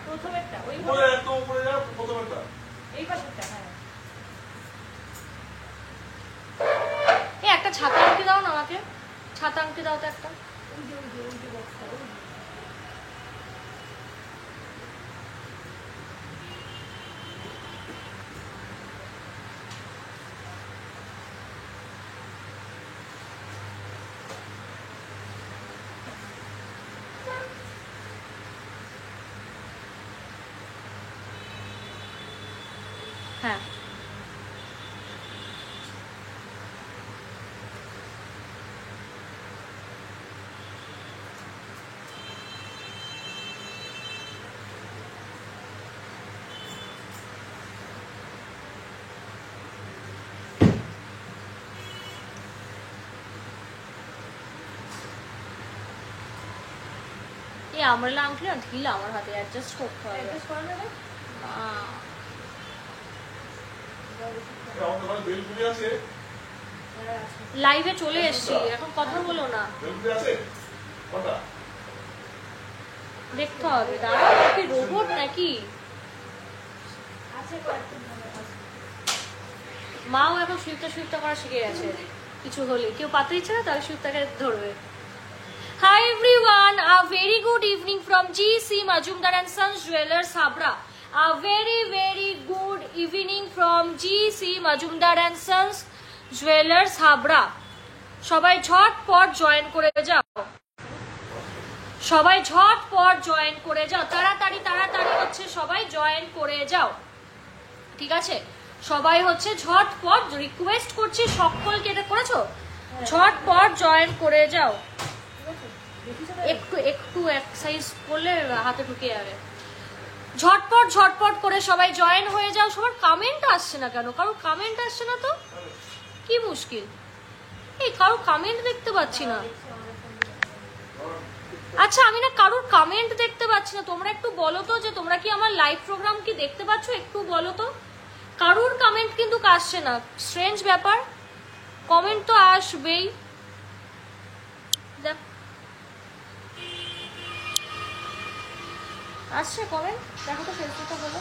প্রথমেরটা ওই উপরে যাও, প্রথমেরটা এই পাশেরটা। হ্যাঁ এই একটা ছাতা আংটি দাও না আমাকে, ছাতা আংটি দাও তো একটা। হ্যাঁ এই আমরেলা আংটি না ঢিলা আমার হাতে, অ্যাডজাস্ট করতে হবে। আমাদের ঘরে বেলপুরি আছে, লাইভে চলে এসেছি, এখন কথা বলো না, বেলপুরি আছে কটা? দেখতে হবে। দাঁড়াও, কি রোবট নাকি? মাও এখন সুইফটা করা শিখে গেছে, কিছু হলে কেউ পাতে দিচ্ছে না তাহলে সুইফটাকে ধরবে। Hi everyone, a very good evening from GC Majumdar and Sons Jewelers Habra. A very good evening from GC Majumdar and Sons Jewelers Habra. সবাই ঝটপট জয়েন করে যাও, সবাই ঝটপট জয়েন করে যাও, তাড়াতাড়ি হচ্ছে সবাই জয়েন করে যাও, ঠিক আছে? সবাই হচ্ছে ঝটপট, রিকোয়েস্ট করছি সকলকে, এটা করেছো? ঝটপট জয়েন করে যাও, একটু এক্সারসাইজ করলে হাতে ঢুকে যাবে। ঝটপট করে সবাই জয়েন হয়ে যাও। সবার কামেন্ট আসছে না কেন? কারোর কামেন্ট আসছে না তো, কি মুশকিল? এই কারোর কামেন্ট দেখতে পাচ্ছি না। আচ্ছা আমি না কারোর কামেন্ট দেখতে পাচ্ছি না, তোমরা একটু বলো তো যে তোমরা কি আমার লাইভ প্রোগ্রাম কি দেখতে পাচ্ছ, একটু বলো তো। কারোর কামেন্ট কিন্তু আসছে না, স্ট্রেঞ্জ ব্যাপার। কমেন্ট তো আসবেই, দেখ আসছে কমেন্ট, দেখো তো ফেসবুকটা বলো।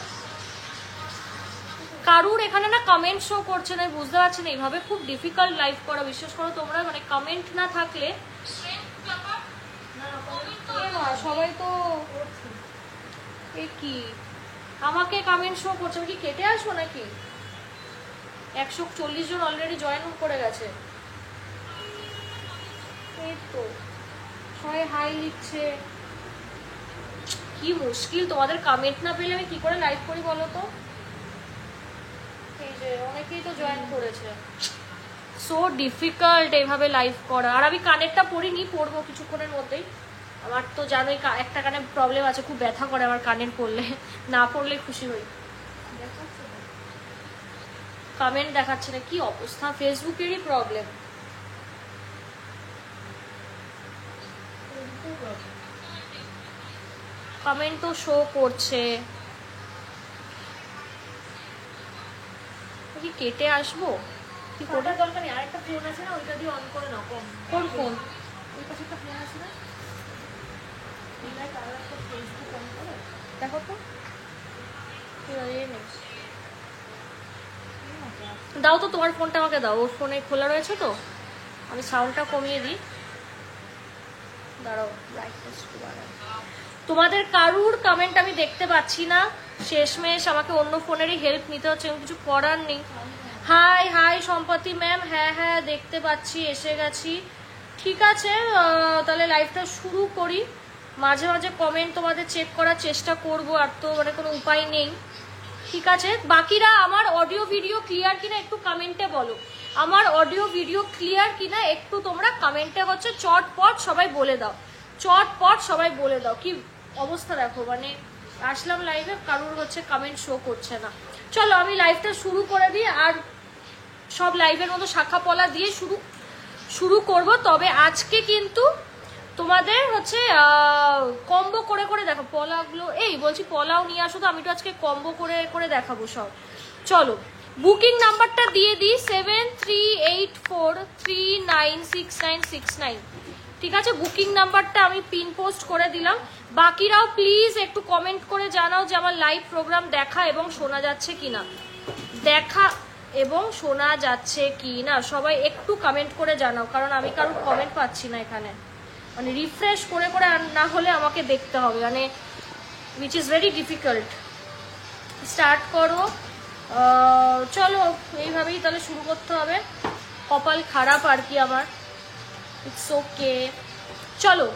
কারুর এখানে না কমেন্ট শো করছে না, বুঝতে পারছি না, এইভাবে খুব ডিফিকাল্ট লাইভ করা, বিশ্বাস করো তোমরা, মানে কমেন্ট না থাকলে সবাই তো কি আমাকে কমেন্ট শো করছে, কি কেটে আসবো নাকি? 140 জন অলরেডি জয়েন করে গেছে, এই তো সবাই হাই লিখছে। কি মুশকিল, তোমাদের কমেন্ট না পেলে আমি কি করে লাইভ করি বলো তো? এই যে অনেকেই তো জয়েন করেছে, সো ডিফিকাল্ট এইভাবে লাইভ করা। আর আমি কানেরটা পরিনি, পরবো কিছুক্ষণের মধ্যেই। আমার তো জানোই একটা কানে প্রবলেম আছে, খুব ব্যথা করে আমার কানের পরলে, না পরলে খুশি হই। কমেন্ট দেখাচ্ছে না, কি অবস্থা, ফেসবুকেরই প্রবলেম। কমেন্ট তো শো করছে, কি কেটে আসবো? কি কোটার দরকার নেই, আরেকটা ফোন আছে না, ওইটা দিয়ে অন করে নাও। কোন ফোন? ওই পাশে একটা ফোন আছে না, দেখো তো, দাও তো তোমার ফোনটা আমাকে দাও, ওর ফোনে খোলা রয়েছে তো, আমি সাউন্ডটা কমিয়ে দিই, দাঁড়াও ব্রাইটনেস বাড়াই। তোমাদের কারুর কমেন্ট আমি দেখতে পাচ্ছি না, শেষমেশ আমাকে অন্য ফোনেরই হেল্প নিতে হচ্ছে, কিছু করার নেই। হাই সম্পত্তি ম্যাম, হ্যাঁ দেখতে পাচ্ছি, এসে গেছি, ঠিক আছে। তাহলে লাইভটা শুরু করি। মাঝে মাঝে কমেন্ট তোমাদের চেক করার চেষ্টা করব, আর তো মানে কোনো উপায় নেই, ঠিক আছে। বাকিরা আমার অডিও ভিডিও ক্লিয়ার কিনা একটু কমেন্টে বলো, আমার অডিও ভিডিও ক্লিয়ার কিনা একটু তোমরা কমেন্টে হচ্ছে চটপট সবাই বলে দাও, চটপট সবাই বলে দাও। কি অবস্থা দেখো, মানে আসলাম লাইভে, কারোর হচ্ছে কমেন্ট শো করছে না। চলো আমি লাইভটা শুরু করে দিই, আর সব লাইভের মতো শাখা পলা দিয়ে শুরু করব। তবে আজকে কিন্তু তোমাদের হচ্ছে কম্বো করে করে দেখো পলাগুলো, এই বলছি পলাও নিয়ে আসো তো, আমি তো আজকে কম্বো করে করে দেখাবো সব। চলো বুকিং নাম্বারটা দিয়ে দিই, 7384396969 ঠিক আছে, বুকিং নাম্বারটা আমি পিন পোস্ট করে দিলাম। বাকিরাও প্লিজ একটু কমেন্ট করে জানাও যে আমার লাইভ প্রোগ্রাম দেখা এবং শোনা যাচ্ছে কিনা, দেখা এবং শোনা যাচ্ছে কি না, সবাই একটু কমেন্ট করে জানাও, কারণ আমি কারোর কমেন্ট পাচ্ছি না এখানে। মানে রিফ্রেশ করে করে না হলে আমাকে দেখতে হবে, মানে which is very difficult. Start করো, চলো এইভাবেই তাহলে শুরু করতে হবে। কপাল খারাপ আর কি আমার, ইটস ওকে। চলো,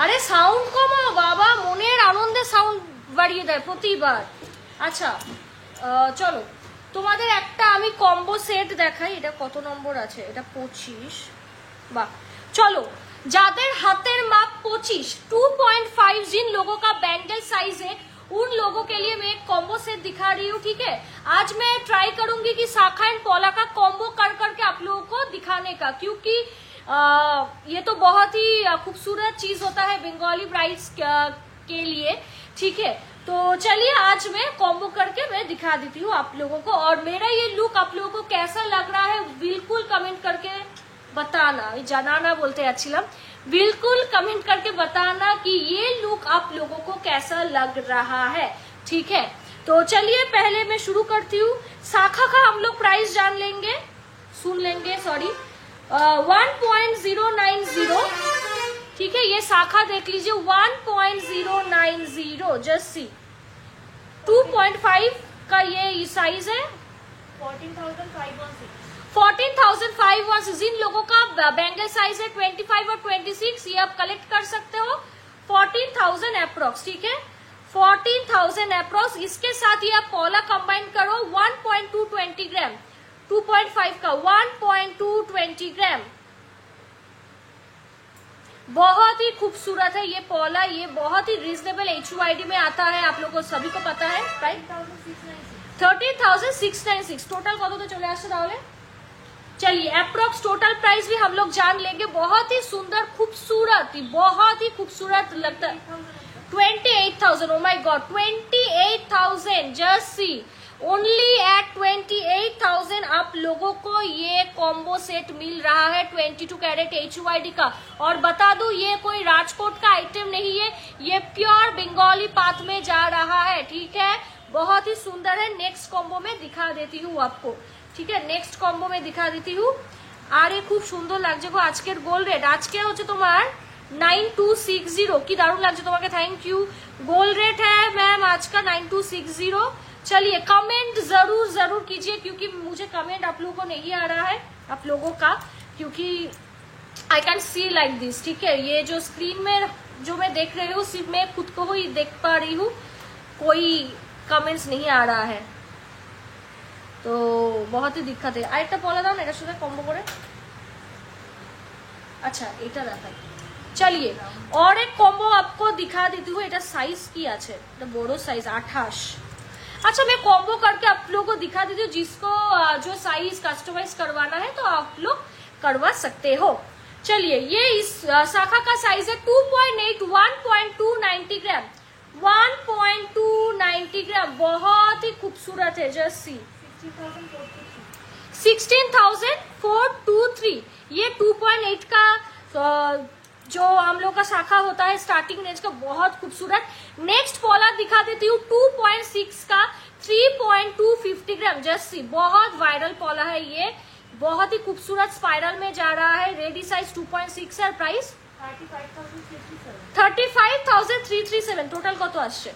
আরে সাউন্ড কমাও বাবা, মনের আনন্দে সাউন্ড বাড়িয়ে দেয় প্রতিবার। আচ্ছা চলো, তোমাদের একটা আমি কম্বো সেট দেখাই। এটা কত নম্বর আছে? এটা 25। বাহ, चलो जादेर हाथेर माप 25 2.5 जिन लोगों का बैंगल साइज है उन लोगों के लिए मैं एक कॉम्बो सेट दिखा रही हूँ। ठीक है, आज मैं ट्राई करूंगी कि साखा एंड पॉला का कॉम्बो कर करके आप लोगों को दिखाने का, क्योंकि ये तो बहुत ही खूबसूरत चीज होता है बंगाली ब्राइड्स के लिए। ठीक है, तो चलिए आज मैं कॉम्बो करके मैं दिखा देती हूँ आप लोगों को, और मेरा ये लुक आप लोगों को कैसा लग रहा है बिल्कुल कमेंट करके बताना, जनाना बोलते अच्छी, बिल्कुल कमेंट करके बताना कि ये लुक आप लोगों को कैसा लग रहा है। ठीक है, तो चलिए पहले मैं शुरू करती हूँ। साखा का हम लोग प्राइस जान लेंगे, सुन लेंगे, सॉरी 1.090। ठीक है, ये साखा देख लीजिए 1.090, जस्ट सी 2.5 का ये साइज है। 14,516 जिन लोगों का बैंगल साइज है 25 और 26 ये आप कलेक्ट कर सकते हो। 14,000 अप्रोक्स। ठीक है, 14,000 अप्रोक्स। इसके साथ ये आप पॉला कंबाइन करो 1.220 ग्राम, 2.5 का 1.220 ग्राम, बहुत ही खूबसूरत है ये पॉला। ये बहुत ही रीजनेबल HUID में आता है, आप लोगों को सभी को पता है। राइट, 13,696 टोटल कत तो चले आसছে তাহলে। चलिए अप्रोक्स टोटल प्राइस भी हम लोग जान लेंगे। बहुत ही सुंदर खूबसूरत, बहुत ही खूबसूरत लगता है। 28,000, oh my God 28,000, just see only at 28,000 आप लोगों को ये कॉम्बो सेट मिल रहा है 22 कैरेट HUID का। और बता दूं ये कोई राजकोट का आइटम नहीं है, ये प्योर बंगाली पात में जा रहा है। ठीक है, बहुत ही सुंदर है। नेक्स्ट कॉम्बो में दिखा देती हूँ आपको। ठीक है, नेक्स्ट कॉम्बो में दिखा देती हूँ। আরে খুব সুন্দর লাগছে গো আজকের গোল্ড রেট। আজকে হচ্ছে তোমার 9260 কি দারুণ লাগছে তোমাকে, থ্যাংক यू। गोल्ड रेट है मैम आज का 9260। चलिए कमेंट जरूर जरूर कीजिए, क्योंकि मुझे कमेंट आप लोगों को नहीं आ रहा है, आप लोगों का, क्योंकि I can see like this. ठीक है, ये जो स्क्रीन में जो मैं देख रही हूँ सिर्फ मैं खुद को ही देख पा रही हूँ, कोई कमेंट्स नहीं आ रहा है, तो बहुत ही दिक्कत है। आरेकटा पला दाও না এটার সাথে কম্বো করে। अच्छा এটা দেখাই। चलिए और एक कॉम्बो आपको दिखा देती हूँ। এটা साइज की আছে, এটা বড় साइज 28। अच्छा मैं कॉम्बो करके आप लोगों को दिखा देती हूँ, जिसको जो साइज कस्टमाइज करवाना है तो आप लोग करवा सकते हो। चलिए ये इस शाखा का साइज है 2.8 1.290 ग्राम, 1.290 ग्राम, बहुत ही खूबसूरत है। Just see 16,423। ये 2.8 का जो हम लोग का शाखा होता है स्टार्टिंग रेंज का, बहुत खूबसूरत। नेक्स्ट पॉला दिखा देती हूँ 2.6 का 3.250 ग्राम। जस्ट सी बहुत वायरल पॉला है ये, बहुत ही खूबसूरत स्पाइरल में जा रहा है। रेडी साइज 2.6 है, प्राइस 35,337। टोटल कत आसছে?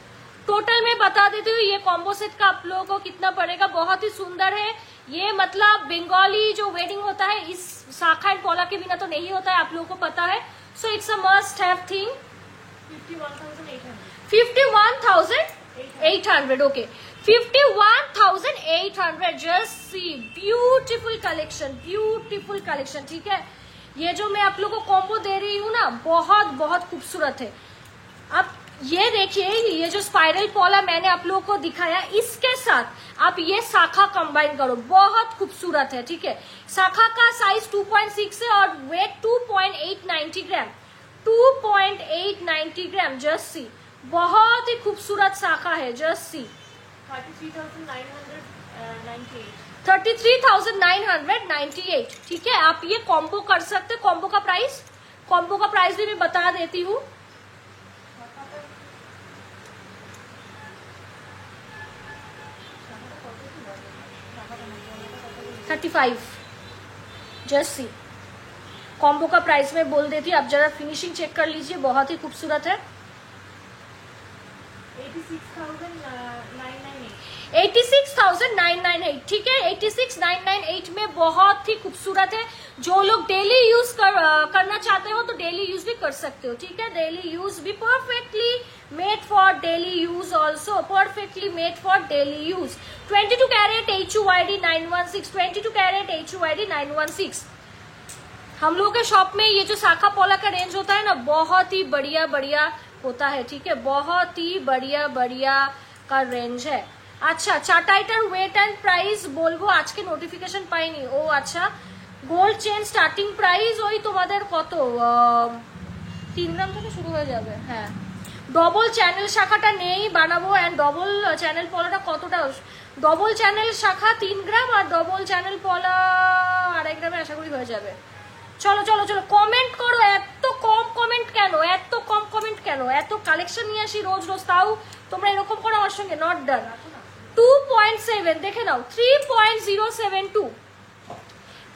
टोटल में बता देती हूँ ये कॉम्बो सेट का आप लोगों को कितना पड़ेगा। बहुत ही सुंदर है ये, मतलब बंगाली जो वेडिंग होता है इस शाखा एंड पॉला के बिना तो नहीं होता है, आप लोगों को पता है। So it's a must have thing. 51,800 okay, 51,800। Just see beautiful collection, beautiful collection. ठीक है, ये जो मैं आप लोगों को कॉम्बो दे रही हूँ ना, बहुत बहुत खूबसूरत है। अब ये देखिए, ये जो स्पाइरल पॉला मैंने आप लोगों को दिखाया, इसके साथ आप ये शाखा कंबाइन करो, बहुत खूबसूरत है। ठीक है, शाखा का साइज 2.6 है और वेट 2.890 ग्राम, 2.890 ग्राम। जस्ट सी बहुत ही खूबसूरत शाखा है। Just see 33,998। ठीक है, आप ये कॉम्बो कर सकते। कॉम्बो का प्राइस, कॉम्बो का प्राइस भी मैं बता देती हूँ। $35 जस्ट सी। कॉम्बो का प्राइस में बोल देती हूँ, आप जरा फिनिशिंग चेक कर लीजिए, बहुत ही खूबसूरत है। 86,998 ठीक है, 86,998 में बहुत ही खूबसूरत है। जो लोग डेली यूज करना चाहते हो तो डेली यूज भी कर सकते हो, ठीक है। डेली यूज भी perfectly made for daily use, also perfectly made for daily use. 22 carat HUID 916, 22 carat HUID 916। हम लोगों के शॉप में ये जो साखा पोला का रेंज होता है ना, बहुत ही बढ़िया बढ़िया होता है, ठीक है, बहुत ही बढ़िया बढ़िया का रेंज है। अच्छा, चार्टाइटर वेट एंड प्राइस बोलबो আজকে নোটিফিকেশন পাইনি। ও আচ্ছা, গোল্ড চেন স্টার্টিং প্রাইস ওই তোমাদের কত 3 গ্রাম থেকে শুরু হয়ে যাবে। হ্যাঁ, ডবল চ্যানেল শাখাটা নেই, বানাবো। এন্ড ডবল চ্যানেল পলাটা কতটা? ডবল চ্যানেল শাখা 3 গ্রাম আর ডবল চ্যানেল পলা 2.5 গ্রামে আশা করি হয়ে যাবে। চলো চলো চলো কমেন্ট করো। এত কম কমেন্ট কেন? এত কম কমেন্ট কেন? এত কালেকশন নিয়ে আসি রোজ রোজ, তাও তোমরা এরকম করো আমার সঙ্গে। Not done. 2.7 দেখে নাও, 3.072,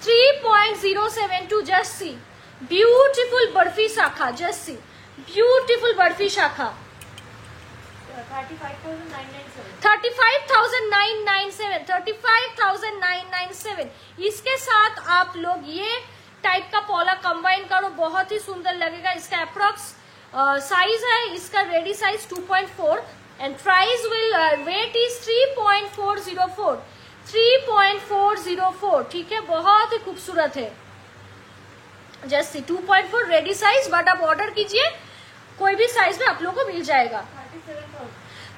3.072 জাস্ট সি। বিউটিফুল বরফি শাখা, জাস্ট সি, বিউটিফুল বরফি শাখা। 35,997, 35,997। इसके साथ आप लोग ये टाइप का पॉला कंबाइन करो, बहुत ही सुंदर लगेगा। इसका अप्रॉक्स साइज है, इसका ready size 2.4 and price will weight is 3.404, 3.404, ठीक है, बहुत ही खूबसूरत है। जैसे 2.4 रेडी साइज, बट आप ऑर्डर कीजिए, कोई भी साइज में आप लोग को मिल जाएगा।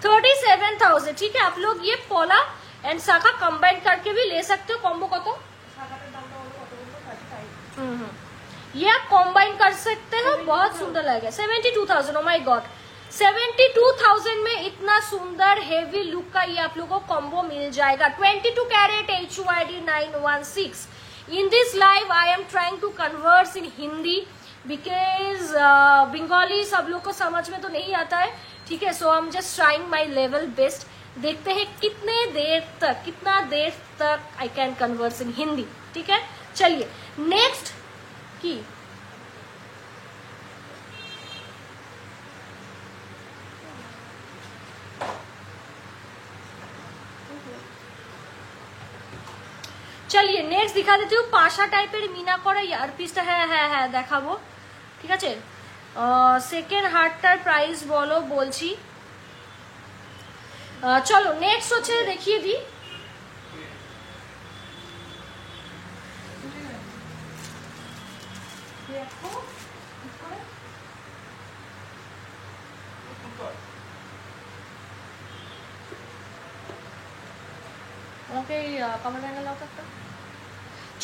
37,000, ठीक है। आप लोग ये पॉला एंड साखा कंबाइन करके भी ले सकते हो। कॉम्बो का तो ये आप कॉम्बाइन कर सकते हो, बहुत सुंदर लगेगा। 72,000, ओ माय गॉड, 72,000 में इतना सुंदर हेवी लुक का ये आप लोगों को कॉम्बो मिल जाएगा। 22 carat HUID 916। In this live I am trying to converse in Hindi because Bengali सब लोग को समझ में तो नहीं आता है, ठीक है। So I am just trying my level best. देखते हैं कितना देर तक I can converse in Hindi, ठीक है। चलिए नेक्स्ट की চলিয়ে নেক্সট দেখা দিতে পাশা টাইপের মিনা করা ইয়ার পিসটা। হ্যাঁ হ্যাঁ হ্যাঁ দেখাবো, ঠিক আছে। সেকেন্ড হার্টটার প্রাইস বলো, বলছি। চলো নেক্সট হচ্ছে দেখিয়ে দিই।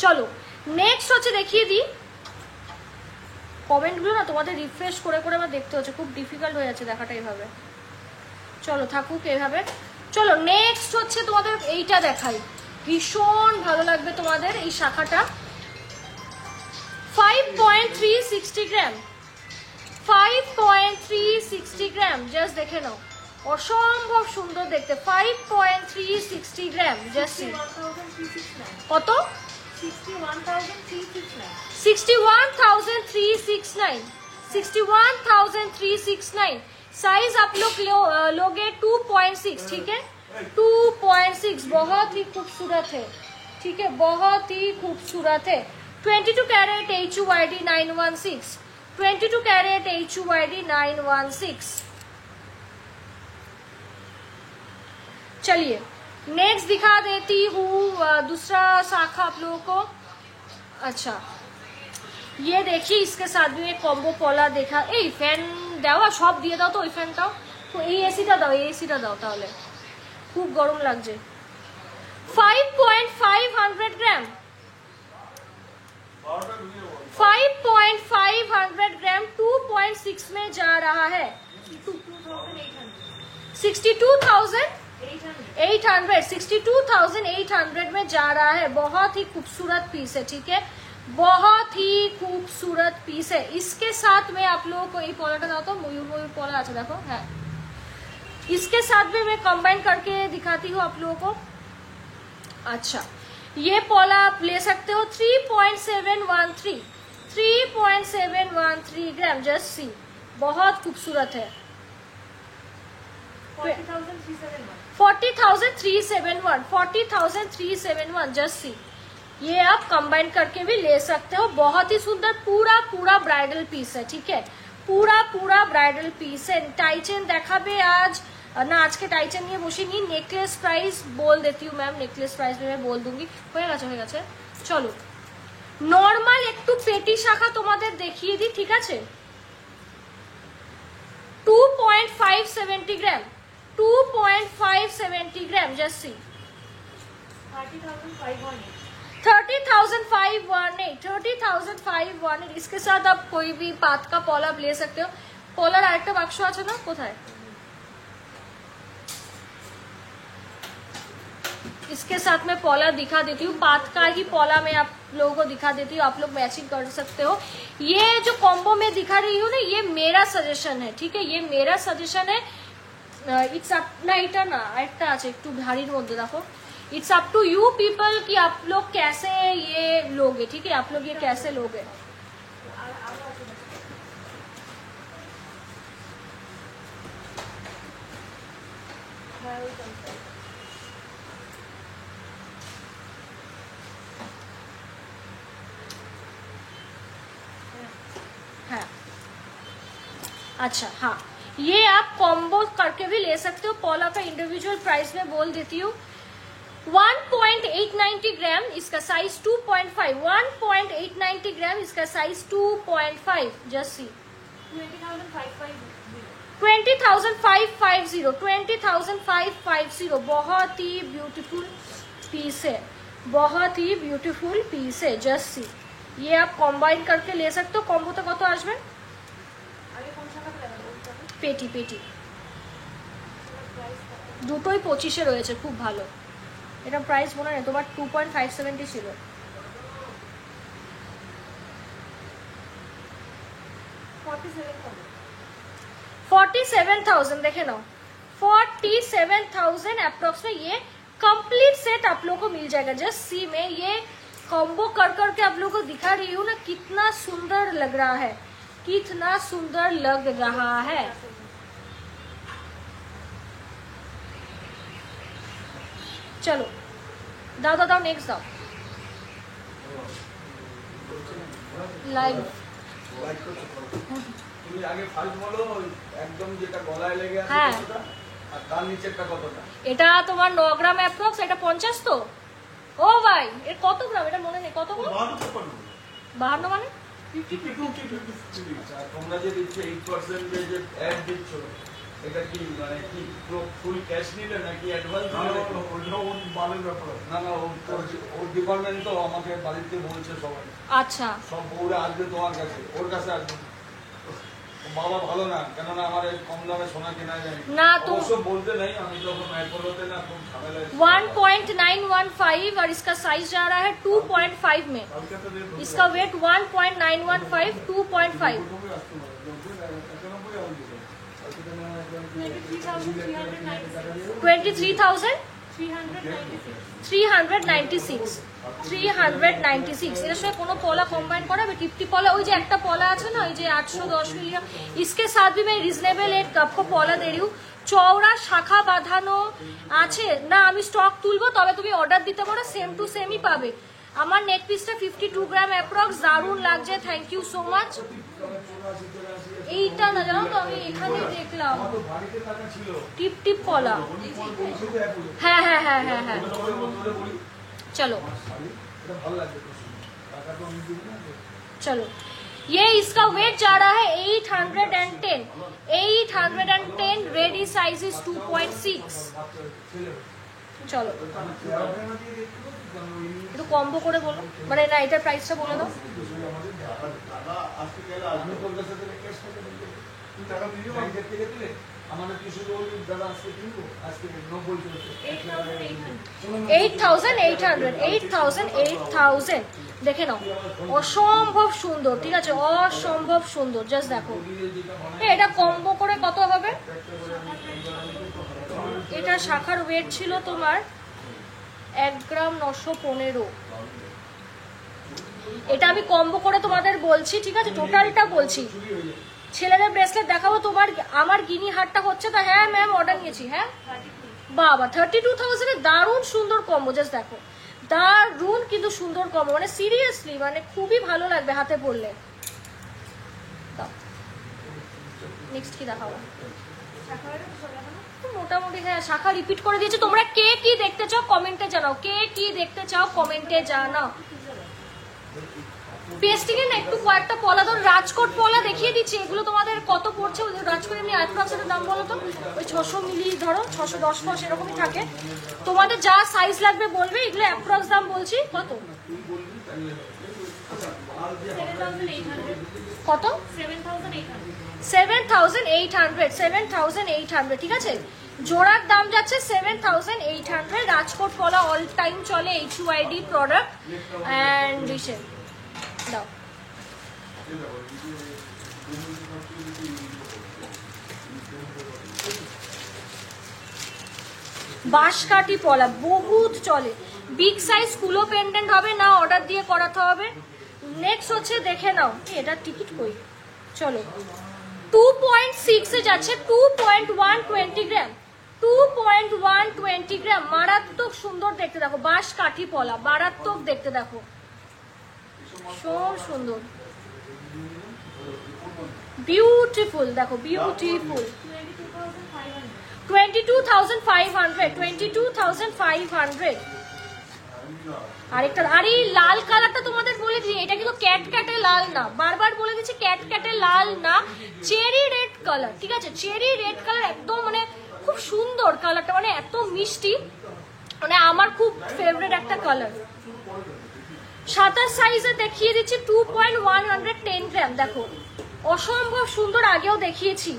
চলো নেক্সট হচ্ছে দেখিয়ে দিই। কমেন্টগুলো না তোমাদের রিফ্রেশ করে করে আমার দেখতে হচ্ছে, খুব ডিফিকাল্ট হয়ে যাচ্ছে দেখাটা এইভাবে। চলো থাকুক এইভাবে। চলো নেক্সট হচ্ছে তোমাদের এইটা দেখাই, ভীষণ ভালো লাগবে তোমাদের এই শাখাটা। 5.360 গ্রাম, 5.360 গ্রাম, জাস্ট দেখে নাও, অসম্ভব সুন্দর দেখতে। 5.360 গ্রাম, জাস্ট কত? 61,369, 61,369। साइज आप लोग लोगे 2.6, ठीक है, 2.6। बहुत ही खूबसूरत है, ठीक है, बहुत ही खूबसूरत है। 22 कैरेट HUID 916, 22 कैरेट HUID 916। चलिए नेक्स्ट दिखा देती हूँ दूसरा शाखा आप लोगों को। अच्छा ये देखिए, इसके साथ भी एक कॉम्बो पॉला देखा। এই ফ্যান দেওয়া সব দিয়ে দাও তো, ওই ফ্যানটাও তো, এই এসিটা দাও, এই এসিটা দাও, তাহলে খুব গরম লাগছে। 5.500 ग्राम, 5.500 ग्राम 2.6 में जा रहा है। 62,800, 62,800 में जा रहा है। बहुत ही खूबसूरत पीस है, ठीक है, बहुत ही खूबसूरत पीस है। इसके साथ में आप लोगों को ये पॉलाटा दाओ तो मयूर मयूर पॉला अच्छा देखो है, इसके साथ भी मैं कंबाइन करके दिखाती हूँ आप लोगों को। अच्छा ये पॉला आप ले सकते हो 3.713 ग्राम, जस्ट सी, बहुत खूबसूरत है। 40,371 जस्ट सी, ये आप कंबाइन करके भी ले सकते हो। बहुत ही सुंदर पूरा ब्राइडल पीस है, ठीक है, पूरा ब्राइडल पीस है। टाइचेन देखाबे आज ना, आज के टाइचेन নিয়ে বসিনি। নেকলেস প্রাইস বল দেती हूँ मैम, नेकलेस प्राइस में मैं बोल दूंगी। হয়ে গেছে। চলো নরমাল একটু পেটি শাখা তোমাদের দেখিয়ে দিই, ঠিক আছে। 2.570 গ্রাম, 2.570 ग्राम, जस्ट सी 30,518 इसके साथ आप कोई भी पात का पॉला ले सकते हो। पॉलार आरेकटा বাক্স আছে না, কোথায়? इसके साथ में पॉला दिखा देती हूँ, पात का ही पॉला मैं आप लोगों को दिखा देती हूँ, आप लोग मैचिंग कर सकते हो। ये जो कॉम्बो में दिखा रही हूँ ना, ये मेरा सजेशन है, ठीक है, ये मेरा सजेशन है। इट्स अप ना, এটা না একটা আছে একটু ভারীর মধ্যে দেখো। It's up to you people कि आप लोग कैसे ये लोगे, ठीक है, आप लोग ये कैसे लोगे। हाँ अच्छा, हाँ ये आप कॉम्बो करके भी ले सकते हो। पॉला का इंडिविजुअल प्राइस में बोल देती हूँ 1.890 ग्राम, इसका साइज 2.5, 1.890 ग्राम, इसका साइज 2.5, जस्ट सी 20,550, बहुत ही ब्यूटीफुल पीस है, बहुत ही ब्यूटीफुल पीस है, जस्ट सी। ये आप कॉम्बाइन करके ले सकते हो। कॉम्बोতে কত আসবে? পেটি পেটি দুটোই 25 রয়েছে, খুব ভালো। এটা প্রাইস মনে নেই তোমার, 2.570 ছিল। 47,000 देखे ना, 47,000 अप्रोक्स में ये कंप्लीट सेट आप लोगों को मिल जाएगा। जस्ट सी में ये कॉम्बो कर करके आप लोगों को दिखा रही हूँ ना, कितना सुंदर लग रहा है, कितना सुंदर लग रहा है। चलो दाओ नेक्स्ट दाओ लाइव। তুমি আগে ফার্স্ট বলো একদম যেটা গলায় লেগে আছে হ্যাঁ, কতটা আর তার নিচেরটা কতটা? এটা তোমার 9 গ্রাম অ্যাপ্রক্স, এটা 50 তো। ও ভাই এর কত গ্রাম এটা মনে নেই, কত গ্রাম? 52 মানে 52 আচ্ছা তোমরা যে দিচ্ছ 8% যে অ্যাড দিচ্ছ, এটা কি মানে কি পুরো ফুল ক্যাশ নিলে নাকি অ্যাডভান্স নিলে? ওটা ওর মালের ব্যাপার। না ওর ডিপার্টমেন্ট তো আমাকে বাড়িতে বলছে সবাই, আচ্ছা সব বউরা আসবে তোমার কাছে, ওর কাছে আসবে। বাবা ভালো না, কেননা আমার এই কম দামে সোনা কেনা যায় না তো। অবশ্য বলতে নেই, আমি যখন অ্যাপোলোতে না খুব ঝামেলা 1.915 और इसका साइज जा रहा है 2.5 में। इसका वेट 1.915, 2.5। 23,396 এর সাথে কোনো পলা কম্বাইন করাবে? টিপটি পলা, ওই যে একটা পলা আছে না, ওই যে 810 मिलियन, इसके साथ भी मैं रिजनेबल एक आपको পলা दे रही हूँ। চওড়া শাখা বাঁধানো আছে না, আমি স্টক তুলবো, তবে তুমি অর্ডার দিতে পারো, সেম টু সেমই পাবে। আমার নেক পিসটা 52 গ্রাম অ্যাপ্রক্স, দারুণ লাগছে, থ্যাংক ইউ সো মাচ। এইটা না জানো তো, আমি এখানে দেখলাম টিপ টিপ পলা। হ্যাঁ হ্যাঁ হ্যাঁ হ্যাঁ হ্যাঁ, चलो चलो ये इसका वेट जा रहा है 810, रेडी साइज इज 2.6। চলো একটু কম্বো করে বলো, মানে না এটার প্রাইসটা বলে দাও। তুই টাকা দিয়ে দিবি ব্যাংকের থেকে দিলে আমাদের কিছু বলবি দাদা আজকে কিনবো আজকে 90 চলছে 8,800 দেখে নাও, অসম্ভব সুন্দর, ঠিক আছে, অসম্ভব সুন্দর। জাস্ট দেখো এটা কম্বো করে কত হবে? এটা শাখার ওয়েট ছিল তোমার 1 গ্রাম 915। এটা আমি কম্বো করে তোমাদের বলছি, ঠিক আছে, টোটালটা বলছি। ছেলেদের ব্রেসলেট দেখাবো তোমার, আমার গিনি হারটা হচ্ছে তো। হ্যাঁ ম্যাম অর্ডার নিয়েছি। হ্যাঁ বাবা 32,000 এ দারুণ সুন্দর কম্বো। জাস্ট দেখো দারুণ কিন্তু সুন্দর কম্বো, মানে সিরিয়াসলি মানে খুবই ভালো লাগবে হাতে পরলে। নেক্সট কি দেখাবো? মোটামুটি হ্যাঁ শাখা রিপিট করে দিয়েছে। তোমরা কে কি দেখতে চাও কমেন্টে জানাও, কে কি দেখতে চাও কমেন্টে জানাও। পেস্টিং এর না একটু কয়েকটা পলা ধর, রাজকোট পলা দেখিয়ে দিচ্ছি। এগুলো তোমাদের কত পড়ছে? রাজকোট এমনি অ্যাপ্রক্সিমেট দাম বলো তো? ওই 600 মিলি ধরো, 610 এরকমই থাকে। তোমাদের যা সাইজ লাগবে বলবে। এগুলো অ্যাপ্রক্স দাম বলছি কত? কত? 7,800 ঠিক আছে। জোড়ার দাম যাচ্ছে 7,800। রাজকোট পলা অল টাইম চলে, HUID প্রোডাক্ট অ্যান্ড রিসেল দাও। বাঁশকাঠি পলা বহুত চলে, বিগ সাইজ কুলো পেন্ডেন্ট হবে না, অর্ডার দিয়ে করাতে হবে। নেক্সট হচ্ছে দেখে নাও, এটা টিকিট কই, চলো 2.6 এ যাচ্ছে 2.120 গ্রাম, 2.120 গ্রাম। মারাত্মক সুন্দর দেখতে, দেখো বাঁশকাঠি পলা, মারাত্মক দেখতে, দেখো ভীষণ সুন্দর, বিউটিফুল, দেখো বিউটিফুল। 22,500 আরেকটা। আর এই লাল কালারটা তোমাদের বলে দিই, এটা কিন্তু ক্যাট ক্যাটে লাল না, বারবার বলে দিচ্ছি ক্যাট ক্যাটে লাল না, চেরি রেড কালার, ঠিক আছে, চেরি রেড কালার একদম মানে খুব সুন্দর কালারটা, মানে এত মিষ্টি, মানে আমার খুব ফেভারিট একটা কালার। 27 সাইজে দেখিয়ে দিচ্ছি 2.110 গ্রাম, দেখো অসম্ভব সুন্দর, আগেও দেখিয়েছি।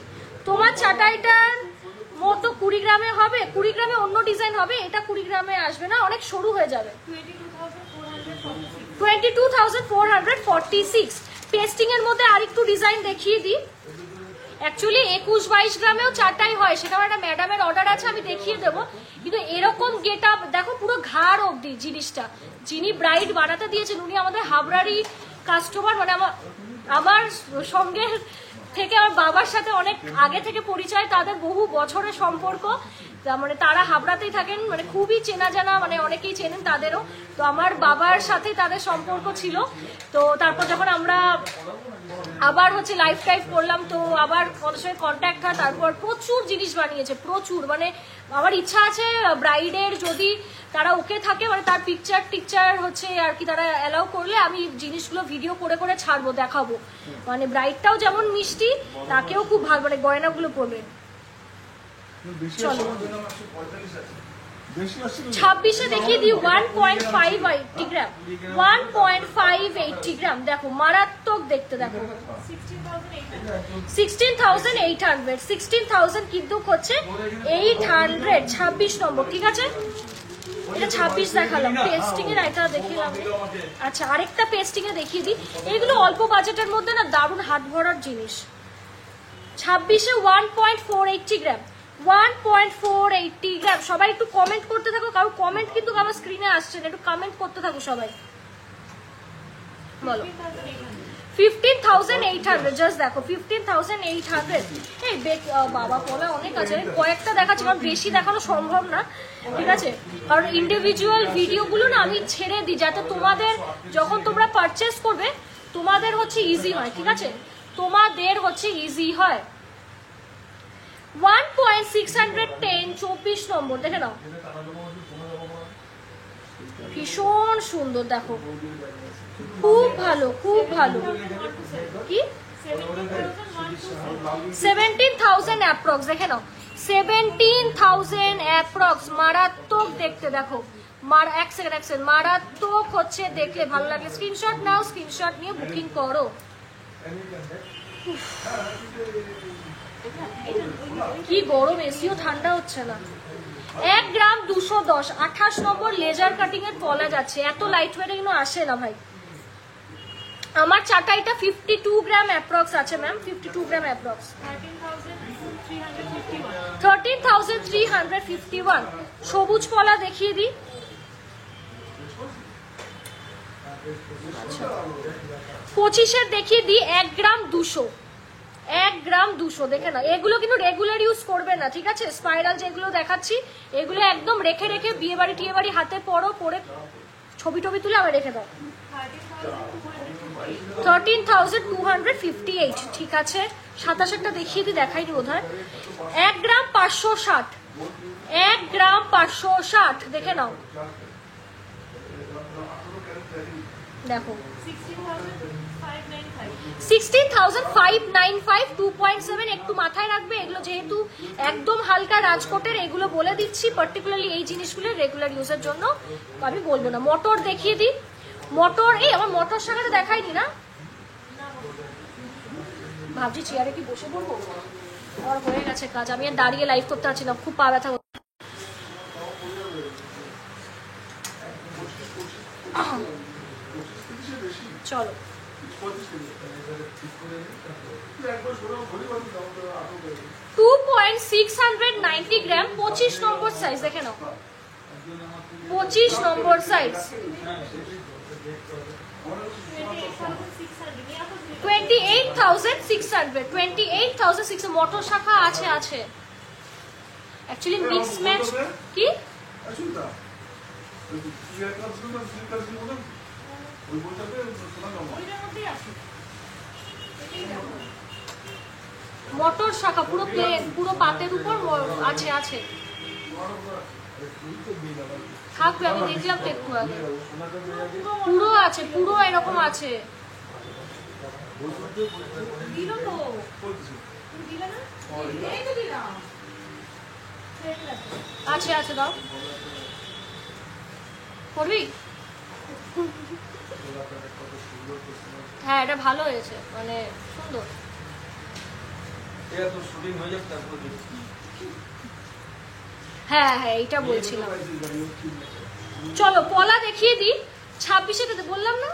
তোমার চাটাইটার মতো 20 গ্রামে হবে, 20 গ্রামে অন্য ডিজাইন হবে, এটা 20 গ্রামে আসবে না, অনেক সরু হয়ে যাবে। 22,446 পেস্টিং এর মধ্যে আরেকটু ডিজাইন দেখিয়ে দিই। অ্যাকচুয়ালি 21-22 গ্রামেও চারটাই হয়, সেটা একটা ম্যাডামের অর্ডার আছে, আমি দেখিয়ে দেবো। কিন্তু এরকম গেট আপ দেখো, পুরো ঘাড় অবধি জিনিসটা। যিনি ব্রাইড বানাতে দিয়েছেন উনি আমাদের হাবড়ারই কাস্টমার, মানে আমার সঙ্গে থেকে আমার বাবার সাথে অনেক আগে থেকে পরিচয়, তাদের বহু বছরের সম্পর্ক, মানে তারা হাবড়াতেই থাকেন, মানে খুবই চেনা জানা, মানে অনেকেই চেনেন তাদেরও। তো আমার বাবার সাথে তাদের সম্পর্ক ছিল। তো তারপর যখন আমরা আবার হচ্ছে লাইফ টাইপ করলাম, তো আবার ওদের সঙ্গে কন্ট্যাক্ট হয়, তারপর প্রচুর জিনিস বানিয়েছে, প্রচুর। মানে আমার ইচ্ছা আছে ব্রাইডের যদি তারা ওকে থাকে, মানে তার টিকচার হচ্ছে আর কি, তারা অ্যালাউ করলে আমি জিনিসগুলো ভিডিও করে করে ছাড়বো, দেখাবো। মানে ব্রাইডটাও যেমন মিষ্টি, তাকেও খুব ভালো, মানে গয়নাগুলো পরবে। চলো 26-এ দেখিয়ে দিই 1.580 গ্রাম, 1.580 গ্রাম, দেখো মারাত্মক দেখতে, দেখো 16,800, 16,000 কিন্তু হচ্ছে 800, 26 নম্বর, ঠিক আছে। এটা 26 দেখালাম, পেস্টিং এর এটা দেখিলাম। আচ্ছা আরেকটা পেস্টিং এ দেখিয়ে দিই, এগুলো অল্প বাজেটের মধ্যে না দারুণ হাত ভরার জিনিস। 26-এ 1.480 গ্রাম, 1.480 গ্রাম। সবাই একটু কমেন্ট করতে থাকো, কারণ কমেন্ট কিন্তু আমার স্ক্রিনে আসছে না, একটু কমেন্ট করতে থাকো সবাই, বলো। 15,800, জাস্ট দেখো 15,800। এই বাবা পলা অনেক আছে, কয়েকটা দেখাচ্ছি কারণ বেশি দেখানো সম্ভব না, ঠিক আছে, কারণ ইন্ডিভিজুয়াল ভিডিওগুলো না আমি ছেড়ে দিই, যাতে তোমাদের যখন তোমরা পারচেস করবে তোমাদের হচ্ছে ইজি হয়, ঠিক আছে, তোমাদের হচ্ছে ইজি হয়। 1.610, 24 নম্বর, দেখে নাও ভীষণ সুন্দর, দেখো খুব ভালো, খুব ভালো। কি 17,000 অ্যাপ্রক্স, দেখে নাও 17,000 অ্যাপ্রক্স, মারাত্মক দেখতে, দেখো এক সেকেন্ড, মারাত্মক হচ্ছে, দেখলে ভালো লাগে। স্ক্রিনশট নাও, স্ক্রিনশট নিয়ে বুকিং করো। কি গরম, এসিও ঠান্ডা হচ্ছে না। 1 গ্রাম 210, 28 নম্বর লেজার কাটিং এর পলা যাচ্ছে। এত লাইট ওয়েট এগুলো আসে না ভাই। আমার চাটাইটা 52 গ্রাম অ্যাপ্রক্স আছে ম্যাম, 52 গ্রাম অ্যাপ্রক্স। 13,351। সবুজ পলা দেখিয়ে দিই। আচ্ছা 25-এর দেখিয়ে দিই। 1 গ্রাম 200, 1 গ্রাম 200 দেখে না। এগুলো কিন্তু রেগুলার ইউজ করবে না, ঠিক আছে? স্পাইরাল যেগুলো দেখাচ্ছি এগুলো একদম রেখে রেখে বিয়ে বাড়ি টিয়ে বাড়ি হাতে পরো, পরে ছবি টবি তুলে আবার রেখে দাও। 13,258, ঠিক আছে। 27-এরটা দেখিয়ে দিই, দেখাইনি বোধহয়। 1 গ্রাম 560, 1 গ্রাম 560 দেখে নাও। দেখো 16,595, 2.7। একটু মাথায় রাখবে এগুলো যেহেতু একদম হালকা রাজকোটের, এগুলো বলে দিচ্ছি পার্টিকুলারলি এই জিনিসগুলো রেগুলার ইউজের জন্য আমি বলবো না। মটর দেখিয়ে দিই। মটর, এই আমার মটর শাখাটা দেখাইনি না, ভাবছি চেয়ারে কি বসে পড়বো। আর হয়ে গেছে কাজ, আমি আর দাঁড়িয়ে লাইভ করতে পারছি না, খুব পা ব্যথা হচ্ছে। চলো 2.690 গ্রাম, 25 নম্বর সাইজ দেখে নাও। 25 নম্বর সাইজ, 28,600, 28,600। মোটর শাখা আছে আছে অ্যাকচুয়ালি মিক্স ম্যাচ। কি মোটর শাখা পুরো প্লেন, পুরো পাতের উপর আছে আছে। থাকবে, আমি দেখলাম তো একটু আগে, পুরো আছে, পুরো এরকম আছে। আছে আছে, দাও করবি। হ্যাঁ এটা ভালো হয়েছে, মানে সুন্দর। হ্যাঁ হ্যাঁ এইটা বলছিলাম। চলো পলা দেখিয়ে দিই। 26-এ বললাম না,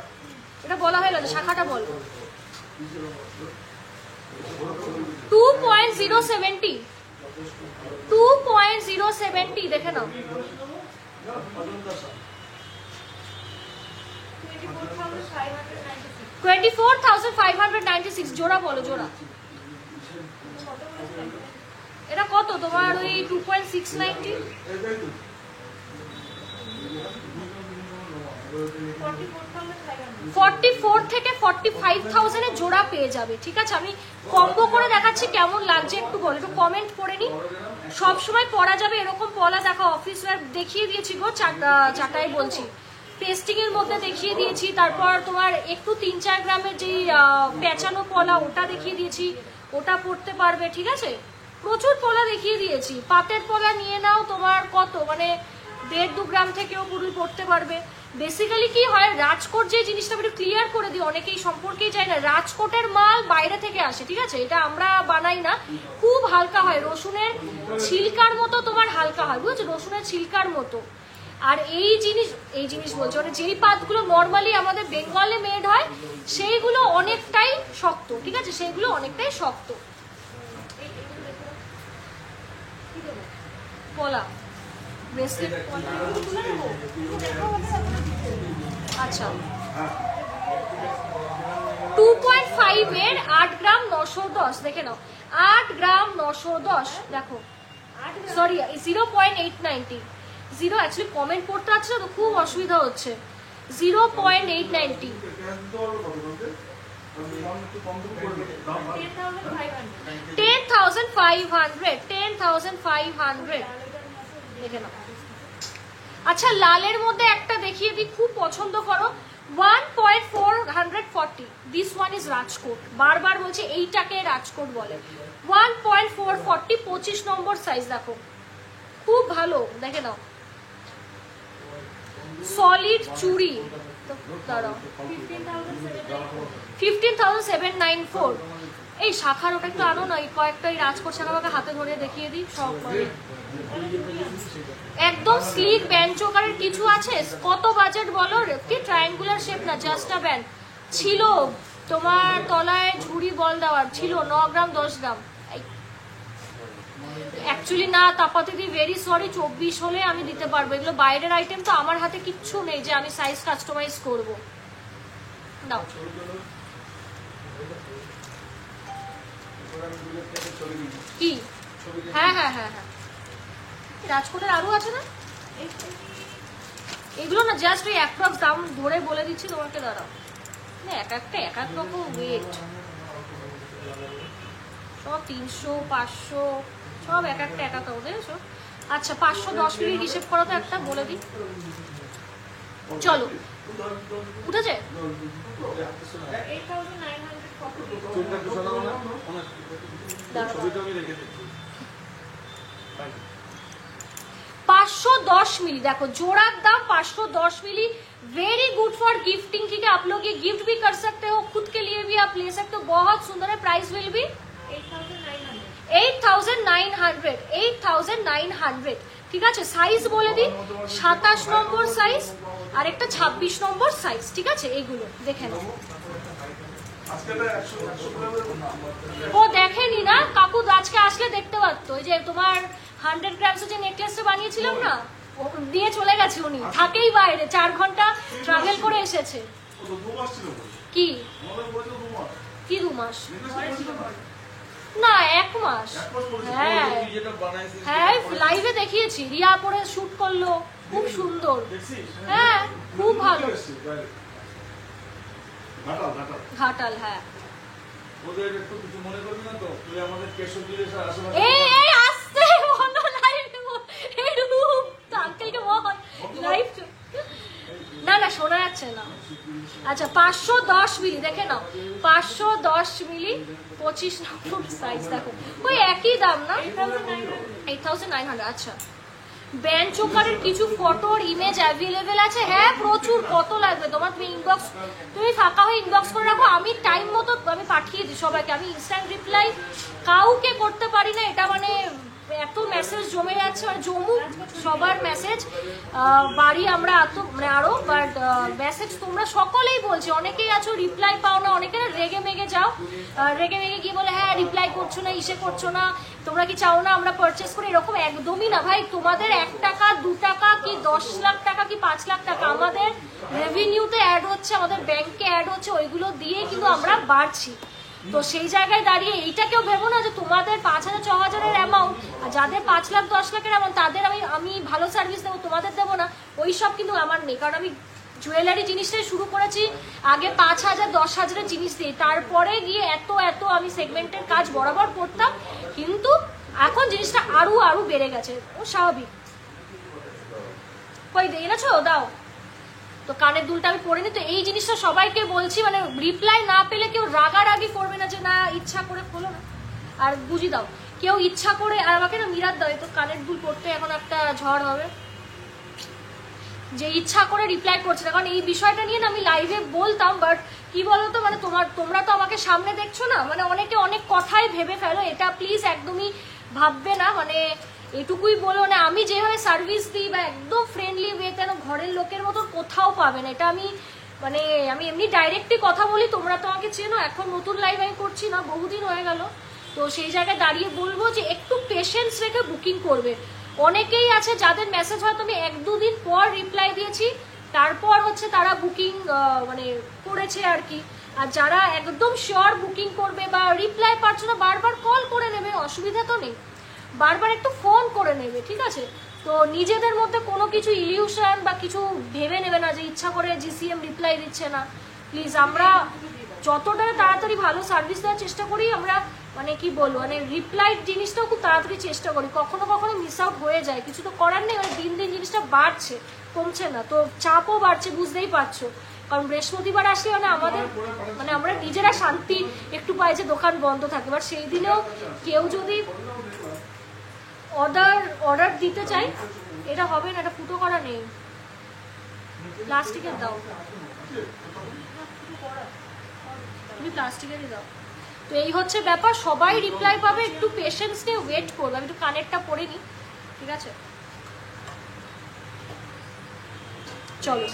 এটা বলা হয়ে গেছে, শাখাটা বলো। 2.070, 2.070 দেখে নাও। 24,596 জোড়া বলো, জোড়া। এটা কত তোমার? ওই 2.690, 44 থেকে 45,000 এর জোড়া পেয়ে যাবে, ঠিক আছে? আমি কম্বো করে দেখাচ্ছি, কেমন লাগছে একটু বলো, একটু কমেন্ট করে নি। সবসময় পরা যাবে এরকম পলা দেখা। অফিস ওয়্যার দেখিয়ে দিয়েছি গো, চাটাই বলছি, পেস্টিং এর মধ্যে দেখিয়ে দিয়েছি। তারপর তোমার একটু 3-4 গ্রামের যে পেঁচানো পলা ওটা দেখিয়ে দিয়েছি, ওটা পরতে পারবে, ঠিক আছে? প্রচুর পলা দেখিয়ে দিয়েছি। পাতের পলা নিয়ে নাও, তোমার কত মানে 1.5-2 গ্রাম থেকেও পুরো পড়তে পারবে। বেসিক্যালি কি হয়, রাজকোট যে জিনিসটা একটু ক্লিয়ার করে দিই, অনেকেই সম্পর্কেই যায় না। রাজকোটের মাল বাইরে থেকে আসে, ঠিক আছে? এটা আমরা বানাই না, খুব হালকা হয়, রসুনের ছিলকার মতো তোমার হালকা হয়, বুঝেছো? রসুনের ছিলকার মতো। আর এই জিনিস বলছে, মানে যেই পাতগুলো নর্মালি আমাদের বেঙ্গলে মেড হয় সেইগুলো অনেকটাই শক্ত, ঠিক আছে? সেইগুলো অনেকটাই শক্ত। পলা আচ্ছা 2.5 এর 8 গ্রাম 910 দেখে নাও। 8 গ্রাম 910 দেখো, সরি 0.890। 0 অ্যাকচুয়ালি কমেন্ট পড়তে আছে তো খুব অসুবিধা হচ্ছে। 0.890, 10,500 দেখে নাও। আচ্ছা লালের মধ্যে একটা দেখিয়ে দিই, খুব পছন্দ করো। 1.440, দিস ওয়ান ইজ রাজকোট। বারবার বলছি এইটাকে রাজকোট বলে। 1.440, 25 নম্বর সাইজ দেখো, খুব ভালো, দেখে নাও। সলিড চুড়ি, দাঁড়াও, 15,794। এই শাখার ওটা একটু আনো না, এই কয়েকটা এই রাজকোট শাখা আমাকে হাতে ধরে দেখিয়ে দিই সব। একদম স্লিক ব্যান্ড চোকারের কিছু আছে? কত বাজেট বলো? কি ট্রায়াঙ্গুলার শেপ না, জাস্ট আ ব্যান্ড ছিল তোমার তলায় ঝুড়ি বল দেওয়ার ছিল, 9 গ্রাম 10 গ্রাম। অ্যাকচুয়ালি না তাপাতিদি, ভেরি সরি, 24 হলে আমি দিতে পারবো। এগুলো বাইরের আইটেম তো, আমার হাতে কিচ্ছু নেই যে আমি সাইজ কাস্টমাইজ করবো। দাও কি? হ্যাঁ হ্যাঁ হ্যাঁ হ্যাঁ, রাজকোটের আরো আছে না এগুলো না, জাস্ট ওই অ্যাপ্রক্স দাম ধরে বলে দিচ্ছি তোমাকে, দাঁড়াও না, এক একটা এক এক রকম ওয়েট, সব 300 500 সব এক একটা এক একটা, বুঝেছো? আচ্ছা 510 মিলি হিসেব করো তো একটা, বলে দিই। চলো উঠেছে 510 मिली। देखो जोड़ार दाम 510 मिली, वेरी गुड फॉर गिफ्टिंग। ठीक है, आप लोग ये गिफ्ट भी कर सकते हो, खुद के लिए भी आप ले सकते हो, बहुत सुंदर है। प्राइस विल भी 8,900 8,900। ঠিক আছে, সাইজ বলে দিন, 27 নম্বর সাইজ আর একটা 26 নম্বর সাইজ। ঠিক আছে, এইগুলো দেখে নাও। ও দেখেনি না কাকু, আজকে আসলে দেখতে পারতো। ওই যে তোমার 100 গ্রামস যে নেকলেসটা বানিয়েছিলাম না, ও দিয়ে চলে গেছে উনি, থাকেই বাইরে, 4 ঘন্টা ট্রাভেল করে এসেছে। কি কি 2 মাস না, 1 মাস। হ্যাঁ হ্যাঁ, লাইভে দেখিয়েছি, রিয়া পরে শুট করলো, খুব সুন্দর। হ্যাঁ খুব ভালো, ঘাটাল। হ্যাঁ ওদের একটু কিছু মনে করবি না তো, তুই আমাদের কেশবপুর এসে আশেপাশে এই আসছে বন্ধ লাইভ এই রূপ আঙ্কেলকে বল লাইভ না না শোনা যাচ্ছে না। আচ্ছা 510 মিলি দেখে নাও, 510 মিলি 25 নম্বর সাইজ। দেখো ওই একই দাম না, 8,900। আচ্ছা ব্যান্ড চোকারের কিছু ফটোর ইমেজ অ্যাভেলেবেল আছে? হ্যাঁ প্রচুর। কত লাগবে তোমার? তুমি ইনবক্স, তুমি ফাঁকা হয়ে ইনবক্স করে রাখো, আমি টাইম মতো আমি পাঠিয়ে দিই সবাইকে। আমি ইনস্ট্যান্ট রিপ্লাই কাউকে করতে পারি না, এটা মানে এত মেসেজ জমে যাচ্ছে, মানে জমুক সবার মেসেজ, বাড়ি আমরা এত মানে আরো, বাট মেসেজ তোমরা সকলেই বলছে, অনেকেই আছো রিপ্লাই পাও না, অনেকে না রেগে মেগে যাও, রেগে মেগে গিয়ে বলে হ্যাঁ রিপ্লাই করছো না, ইসে করছো না, তোমরা কি চাও না আমরা পারচেস করি? এরকম একদমই না ভাই। তোমাদের 1 টাকা 2 টাকা কি 10 লাখ টাকা কি 5 লাখ টাকা আমাদের রেভিনিউতে অ্যাড হচ্ছে, আমাদের ব্যাংকে অ্যাড হচ্ছে, ওইগুলো দিয়ে কিন্তু আমরা বাড়ছি। তো সেই জায়গায় দাঁড়িয়ে এইটা কেউ ভেবো না যে তোমাদের 5,000 6,000-এর অ্যামাউন্ট, আর যাদের 5 লাখ 10 লাখের অ্যামাউন্ট তাদের আমি ভালো সার্ভিস দেবো, তোমাদের দেবো না, ওই সব কিন্তু আমার নেই। কারণ আমি জুয়েলারি জিনিসটাই শুরু করেছি আগে 5,000 10,000-এর জিনিস দিয়ে, তারপরে গিয়ে এত আমি সেগমেন্টের কাজ বরাবর করতাম, কিন্তু এখন জিনিসটা আরো বেড়ে গেছে, ও স্বাভাবিক। কই এনেছো? দাও তো কানের দুলটা আমি পরে নি। তো এই জিনিসটা সবাইকে বলছি, মানে রিপ্লাই না পেলে কেউ রাগারাগি করবে না যে না ইচ্ছা করে খোলো না, আর বুঝি দাও কেউ ইচ্ছা করে। আর আমাকে না মিরাত দাও, তো কানের দুল পড়তে এখন একটা ঝড় হবে, যে ইচ্ছা করে রিপ্লাই করছে না। কারণ এই বিষয়টা নিয়ে না আমি লাইভে বলতাম, বাট কি বলতো মানে তোমরা তো আমাকে সামনে দেখছো না, মানে অনেকে অনেক কথাই ভেবে ফেলো, এটা প্লিজ একদমই ভাববে না। মানে এটুকুই বলো না, আমি যেভাবে সার্ভিস দিই বা একদম ফ্রেন্ডলি ওয়েতে, ঘরের লোকের মতো কোথাও পাবে না। এটা আমি মানে আমি এমনি ডাইরেক্টলি কথা বলি, তোমরা তো আমাকে চেনো, এখন নতুন লাইভ আমি করছি না, বহুদিন হয়ে গেল। তো সেই জায়গায় দাঁড়িয়ে বলবো যে একটু পেশেন্স রেখে বুকিং করবে। অনেকেই আছে যাদের মেসেজ হয়তো আমি 1-2 দিন পর রিপ্লাই দিয়েছি, তারপর হচ্ছে তারা বুকিং মানে করেছে আর কি। আর যারা একদম শিওর বুকিং করবে বা রিপ্লাই পাচ্ছ না, বারবার কল করে নেবে, অসুবিধা তো নেই, বারবার একটু ফোন করে নেবে, ঠিক আছে? তো নিজেদের মধ্যে কোনো কিছু ইলিউশন বা কিছু ভেবে নেবে না যে ইচ্ছা করে জিসিএম রিপ্লাই দিচ্ছে না। প্লিজ আমরা যতটা তাড়াতাড়ি ভালো সার্ভিস দেওয়ার চেষ্টা করি, আমরা মানে কি বলবো, মানে রিপ্লাই জিনিসটাও খুব তাড়াতাড়ি চেষ্টা করি, কখনো মিস আউট হয়ে যায়, কিছু তো করার নেই। মানে দিন জিনিসটা বাড়ছে, কমছে না, তো চাপও বাড়ছে, বুঝতেই পারছো। কারণ বৃহস্পতিবার আসলে মানে আমরা নিজেরা শান্তি একটু পাই যে দোকান বন্ধ থাকে, বাট সেই দিনেও কেউ যদি অর্ডার দিতে চাই, এটা হবে না, এটা ফুটো করা নেই, প্লাস্টিকের দাও, তুমি প্লাস্টিকেরই দাও। তো তো এই হচ্ছে ব্যাপার, সবাই রিপ্লাই পাবে, একটু পেশেন্স নিয়ে ওয়েট করবে। আমি একটু কানেরটা পরে নিই, ঠিক আছে? চলো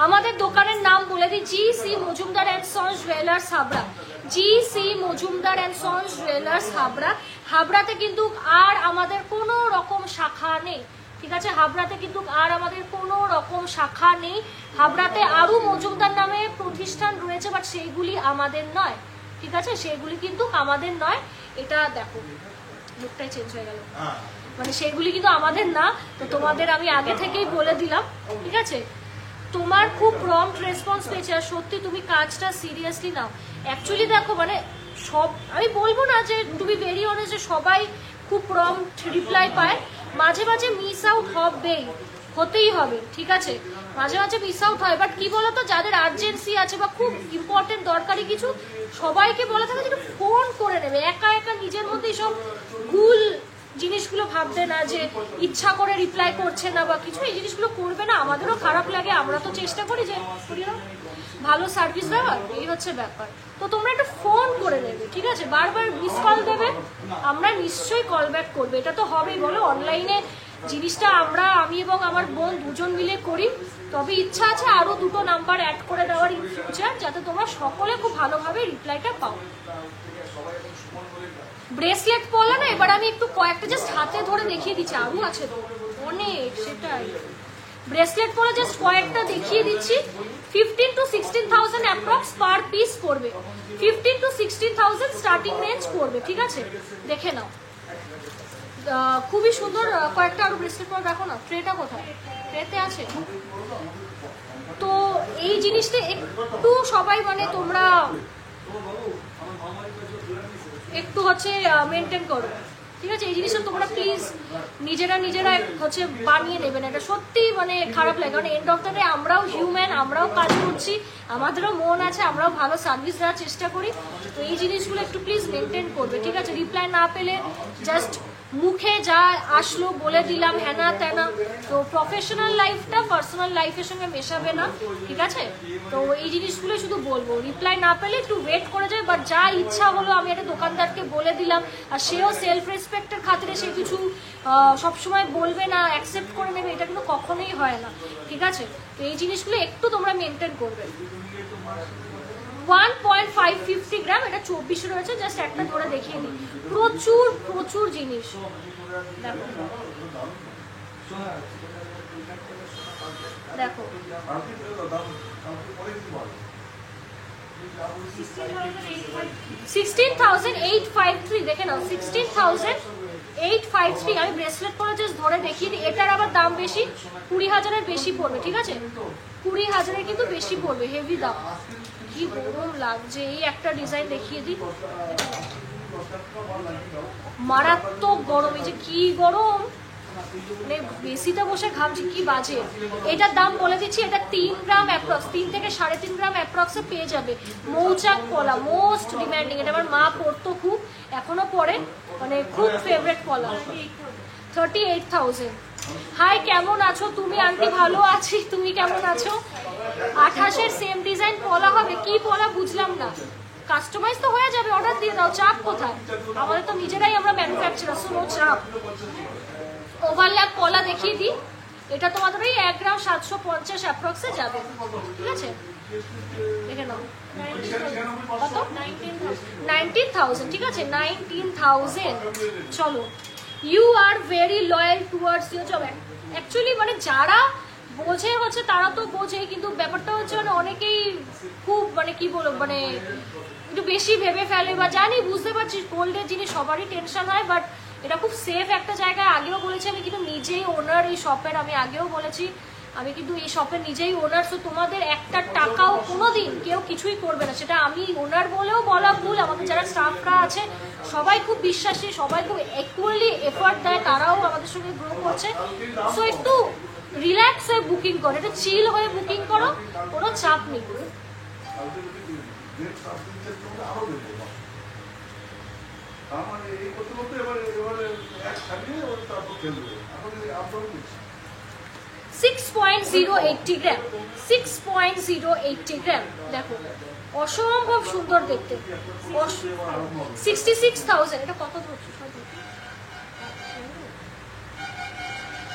আমাদের দোকানের নাম বলে দিই, GC Majumdar and sons jewellers Habra. GC Majumdar and sons jewellers Habra. হাবড়াতে কিন্তু আর আমাদের কোনো রকম শাখা নেই, ঠিক আছে? হাবড়াতে কিন্তু আর আমাদের কোনো রকম শাখা নেই। হাবড়াতে আরও মজুমদার নামে প্রতিষ্ঠান রয়েছে, বাট সেইগুলি আমাদের নয়, ঠিক আছে? সেগুলি কিন্তু আমাদের নয়। এটা দেখো লুকটাই চেঞ্জ হয়ে গেল, মানে সেগুলি কিন্তু আমাদের না। তো তোমাদের আমি আগে থেকেই বলে দিলাম, ঠিক আছে? তোমার খুব প্রম্পট রেসপন্স পেয়েছে, আর সত্যি তুমি কাজটা সিরিয়াসলি নাও। অ্যাকচুয়ালি দেখো মানে সব, আমি বলবো না যে টু বি ভেরি অনেস্ট যে সবাই খুব প্রম্পট রিপ্লাই পায়, মাঝে মাঝে মিস আউট হবেই, হতেই হবে, ঠিক আছে? মাঝে মাঝে মিস আউট হয়, বাট কি বলতো, যাদের আর্জেন্সি আছে বা খুব ইম্পর্টেন্ট দরকারি কিছু, সবাইকে বলা থাকে যে ফোন করে নেবে। একা একা নিজের মধ্যেই সব ভুল জিনিসগুলো ভাববে না, যে ইচ্ছা করে রিপ্লাই করছে না বা কিছু, এই জিনিসগুলো করবে না। আমাদেরও খারাপ লাগে, আমরা তো চেষ্টা করি যে ভালো সার্ভিস দেওয়ার, এই হচ্ছে ব্যাপার। তো তোমরা একটু ফোন করে নেবে, ঠিক আছে? বারবার মিস কল দেবে, আমরা নিশ্চয়ই কল ব্যাক করবে, এটা তো হবেই। বলো অনলাইনে জিনিসটা আমি এবং আমার বোন দুজন মিলে করি, তবে ইচ্ছা আছে আরো 2টো নাম্বার অ্যাড করে দেওয়ার ইন ফিউচার, যাতে তোমরা সকলে খুব ভালোভাবে রিপ্লাইটা পাও। ব্রেসলেট পরলা না, এবার আমি একটু কয়েকটা জাস্ট হাতে ধরে দেখিয়ে দিচ্ছি, আরও আছে তো অনেক, সেটাই। ব্রেসলেট পরে জাস্ট কয়েকটা দেখিয়ে দিচ্ছি। 15 to 16,000 অ্যাপ্রক্স পার পিস পড়বে, 15 to 16,000 স্টার্টিং রেঞ্জ পড়বে, ঠিক আছে? দেখে নাও, খুবই সুন্দর। কয়েকটা আরো ব্রেসলেট পরে দেখো না, ট্রেটা কোথায়? ট্রেতে আছে। তো এই জিনিসটা একটু সবাই মানে তোমরা একটু হচ্ছে মেনটেন করো, ঠিক আছে? এই জিনিসটা তোমরা প্লিজ নিজেরা হচ্ছে বানিয়ে নেবেন। এটা সত্যি মানে খারাপ লাগে, কারণ এন্ড অফ দ্য ডে আমরাও হিউম্যান, আমরাও কাজ করছি, আমাদেরও মন আছে, আমরাও ভালো সার্ভিস দেওয়ার চেষ্টা করি। তো এই জিনিসগুলো একটু প্লিজ মেনটেন করবে, ঠিক আছে? রিপ্লাই না পেলে জাস্ট মুখে যা আসলো বলে দিলাম, হ্যানা ত্যানা। তো প্রফেশনাল লাইফটা পার্সোনাল লাইফের সঙ্গে মেশাবে না, ঠিক আছে? তো এই জিনিসগুলো শুধু বলবো, রিপ্লাই না পেলে একটু ওয়েট করে যায়, বাট যা ইচ্ছা হলো আমি একটা দোকানদারকে বলে দিলাম, আর সেও সেলফ রেসপেক্টের খাতিরে সে কিছু সবসময় বলবে না, অ্যাকসেপ্ট করে নেবে, এটা কিন্তু কখনোই হয় না, ঠিক আছে? তো এই জিনিসগুলো একটু তোমরা মেনটেন করবে। 1.550 গ্রাম, এটা 24 রয়েছে, জাস্ট একটা ধরে দেখিয়ে দিই। প্রচুর প্রচুর জিনিস দেখো, দেখো 16,853, দেখে নাও 16,853। আমি ব্রেসলেট পরে জাস্ট ধরে দেখিয়ে দিই। এটার আবার দাম বেশি, 20,000-এর বেশি পড়বে, ঠিক আছে? 20,000-এর কিন্তু বেশি পড়বে, হেভি দাম। কি গরম লাগছে, এই একটা ডিজাইন দেখিয়ে দিই, মারাত্মক গরম, এই যে কি গরম, মানে বেশিটা বসে ঘামছি, কি বাজে। এটার দাম বলে দিচ্ছি, এটা 3 গ্রাম অ্যাপ্রক্স, 3 থেকে 3.5 গ্রাম অ্যাপ্রক্সে পেয়ে যাবে। মৌচাক পলা মোস্ট ডিম্যান্ডিং, এটা আমার মা পরতো খুব, এখনো পরে, মানে খুব ফেভারিট পলা। 38,000। হাই, কেমন আছো তুমি আন্টি? ভালো আছি, তুমি কেমন আছো? 28-এর সেম ডিজাইন পলা হবে, কি পলা বুঝলাম না। কাস্টমাইজ তো হয়ে যাবে, অর্ডার দিয়ে দাও। চাপ কোথায়? আমাদের তো নিজেরাই আমরা ম্যানুফ্যাকচারার, সো নো চাপ। ওভারল্যাপ পলা দেখিয়ে দিই, এটা তোমাদের ওই 1 গ্রাম 750 অ্যাপ্রক্সে যাবে, ঠিক আছে? দেখে নাও, কত? 19,000, ঠিক আছে? 19,000। চলো, you are very loyal towards your job. Actually মানে যারা বোঝে হচ্ছে তারা তো বোঝে, কিন্তু ব্যাপারটা হচ্ছে মানে অনেকেই খুব মানে কি বলবো, মানে একটু বেশি ভেবে ফেলে, বা জানি, বুঝতে পারছি গোল্ডের জিনিস সবারই টেনশন হয়, বাট এটা খুব সেফ একটা জায়গায়। আগেও বলেছি আমি কিন্তু নিজেই ওনার এই শপের, আমি আগেও বলেছি আমি কিন্তু এই শপের নিজেই ওনার। সো তোমাদের একটা টাকাও কোনোদিন কেউ কিছুই করবে না, সেটা আমি ওনার বলেও বলা ভুল। আমাদের যারা স্টাফরা আছে সবাই খুব বিশ্বাসী, সবাই খুব ইকুয়ালি এফোর্ট দেয়, তারাও আমাদের সঙ্গে গ্রো করছে। সো একটু রিল্যাক্স হয়ে বুকিং করো, একটু চিল হয়ে বুকিং করো, কোনো চাপ নেই। $6.080 গ্রাম, 6.080 গ্রাম। দেখো অসম্ভব সুন্দর দেখতে। 66,000, এটা কত ধরছো?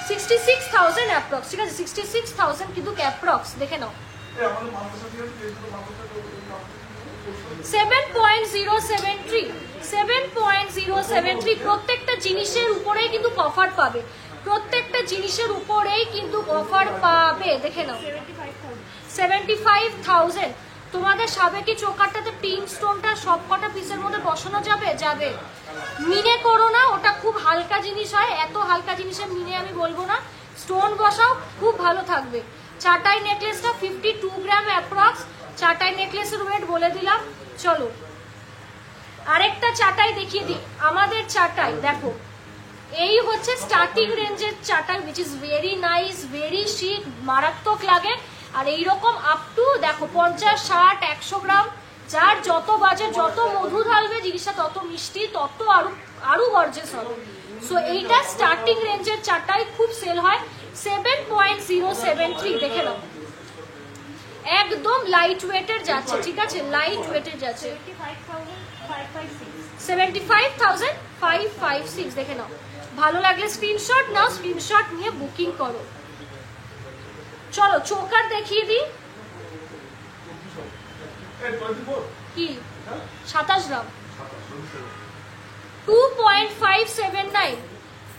66,000 অ্যাপ্রক্স, ঠিক আছে? 66,000 কিন্তু অ্যাপ্রক্স, দেখে নাও। 7.073 প্রত্যেকটা জিনিসের উপরেই কিন্তু অফার পাবে, প্রত্যেকটা জিনিসের উপরেই কিন্তু অফার পাবে, দেখে নাও। 75,000। তোমাদের সাবেকি চোকারটাতে পিঙ্ক স্টোনটা সব কটা পিসের মধ্যে বসানো যাবে? যাবে। মিনে করো না, ওটা খুব হালকা জিনিস হয়, এত হালকা জিনিসের মিনে আমি বলবো না। স্টোন বসাও, খুব ভালো থাকবে। চাটাই নেকলেসটা 52 গ্রাম অ্যাপ্রক্স। চাটাই নেকলেসের ওয়েট বলে দিলাম। চলো আরেকটা চাটাই দেখিয়ে দিই। আমাদের চাটাই দেখো, এই হচ্ছে স্টার্টিং রেঞ্জের চাটাই, which is very nice, very chic, মারাত্মক লাগে। আর এইরকম আপ টু দেখো 50, 60, 100 গ্রাম, যার যত বাজে, যত মধু ঢালবে জিনিসটা তত মিষ্টি, তত আরো গর্জিয়াস হবে। সো এইটা স্টার্টিং রেঞ্জের চাটাই, খুব সেল হয়। 7.073 দেখে নাও, একদম লাইট ওয়েটের যাচ্ছে, ঠিক আছে? লাইট ওয়েটের যাচ্ছে। 75,556 দেখে নাও। ভালো লাগলে স্ক্রিনশট নাও, স্ক্রিনশট নিয়ে বুকিং করো। চলো চোকার দেখিয়ে দিই। কি 27 গ্রাম, 2.579,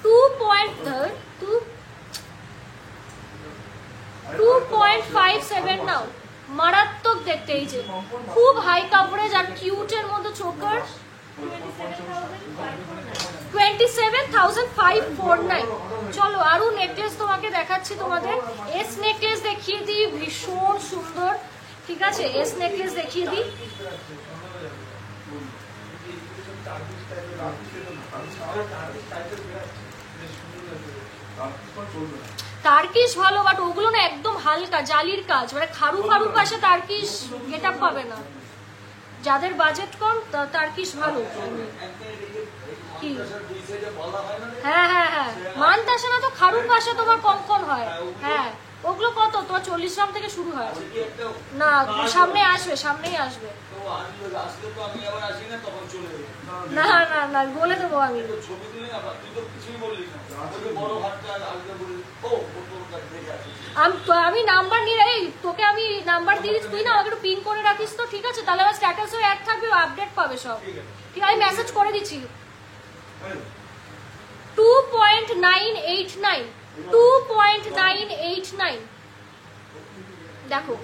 2.57 নাও। মারাত্মক দেখতে, এই যে খুব হাই কাভারেজ আর কিউটের মধ্যে চোকার। 27,549। চলো আরো নেকলেস তোমাকে দেখাচ্ছি, তোমাদের এস নেকলেস দেখিয়ে দিই, ভীষণ সুন্দর, ঠিক আছে? এস নেকলেস দেখিয়ে দিই। তার্কিশ ভালো, বাট ওগুলো না একদম হালকা জালির কাজ, মানে খারু খারু পাশে তার্কিশ গেট আপ পাবে না। যাদের বাজেট কম তার্কিশ ভালো। কি হ্যাঁ হ্যাঁ হ্যাঁ, মানতাসে না তো খারুর পাশে তোমার কম কম হয়। হ্যাঁ ওগুলো কত তোমার 40 গ্রাম থেকে শুরু হয়। না সামনে আসবে, সামনেই আসবে। না না না বলে দেবো আমি। আমি নাম্বার নিয়ে, এই তোকে আমি নাম্বার দিয়ে দিচ্ছি, তুই না আমাকে একটু পিন করে রাখিস তো, ঠিক আছে? তাহলে আমার স্ট্যাটাসে অ্যাড থাকবে, আপডেট পাবে সব, ঠিক আছে? আমি মেসেজ করে দিচ্ছি। 2.989, 2.989 দেখো,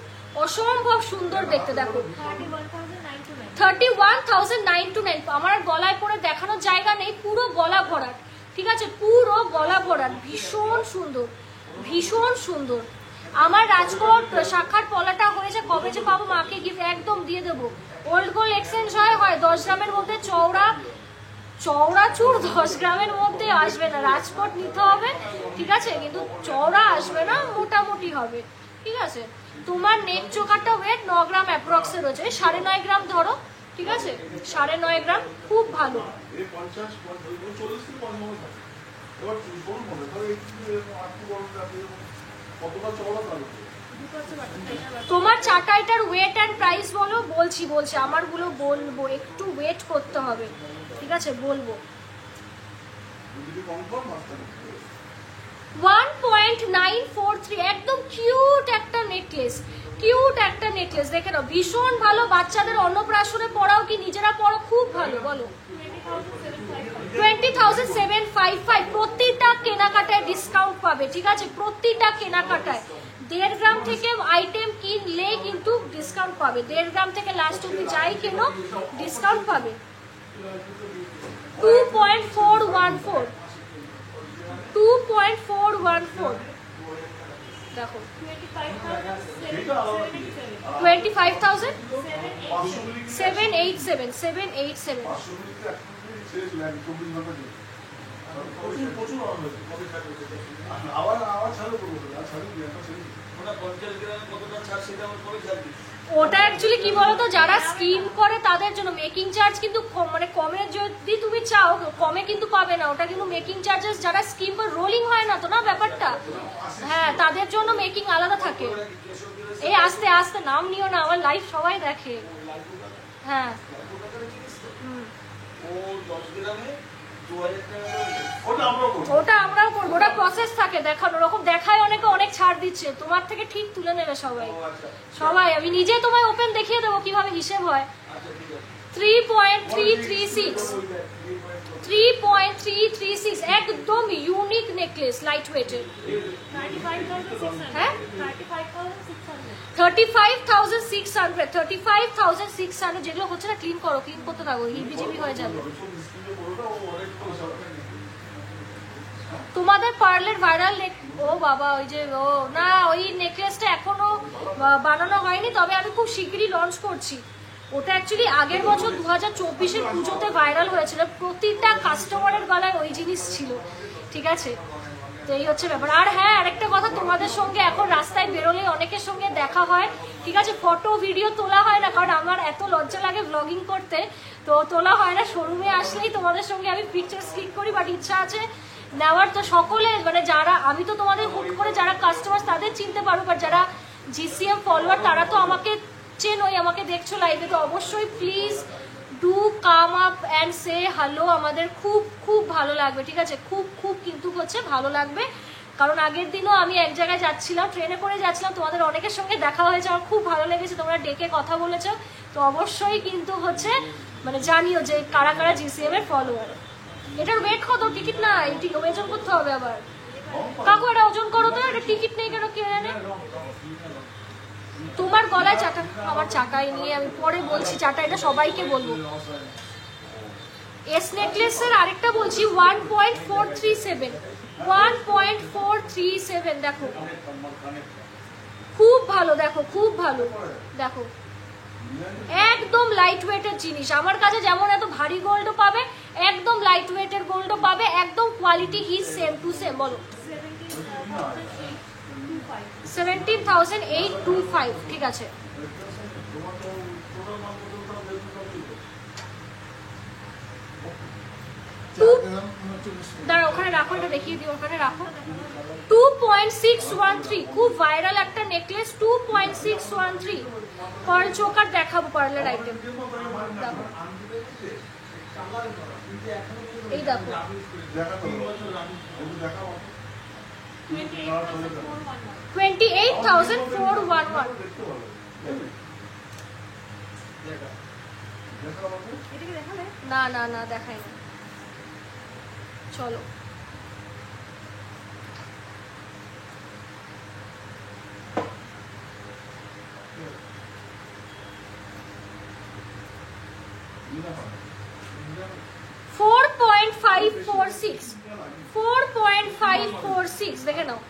অসম্ভব সুন্দর দেখতে। দেখো 31,929। আমার গলায় পরে দেখানোর জায়গা নেই, পুরো গলা ভরাট, ঠিক আছে? পুরো গলা ভরাট, ভীষণ সুন্দর, ভীষণ সুন্দর। আমার রাজকোট শাখার পলাটা হয়েছে, কবে যে পাবো মাকে গিফট? একদম দিয়ে দেবো। ওল্ড গোল্ড এক্সচেঞ্জ হয় 10 গ্রামের মধ্যে, চওড়াচুর 10 গ্রামের মধ্যে আসবে না, রাজকোট নিতে হবে, ঠিক আছে? কিন্তু চওড়া আসবে না, মোটামুটি হবে, ঠিক আছে? তোমার নেক চোকারটা ওয়েট 9 গ্রাম অ্যাপ্রক্সে রয়েছে, 9.5 গ্রাম ধরো, ঠিক আছে? 9.5 গ্রাম, খুব ভালো। তোমার চাটাইটার ওয়েট অ্যান্ড প্রাইস বলো। বলছি আমারগুলো বলবো, একটু ওয়েট করতে হবে, ঠিক আছে? বলবো। 1.943, একদম কিউট একটা নেকলেস, কিউট একটা নেকলেস, দেখে নাও, ভীষণ ভালো। বাচ্চাদের অন্নপ্রাশনে পড়াও কি নিজেরা পড়ো, খুব ভালো। বলো 20,755। প্রতিটা কেনাকাটায় ডিসকাউন্ট পাবে, ঠিক আছে? প্রতিটা কেনাকাটায় 1.5 গ্রাম থেকে আইটেম কিনলে কিন্তু ডিসকাউন্ট পাবে। 1.5 গ্রাম থেকে লাস্ট অব্দি যাই কেন ডিসকাউন্ট পাবে। 2.414, 2.414 দেখো। 25,000 787, 787। ওটা অ্যাকচুয়ালি কি বলতো, যারা স্কিম করে তাদের জন্য মেকিং চার্জ কিন্তু মানে কমে, যদি তুমি চাও কমে কিন্তু পাবে না। ওটা কিন্তু মেকিং চার্জেস, যারা স্কিম করে রোলিং হয় না তো না ব্যাপারটা, হ্যাঁ তাদের জন্য মেকিং আলাদা থাকে। এই আস্তে আস্তে নাম নিও না, আমার লাইভ সবাই দেখে। হ্যাঁ এত টাকার জিনিস তো। হুম। ও 10 গ্রামে 2000 টাকা করে নেয়। ওটা আমরাও করবো। ওটা আমরাও করবো, ওটা প্রসেস থাকে দেখানো, ওরকম দেখায় অনেকে অনেক ছাড় দিচ্ছে, তোমার থেকে ঠিক তুলে নেবে সবাই। ও আচ্ছা সবাই আমি নিজে তোমায় ওপেন দেখিয়ে দেবো কিভাবে হিসেব হয়। আচ্ছা ঠিক আছে 3.336 3.336 একদম ইউনিক নেকলেস, লাইট ওয়েটের। হ্যাঁ 35,600 যেগুলো হচ্ছে না, ক্লিন করো, ক্লিন করতে থাকো, হিবিজিবি হয়ে যাবে। ওইসব স্কিমে বড়টা ও অনেক পয়সা পায়। তোমাদের পার্লের ভাইরাল ও বাবা, ওই যে ও না, ওই নেকলেসটা এখনো বানানো হয়নি, তবে আমি খুব শিগগিরই লঞ্চ করছি। ওটা অ্যাকচুয়ালি আগের বছর 2024-এর পুজোতে ভাইরাল হয়েছিল, প্রতিটা কাস্টমারের গলায় ওই জিনিস ছিল, ঠিক আছে? তো এই হচ্ছে ব্যাপার। আর হ্যাঁ, আরেকটা কথা, তোমাদের সঙ্গে এখন রাস্তায় বেরোলে অনেকের সঙ্গে দেখা হয়, ঠিক আছে? ফটো ভিডিও তোলা হয় না, কারণ আমার এত লজ্জা লাগে ব্লগিং করতে, তো তোলা হয় না। শোরুমে আসলেই তোমাদের সঙ্গে আমি পিকচার ক্লিক করি, বাট ইচ্ছা আছে নেওয়ার। তো সকলে মানে যারা, আমি তো তোমাদের হুট করে যারা কাস্টমার তাদের চিনতে পারো, বাট যারা GCM ফলোয়ার তারা তো আমাকে চেনোই, আমাকে দেখছো লাইভে, তো অবশ্যই please do come up and say hello. আমাদের খুব খুব ভালো লাগবে, ঠিক আছে? খুব খুব কিন্তু হচ্ছে ভালো লাগবে, কারণ আগের দিনও আমি এক জায়গায় যাচ্ছিলাম, ট্রেনে করে যাচ্ছিলাম, তোমাদের অনেকের সঙ্গে দেখা হয়েছে, আমার খুব ভালো লেগেছে, তোমরা ডেকে কথা বলেছো। তো অবশ্যই কিন্তু হচ্ছে মানে জানিও যে কারা কারা GCM এর ফলোয়ার। এটার ওয়েট কত? টিকিট নাই, ওজন করতে হবে আবার। কাকু এটা ওজন করো তো, এটা টিকিট নেই কেন, কে জানে? তোমার গলায় চাটা, আমার চাটাই নিয়ে আমি পরে বলছি, চাটা এটা সবাইকে বলবো। এস নেকলেসের আরেকটা বলছি 1.437 1.437 দেখো, খুব ভালো, দেখো খুব ভালো, দেখো একদম লাইট ওয়েটের জিনিস। আমার কাছে যেমন এত ভারী গোল্ডও পাবে, একদম লাইট ওয়েটের গোল্ডও পাবে, একদম quality is same to same. বলো 17,825, ঠিক আছে? দাঁড়া, ওখানে রাখো, এটা দেখিয়ে দিও, ওখানে রাখো। 2.613 খুব ভাইরাল একটা নেকলেস, 2.613 পার্ল চোকার দেখাবো, পার্লের আইটেম দেখো, এই দেখো 28,411। না না না, দেখাই না, চলো। ফোর 4.546 দেখে নাও,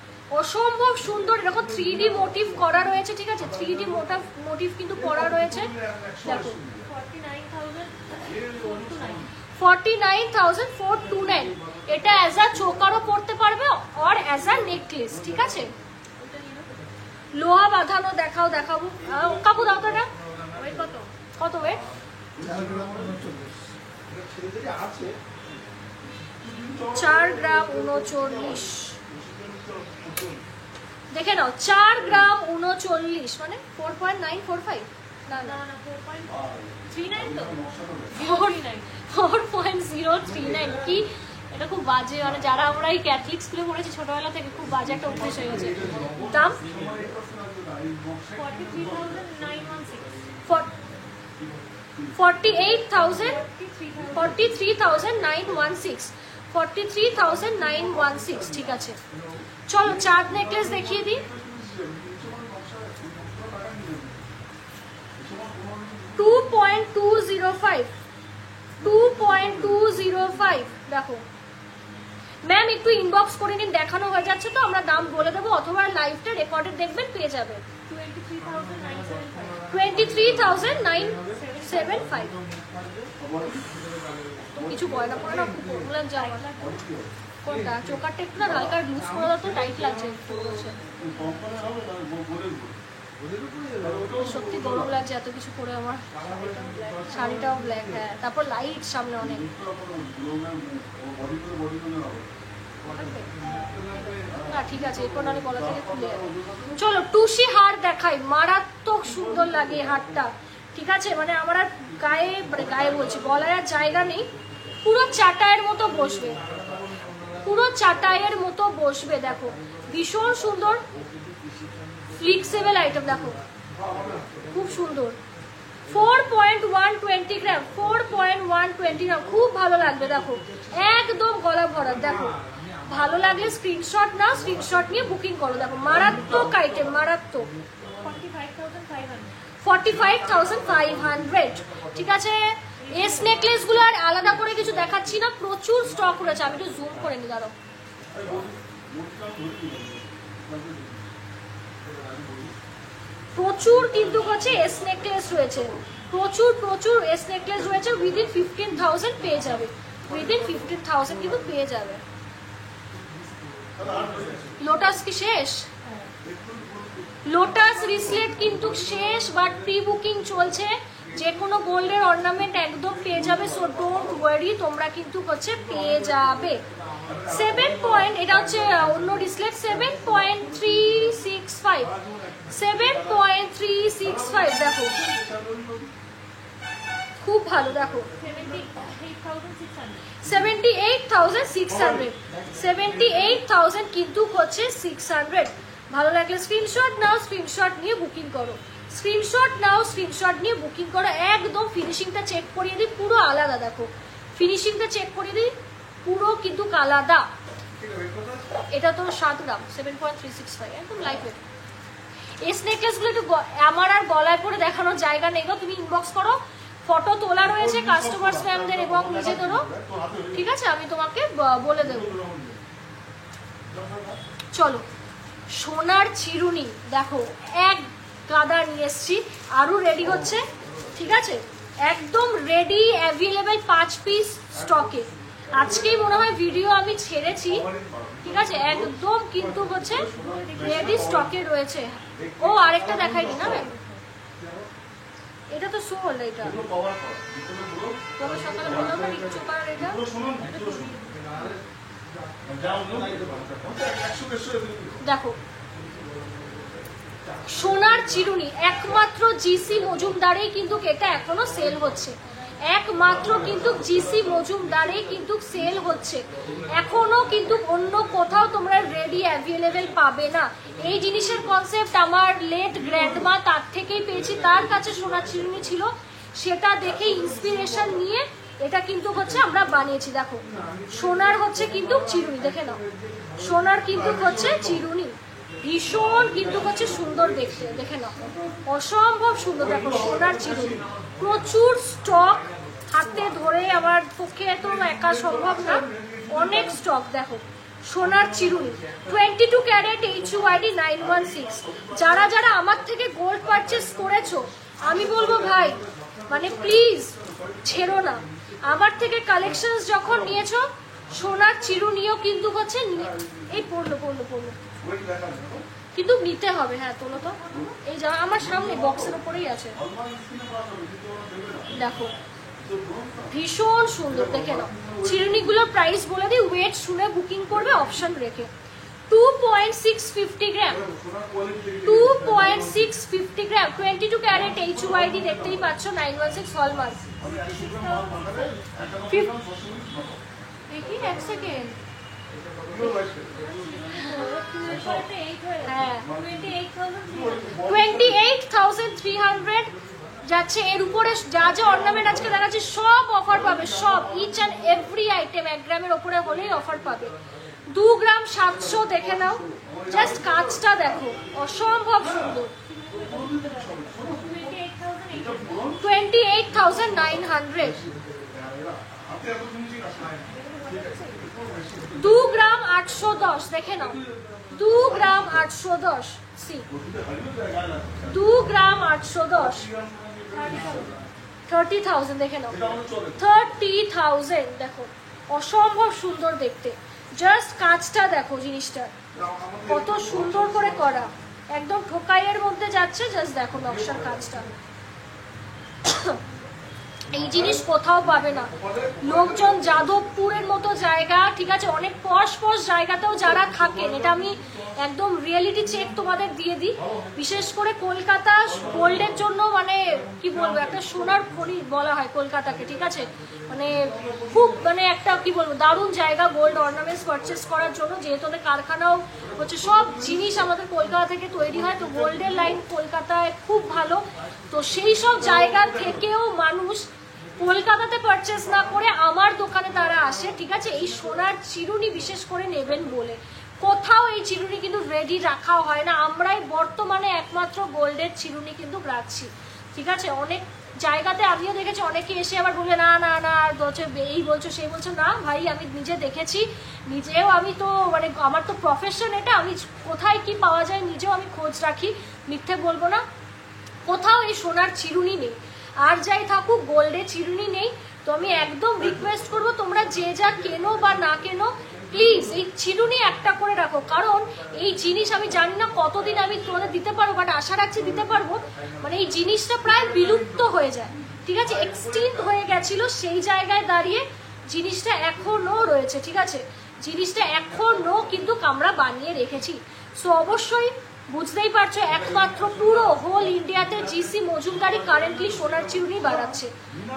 অসম্ভব সুন্দর। এরকম 3D মোটিভ করা রয়েছে, ঠিক আছে? 3D মোটিভ কিন্তু করা রয়েছে, দেখো 49,429। এটা অ্যাজ আ চোকারও পড়তে পারবে আর অ্যাজ আ নেকলেস, ঠিক আছে? লোহা বাঁধানো দেখাও, দেখাবো। কাকু দাও তো এটা, কত কত ওয়েট? 4 গ্রাম 39, দেখে নাও 4 গ্রাম 39 মানে 4.945, না না 4.39 তো 4.039 কি? এটা খুব বাজে, মানে যারা আমরা এই ক্যাথলিক স্কুলে পড়েছি ছোটবেলা থেকে, খুব বাজে একটা অভ্যেস হয়ে গেছে। দাম 43,916, ঠিক আছে? চলো চাঁদ নেকলেস দেখিয়ে দিই। 2.205 দেখো ম্যাম, একটু ইনবক্স করে নিন, দেখানো হয়ে যাচ্ছে তো, আমরা দাম বলে দেবো, অথবা লাইভটা রেকর্ডে দেখবেন, পেয়ে যাবেন। 23,975। কিছু গয়না পরে না, খুব গরম লাগছে আমার। কোনটা? চোকারটা একটু না হালকা লুজ করে দাও তো, টাইট লাগছে একটু, বলছে সত্যি গরম লাগছে এত কিছু করে আমার। শাড়িটাও ব্ল্যাক, হ্যাঁ, তারপর লাইট সামনে অনেক। না ঠিক আছে, এরপর আমি গলা থেকে খুলে যাবো। চলো টুসি হার দেখাই, মারাত্মক সুন্দর লাগে এই হারটা, ঠিক আছে, মানে আমার আর গায়ে বলছি, গলায় আর জায়গা নেই, পুরো চাটাইয়ের মতো বসবে, পুরো চাটাইয়ের মতো বসবে। দেখো ভীষণ সুন্দর ফ্লেক্সিবল আইটেম, দেখো খুব সুন্দর। 4.120 গ্রাম, 4.120 গ্রাম, খুব ভালো লাগবে। দেখো একদম গলা ভরা। দেখো ভালো লাগলে স্ক্রিনশট নাও, স্ক্রিনশট নিয়ে বুকিং করো। দেখো মারাত্মক আইটেম, মারাত্মক। 45,500, ঠিক আছে। এস নেকলেস গুলো আর আলাদা করে কিছু দেখাচ্ছি না, প্রচুর স্টক রয়েছে। আমি একটু জুম করে নি, দাঁড়াও। প্রচুর কিন্তু হচ্ছে এস নেকলেস রয়েছে, প্রচুর প্রচুর এস নেকলেস রয়েছে। উইদিন 15,000 পেয়ে যাবে, উইদিন 15,000 কিন্তু পেয়ে যাবে। লোটাস কি শেষ? লোটাস রিসলেট কিন্তু শেষ, বাট প্রি বুকিং চলছে। যে কোনো গোল্ডের অর্নামেন্ট একদম পেয়ে যাবে, সো ডোন্ট ওয়ারি, তোমরা কিন্তু হচ্ছে পেয়ে যাবে। 7 পয়েন্ট, এটা হচ্ছে অন্য রিসলেট, 7.365, 7.365। দেখো খুব ভালো। দেখো 78,600, 78,000 কিন্তু হচ্ছে 600। ভালো লাগলে স্ক্রিনশট নাও, স্ক্রিনশট নিয়ে বুকিং করো, স্ক্রিনশট নাও, স্ক্রিনশট নিয়ে বুকিং করো। একদম ফিনিশিংটা চেক করিয়ে দিই, পুরো আলাদা। দেখো ফিনিশিংটা চেক করিয়ে দিই, পুরো কিন্তু আলাদা। এটা তো 7 গ্রাম, 7.365, একদম লাইট ওয়েট। এস নেকলেস গুলো একটু আমার আর গলায় পরে দেখানোর জায়গা নেই গো, তুমি ইনবক্স করো, ফটো তোলা রয়েছে কাস্টমার্স ম্যামদের এবং নিজেদেরও, ঠিক আছে, আমি তোমাকে বলে দেবো। চলো সোনার চিরুনি দেখো, এক গাদা নিয়ে এসছি, আরো রেডি হচ্ছে, ঠিক আছে, একদম রেডি অ্যাভেলেবেল 5 পিস স্টকে। আজকেই মনে হয় ভিডিও আমি ছেড়েছি, ঠিক আছে, একদম কিন্তু হচ্ছে রেডি স্টকে রয়েছে। ও আরেকটা দেখাইনি না ম্যাম, এটা তো সোল, এটা তোমার সকালে বললাম না রিকচু কালার, এটা দেখো সোনার চিরুনি একমাত্র জিসি মজুমদারেই কিন্তু এটা এখনো সেল হচ্ছে, একমাত্র কিন্তু জিসি মজুমদারেই কিন্তু সেল হচ্ছে, এখনো কিন্তু অন্য কোথাও তোমরা রেডি অ্যাভেলেবেল পাবে না। এই জিনিসের কনসেপ্ট আমার লেট গ্র্যান্ডমা তার থেকেই পেয়েছি, তার কাছে সোনার চিরুনি ছিল, সেটা দেখে ইন্সপিরেশন নিয়ে এটা কিন্তু হচ্ছে আমরা বানিয়েছি। দেখো সোনার হচ্ছে কিন্তু চিরুনি, দেখে নাও, সোনার কিন্তু হচ্ছে চিরুনি, ভীষণ কিন্তু হচ্ছে সুন্দর দেখতে, দেখে নাও, অসম্ভব সুন্দর। দেখো সোনার চিরুনি, প্রচুর স্টক, হাতে ধরে আমার পক্ষে এত একা সম্ভব না, অনেক স্টক। দেখো সোনার চিরুনি 22 ক্যারেট HUID 916। যারা যারা আমার থেকে গোল্ড পারচেস করেছো, আমি বলবো ভাই মানে প্লিজ ছেড়ো না, আমার থেকে কালেকশনস যখন নিয়েছো, সোনার চিরুনিও কিন্তু হচ্ছে এই পড়লো কিন্তু নিতে হবে। হ্যাঁ তোলো তো, এই যা আমার সামনে বক্সের উপরেই আছে, দেখো ভীষণ সুন্দর, দেখে নাও। চিরুনিগুলোর প্রাইস বলে দিই, ওয়েট শুনে বুকিং করবে অপশন রেখে। 2.650 গ্রাম, 2.650 গ্রাম, 22 ক্যারেট HUID, দেখতেই পাচ্ছ, 916 হলমার্ক। দেখি এক সেকেন্ড, হ্যাঁ 28,300 যাচ্ছে। এর উপরে যা যা অর্নামেন্ট আজকে দেখাচ্ছি সব অফার পাবে, সব ইচ অ্যান্ড এভরি আইটেম 1 গ্রামের ওপরে হলেই অফার পাবে। 2 গ্রাম 700, দেখে নাও, জাস্ট কাজটা দেখো, অসম্ভব সুন্দর। 28,900, 2 গ্রাম 810, দেখে নাও, 2 গ্রাম 810, সি 2 গ্রাম 810, 30,000, দেখে নাও, 30,000, দেখো অসম্ভব সুন্দর দেখতে, জাস্ট কাজটা দেখো, জিনিসটা কত সুন্দর করে করা, একদম ঠোকাইয়ের মধ্যে যাচ্ছে, জাস্ট দেখো নকশার কাজটা। এই জিনিস কোথাও পাবে না। লোকজন যাদবপুরের মতো জায়গা, ঠিক আছে, অনেক পশ পশ জায়গাতেও যারা থাকেন, এটা আমি একদম রিয়েলিটি চেক তোমাদের দিয়ে দিই। বিশেষ করে কলকাতা গোল্ডের জন্য মানে কি বলবো, একটা সোনার খনি বলা হয় কলকাতাকে, ঠিক আছে, মানে খুব মানে একটা কি বলবো দারুণ জায়গা গোল্ড অর্নামেন্টস পারচেস করার জন্য, যেহেতু কারখানাও হচ্ছে, সব জিনিস আমাদের কলকাতা থেকে তৈরি হয়, তো গোল্ডের লাইন কলকাতায় খুব ভালো। তো সেই সব জায়গা থেকেও মানুষ কলকাতাতে পারচেস না করে আমার দোকানে তারা আসে, ঠিক আছে, এই সোনার চিরুনি বিশেষ করে নেবেন বলে। কোথাও এই চিরুনি কিন্তু রেডি রাখা হয় না, আমরাই বর্তমানে একমাত্র গোল্ডের চিরুনি কিন্তু রাখছি, ঠিক আছে। অনেক জায়গাতে আমিও দেখেছি, অনেকে এসে আবার বলে না না না এই বলছো সেই বলছো, না ভাই আমি নিজে দেখেছি, নিজেও আমি তো মানে আমার তো প্রফেশন এটা, আমি কোথায় কি পাওয়া যায় নিজেও আমি খোঁজ রাখি, মিথ্যে বলবো না। কোথাও এই সোনার চিরুনি নেই, আর যাই থাকুক গোল্ডের চিরুনি নেই। তো আমি একদম রিকোয়েস্ট করবো তোমরা যে যা কেনো বা না কেনো, প্লিজ এই চিরুনি একটা করে রাখো, কারণ এই জিনিস আমি জানি না কতদিন আমি তোমাদের দিতে পারবো, বাট আশা রাখছি দিতে পারবো। মানে এই জিনিসটা প্রায় বিলুপ্ত হয়ে যায়, ঠিক আছে, এক্সটিংক্ট হয়ে গেছিল, সেই জায়গায় দাঁড়িয়ে জিনিসটা এখনো রয়েছে, ঠিক আছে, জিনিসটা এখনো কিন্তু আমরা বানিয়ে রেখেছি। সো অবশ্যই বুঝতেই পারছো, একমাত্র পুরো হোল ইন্ডিয়াতে জিসি মজুমদারি কারেন্টলি সোনার চিরুনি বানাচ্ছে,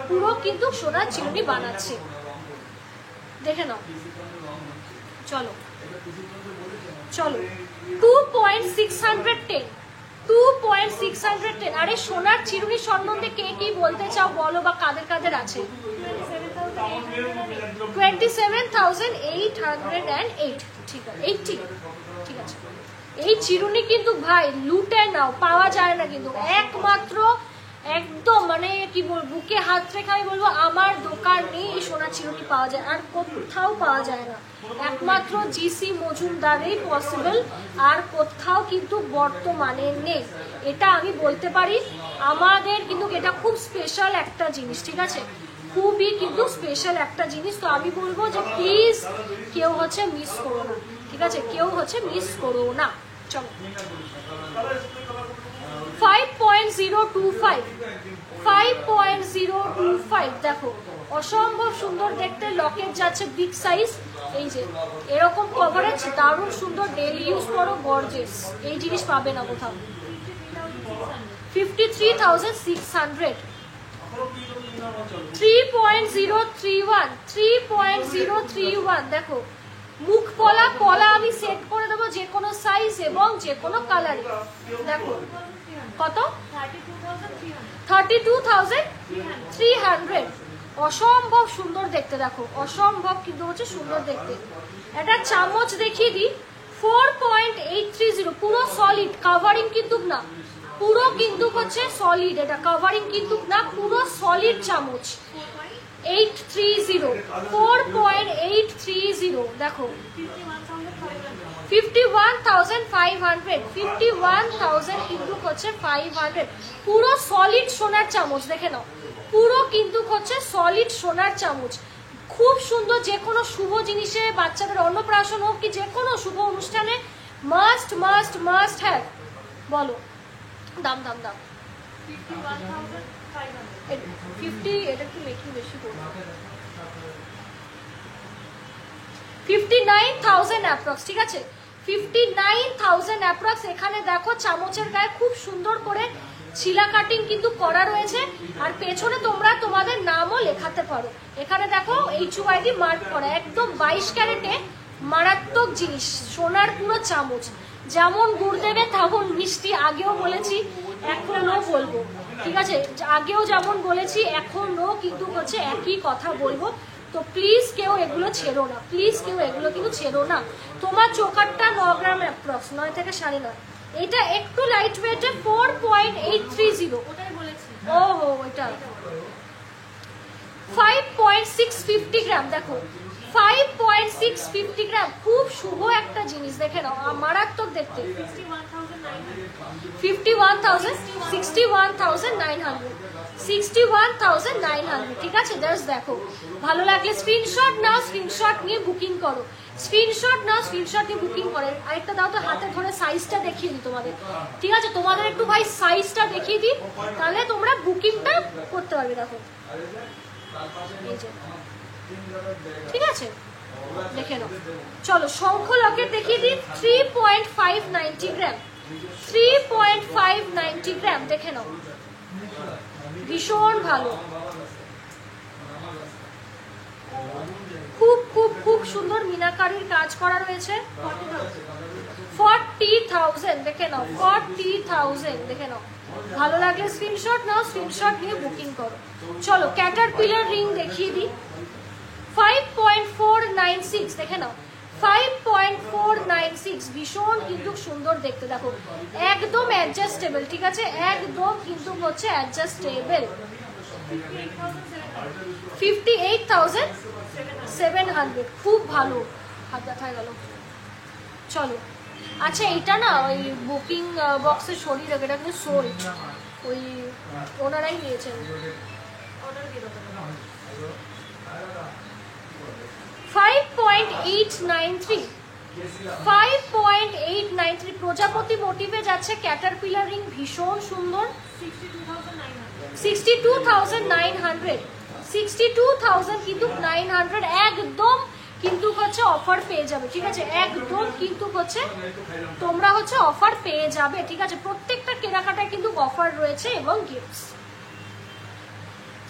পুরো কিন্তু সোনার চিরুনি বানাচ্ছে, দেখে নাও। চলো চলো 2.610 2.610। আরে সোনার চিরুনি সম্বন্ধে কে কি বলতে চাও বলো, বা কাদের কাদের আছে? 27,808, ঠিক আছে, 80, ঠিক আছে। এই চিরুনি কিন্তু ভাই লুটে নাও, পাওয়া যায় না কিন্তু, একমাত্র একদম মানে কি বলবো বুকে হাত রেখে আমি বলবো আমার দোকানে এই সোনার চিরুনি পাওয়া যায়, আর কোথাও পাওয়া যায় না, একমাত্র জিসি মজুমদারেই পসিবল, আর কোথাও কিন্তু বর্তমানে নেই, এটা আমি বলতে পারি। আমাদের কিন্তু এটা খুব স্পেশাল একটা জিনিস, ঠিক আছে, খুবই কিন্তু স্পেশাল একটা জিনিস। তো আমি বলবো যে প্লিজ কেউ হচ্ছে মিস করো না, ঠিক আছে, কেউ হচ্ছে মিস করো না। চলো 5.025 5.025 দেখো, অসম্ভব সুন্দর দেখতে, লকেট যাচ্ছে বিগ সাইজ, এই যে এরকম কভারেজ, দারুণ সুন্দর, ডেইলি ইউজ করো, গর্জিয়াস, এই জিনিস পাবে না কোথাও। 53,600 3.031 3.031 দেখো, মুখ পলা আমি সেট করে দেবো যে কোনো সাইজ এবং যে কোনো কালারে। দেখো কত, 32,300, অসম্ভব সুন্দর দেখতে, দেখো অসম্ভব কিন্তু হচ্ছে সুন্দর দেখতে। একটা চামচ দেখিয়ে দিই, 4.830, পুরো সলিড, কাভারিং কিন্তু না, পুরো কিন্তু হচ্ছে সলিড, এটা কাভারিং কিন্তু না, পুরো সলিড চামচ, 830 4.830 দেখো, 51,500 51,000 কিন্তু হচ্ছে 500, পুরো সলিড সোনার চামচ, দেখে নাও, পুরো কিন্তু হচ্ছে সলিড সোনার চামচ, খুব সুন্দর। যে কোনো শুভ জিনিসে, বাচ্চাদের অন্নপ্রাশন হোক কি যে কোনো শুভ অনুষ্ঠানে মাস্ট মাস্ট মাস্ট হ্যাভ। বলো দাম দাম দাম 50, এটা কি মেকিং বেশি করবো, 59,000 অ্যাপ্রক্স, ঠিক আছে, 59,000 অ্যাপ্রক্স। এখানে দেখো চামচের গায়ে খুব সুন্দর করে ছিলা কাটিং কিন্তু করা রয়েছে, আর পেছনে তোমরা তোমাদের নামও লেখাতে পারো। এখানে দেখো HUID মার্ক করা, একদম 22 ক্যারেটে মারাত্মক জিনিস, সোনার পুরো চামচ, যেমন গুড় দেবে তেমন মিষ্টি, আগেও বলেছি এখনো বলবো, ঠিক আছে, আগেও যেমন বলেছি এখনো কিন্তু হচ্ছে একই কথা বলবো। তো প্লিজ কেউ এগুলো ছেড়ো না, প্লিজ কেউ এগুলো কিন্তু ছেড়ো না। তোমার চোকারটা 9 গ্রাম অ্যাপ্রক্স, 9 থেকে 9.5, এটা একটু লাইট ওয়েটে 4.830, ওটাই বলেছি, ওহো এটা 5.650 গ্রাম, দেখো 5.650 গ্রাম, খুব শুভ একটা জিনিস, দেখে নাও, মারাত্মক দেখতে, 61,900 61,900, ঠিক আছে? জাস্ট দেখো, ভালো লাগলে স্ক্রিনশট নাও, স্ক্রিনশট নিয়ে বুকিং করো, স্ক্রিনশট নাও, স্ক্রিনশট নিয়ে বুকিং করে। আরেকটা দাও তো হাতে ধরে, সাইজটা দেখিয়ে দিই তোমাদের, ঠিক আছে? তোমাদের একটু ভাই সাইজটা দেখিয়ে দিই, তাহলে তোমরা বুকিংটা করতে পারবে। দেখো এই যে, ঠিক আছে, দেখে নাও। চলো শঙ্খ লকেট দেখিয়ে দিই, 3.590 গ্রাম, 3.590 গ্রাম, দেখে নাও, ভীষণ ভালো, খুব খুব খুব সুন্দর মিনাকারির কাজ করা রয়েছে। 40,000, দেখে নাও, 40,000, দেখে নাও। ভালো লাগলে স্ক্রিনশট নাও, স্ক্রিনশট নিয়ে বুকিং করো। চলো ক্যাটারপিলার রিং দেখিয়ে দিই, 5.496, দেখে নাও, 5.496, ভীষণ কিন্তু সুন্দর দেখতে। দেখো একদম অ্যাডজাস্টেবল, ঠিক আছে? একদম কিন্তু হচ্ছে অ্যাডজাস্টেবল। 58,700, খুব ভালো, হাত ব্যথা গেল। চলো আচ্ছা, এটা না ওই বুকিং বক্সে সরিয়ে রাখে, এটা কিন্তু সোল্ড, ওই ওনারাই নিয়েছেন। 5.893, 5.893, প্রজাপতি মোটিভে যাচ্ছে ক্যাটারপিলার রিং, ভীষণ সুন্দর। 62,900, 62,000 কিন্তু 900, একদম কিন্তু হচ্ছে অফার পেয়ে যাবে, ঠিক আছে? একদম কিন্তু হচ্ছে তোমরা হচ্ছে অফার পেয়ে যাবে, ঠিক আছে? প্রত্যেকটা কেনাকাটায় কিন্তু অফার রয়েছে এবং গিফটস।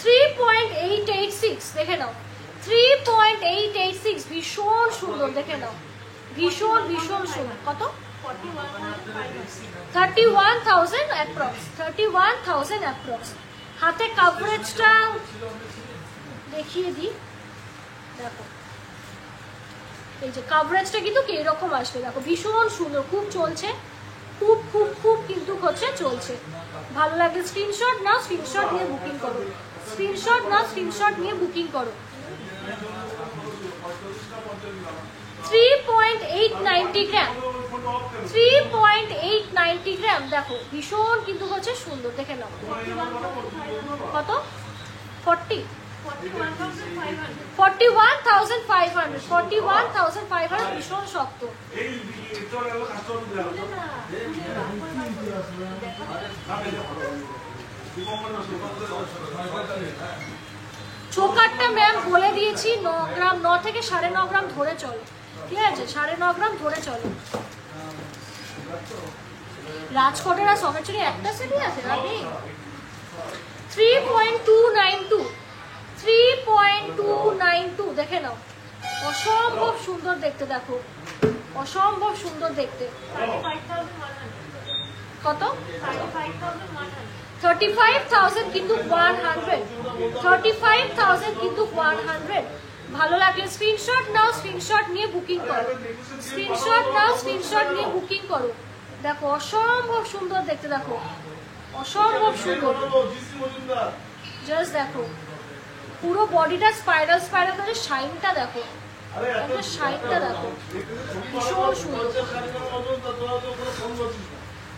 3.886, দেখে নাও, 3.886, ভীষণ সুন্দর, দেখে নাও, ভীষণ ভীষণ সুন্দর। কত? 31,000 অ্যাপ্রক্স, 31,000 অ্যাপ্রক্স। হাতে কাভারেজটা দেখিয়ে দিই, দেখো এই যে কাভারেজটা কিন্তু কিরকম আসবে, দেখো ভীষণ সুন্দর, খুব চলছে, খুব খুব খুব কিন্তু হচ্ছে চলছে। ভালো লাগলে স্ক্রিনশট নাও, স্ক্রিনশট নিয়ে বুকিং করো, স্ক্রিনশট নাও, স্ক্রিনশট নিয়ে বুকিং করো। 3.890 গ্রাম, 3.890 গ্রাম, দেখো ভীষণ কিন্তু হচ্ছে সুন্দর, দেখে নাও। কত? 41,500, 41,500, ভীষণ শক্ত। চোকারটা ম্যাম বলে দিয়েছি 9 গ্রাম, 9 থেকে 9.5 গ্রাম ধরে চলো, ঠিক আছে? 9.5 গ্রাম ধরে চলো। রাজকোটের আর সমেচুরি একটা সেটই আছে না? 3.292, 3.292, দেখে নাও, অসম্ভব সুন্দর দেখতে, দেখো অসম্ভব সুন্দর দেখতে। কত? 35,000 কিন্তু 100, 35,000 কিন্তু 100। ভালো লাগলে স্ক্রিনশট নাও, স্ক্রিনশট নিয়ে বুকিং করো, স্ক্রিনশট নাও, স্ক্রিনশট নিয়ে বুকিং করো। দেখো অসম্ভব সুন্দর দেখতে, দেখো অসম্ভব সুন্দর, জাস্ট দেখো পুরো বডিটা স্পাইরাল স্পাইরাল করে, শাইনটা দেখো, শাইনটা দেখো, ভীষণ সুন্দর।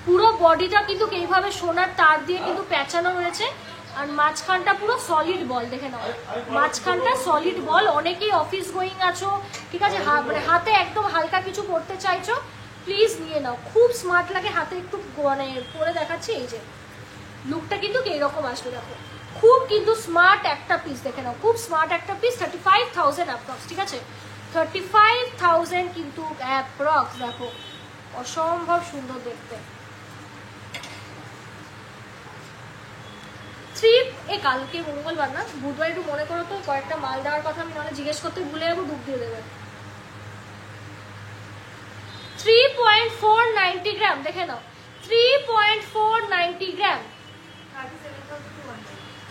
পুরো বডিটা কিন্তু এইভাবে সোনার তার দিয়ে কিন্তু পেঁচানো রয়েছে, আর মাঝখানটা পুরো সলিড বল, দেখে নাও মাঝখানটা সলিড বল। অনেকেই অফিস গোয়িং আছো, ঠিক আছে, মানে হাতে একদম হালকা কিছু পড়তে চাইছো, প্লিজ নিয়ে নাও, খুব স্মার্ট লাগে। হাতে একটু মানে পরে দেখাচ্ছি, এই যে লুকটা কিন্তু এইরকম আসবে, দেখো খুব কিন্তু স্মার্ট একটা পিস, দেখে নাও খুব স্মার্ট একটা পিস। 35,000 অ্যাপ্রক্স, ঠিক আছে? 35,000 কিন্তু অ্যাপ্রক্স, দেখো অসম্ভব সুন্দর দেখতে। কালকে মঙ্গলবার না, বুধবার একটু মনে করো তো, কয়েকটা মাল দেওয়ার কথা আমি নাহলে জিজ্ঞেস করতে ভুলে যাবো, ডুব দিয়ে দেবেন। 3.490 গ্রাম, দেখে নাও 3.490 গ্রাম,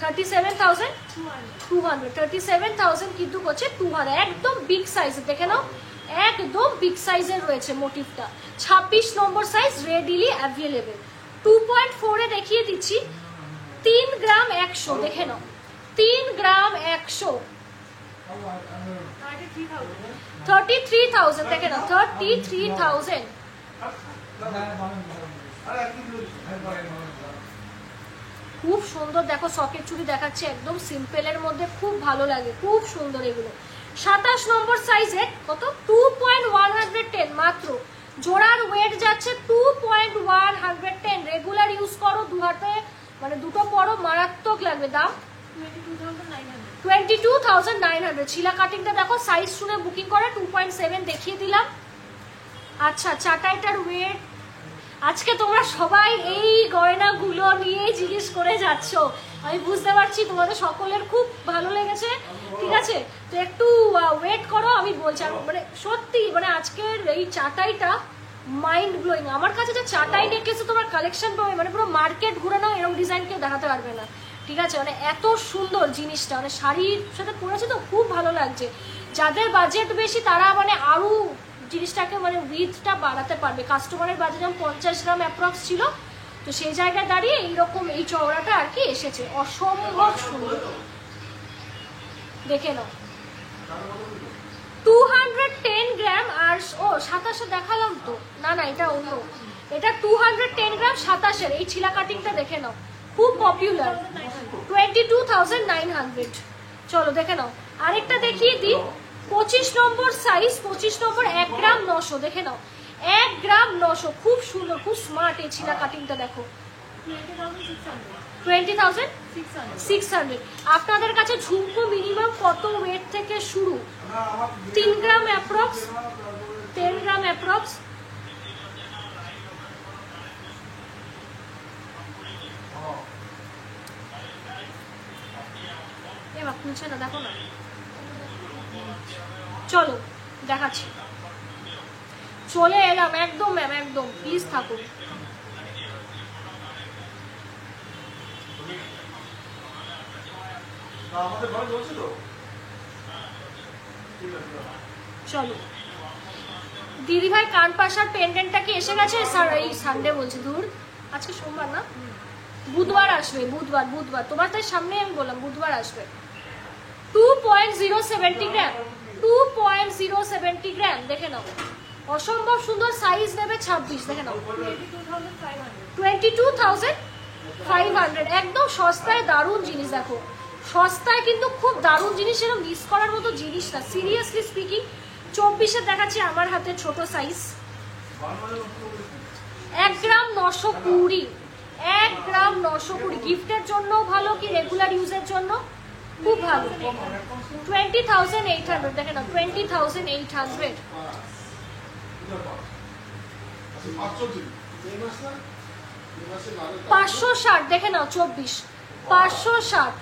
37,200, 37,000 কিন্তু হচ্ছে 200, একদম বিগ সাইজের, দেখে নাও একদম বিগ সাইজের রয়েছে মোটিভটা। 26 নম্বর সাইজ রেডিলি অ্যাভেলেবেল। 2.4 এ দেখিয়ে দিচ্ছি, 3 গ্রাম 100, দেখে নাও 3 গ্রাম 100, 33,000, দেখে নাও 33,000। খুব সুন্দর। দেখো সকেট চুড়ি দেখাচ্ছে, একদম সিম্পলের মধ্যে খুব ভালো লাগে, খুব সুন্দর এগুলো। 27 নম্বর সাইজে কত 2.110 মাত্র। জোড়ার ওয়েট যাচ্ছে 2.110। রেগুলার ইউজ করো, দু হাতে মানে দুটো পরো, মারাত্মক লাগবে। দাম 22,900। ছিলা কাটিংটা দেখো, সাইজ শুনে বুকিং করে 2.7 দেখিয়ে দিলাম। আচ্ছা চাটাইটার ওয়েট, আজকে তোমরা সবাই এই গয়নাগুলো নিয়ে জিজ্ঞেস করে যাচ্ছ, আমি বুঝতে পারছি তোমাদের সকলের খুব ভালো লেগেছে। ঠিক আছে, তো একটু ওয়েট করো, আমি বলছি। মানে সত্যি মানে আজকের এই চাটাইটা মাইন্ড ব্লোয়িং। আমার কাছে যে চাটাই নেকলেসে তোমার কালেকশন পাবে, মানে পুরো মার্কেট ঘুরে নাও এরকম ডিজাইন কেউ দেখাতে পারবে না। ঠিক আছে, মানে এত সুন্দর জিনিসটা, মানে শাড়ির সাথে পরেছে তো খুব ভালো লাগছে। যাদের বাজেট বেশি তারা মানে আরো জিনিসটাকে মানে উইথটা বাড়াতে পারবে। কাস্টমারের বাজেট যেমন 50 গ্রাম অ্যাপ্রক্স ছিল, তো সেই জায়গায় দাঁড়িয়ে এইরকম এই চওড়াটা আর কি এসেছে, অসম্ভব সুন্দর। দেখে নাও 210 গ্রাম। আর ও 27 দেখালাম তো, না না এটা অন্য, এটা 210 গ্রাম 27। এই ছিলা কাটিংটা দেখে নাও, খুব পপুলার, 22,900। চলো দেখে নাও, আরেকটা দেখিয়ে দিই। 25 নম্বর সাইজ, 25 নম্বর 1 গ্রাম 900। দেখে নাও 1 গ্রাম 900, খুব সুন্দর, খুব স্মার্ট। এই ছিলা কাটিংটা দেখো 20,600। আপনাদের কাছে ঝুমকো মিনিমাম কত ওয়েট থেকে শুরু? 3 গ্রাম অ্যাপ্রক্স, 10 গ্রাম অ্যাপ্রক্স। এবার খুলছে না, দেখো না। চলো দেখাচ্ছি, চলে এলাম একদম ম্যাম, একদম প্লিজ থাকুন। আমাদের ঘরে চলছে তো। চলো দিদি ভাই, কানপাশার পেন্ডেন্টটা কি এসে গেছে? স্যার এই সানডে বলছি, ধুর আজকে সোমবার না, বুধবার আসবে, বুধবার তোমার তাই সামনে আমি বললাম বুধবার আসবে। 2.070 গ্রাম, 2.070 গ্রাম। দেখে নাও অসম্ভব সুন্দর। সাইজ নেবে 26। দেখে নাও 22,500। একদম সস্তায় দারুণ জিনিস। দেখো সস্তায় কিন্তু খুব দারুণ জিনিস, এরকম মিস করার মতো জিনিস না, সিরিয়াসলি স্পিকিং। 24 দেখাচ্ছি আমার হাতে ছোট সাইজ, 1 গ্রাম 920। 1 গ্রাম 920 গিফটের জন্য ভালো, কি রেগুলার ইউজের জন্য খুব ভালো। 20,800। দেখে নাও 20,800। 560। দেখে নাও 24, 560।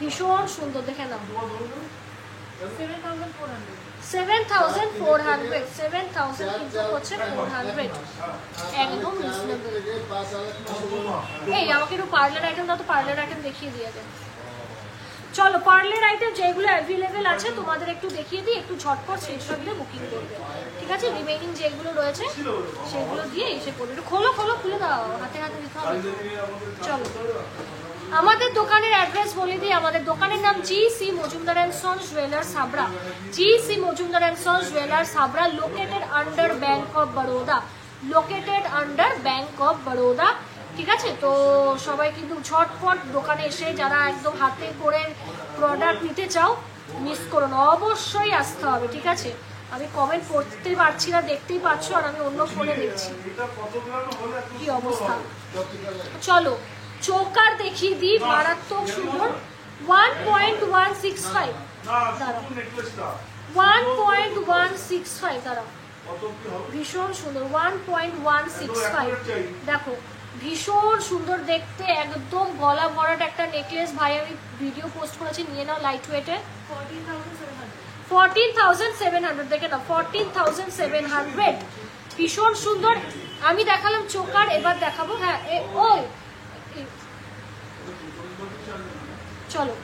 ভীষণ সুন্দর। দেখে নাও 7,400। 7,000 কিন্তু হচ্ছে 400, একদম রিজনেবল। এই আমাকে একটু পার্লার আইটেম দাও তো, পার্লার আইটেম দেখিয়ে দিয়ে দেন। চলো পার্লার আইটেম যেগুলো অ্যাভেলেবেল আছে তোমাদের একটু দেখিয়ে দিই, একটু ঝটপট স্ক্রিনশট দিয়ে বুকিং করবে। ঠিক আছে, রিমেইনিং যেগুলো রয়েছে সেগুলো দিয়ে এসে পড়বে। একটু খোলো খুলে দাও, হাতে দিতে হবে। চলো আমাদের দোকানের অ্যাড্রেস বলে দিই। আমাদের দোকানের নাম GC Majumdar and sons jewellers Habra. GC Majumdar and sons jewellers Habra, located under bank of Baroda, located under bank of Baroda. ঠিক আছে, তো সবাই কিন্তু ঝটপট দোকানে এসে যারা একদম হাতে করে প্রোডাক্ট নিতে চাও মিস করো না, অবশ্যই আসতে হবে। ঠিক আছে, আমি কমেন্ট পড়তে পারছি না, দেখতেই পাচ্ছ, আর আমি অন্য ফোনে দেখছি কি অবস্থা। চলো চোকার দেখিয়ে দিই, মারাত্মক সুন্দর। 1.165। 1.165 দাঁড়াও, ভীষণ সুন্দর। 1.165 দেখো, ভীষণ সুন্দর দেখতে, একদম গলা ভরাট একটা নেকলেস। ভাই আমি ভিডিও পোস্ট করেছি, নিয়ে নাও লাইট ওয়েটে। 14,700। দেখে নাও 14,700, ভীষণ সুন্দর। আমি দেখালাম চোকার, এবার দেখাবো হ্যাঁ ওই চলো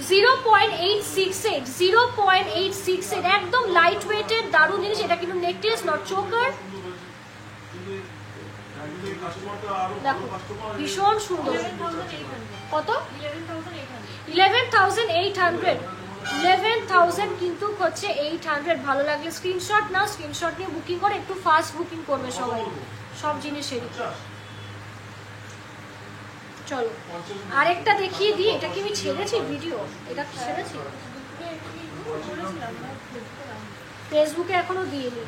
0.868, 0.868 একদম লাইট ওয়েটের দারুণ জিনিস। এটা কিন্তু নেকলেস নট চোকার। দেখো ভীষণ সুন্দর। কত? 11,800। 11,000 কিন্তু হচ্ছে 800। ভালো লাগলে স্ক্রিনশট নাও, স্ক্রিনশট নিয়ে বুকিং করে, একটু ফাস্ট বুকিং করবে সবাই সব জিনিসেরই। চলো আরেকটা দেখিয়ে দিই। এটা কি আমি ছেড়েছি ভিডিও? এটা কি ছেড়েছি ফেসবুকে? এখনো দিইনি।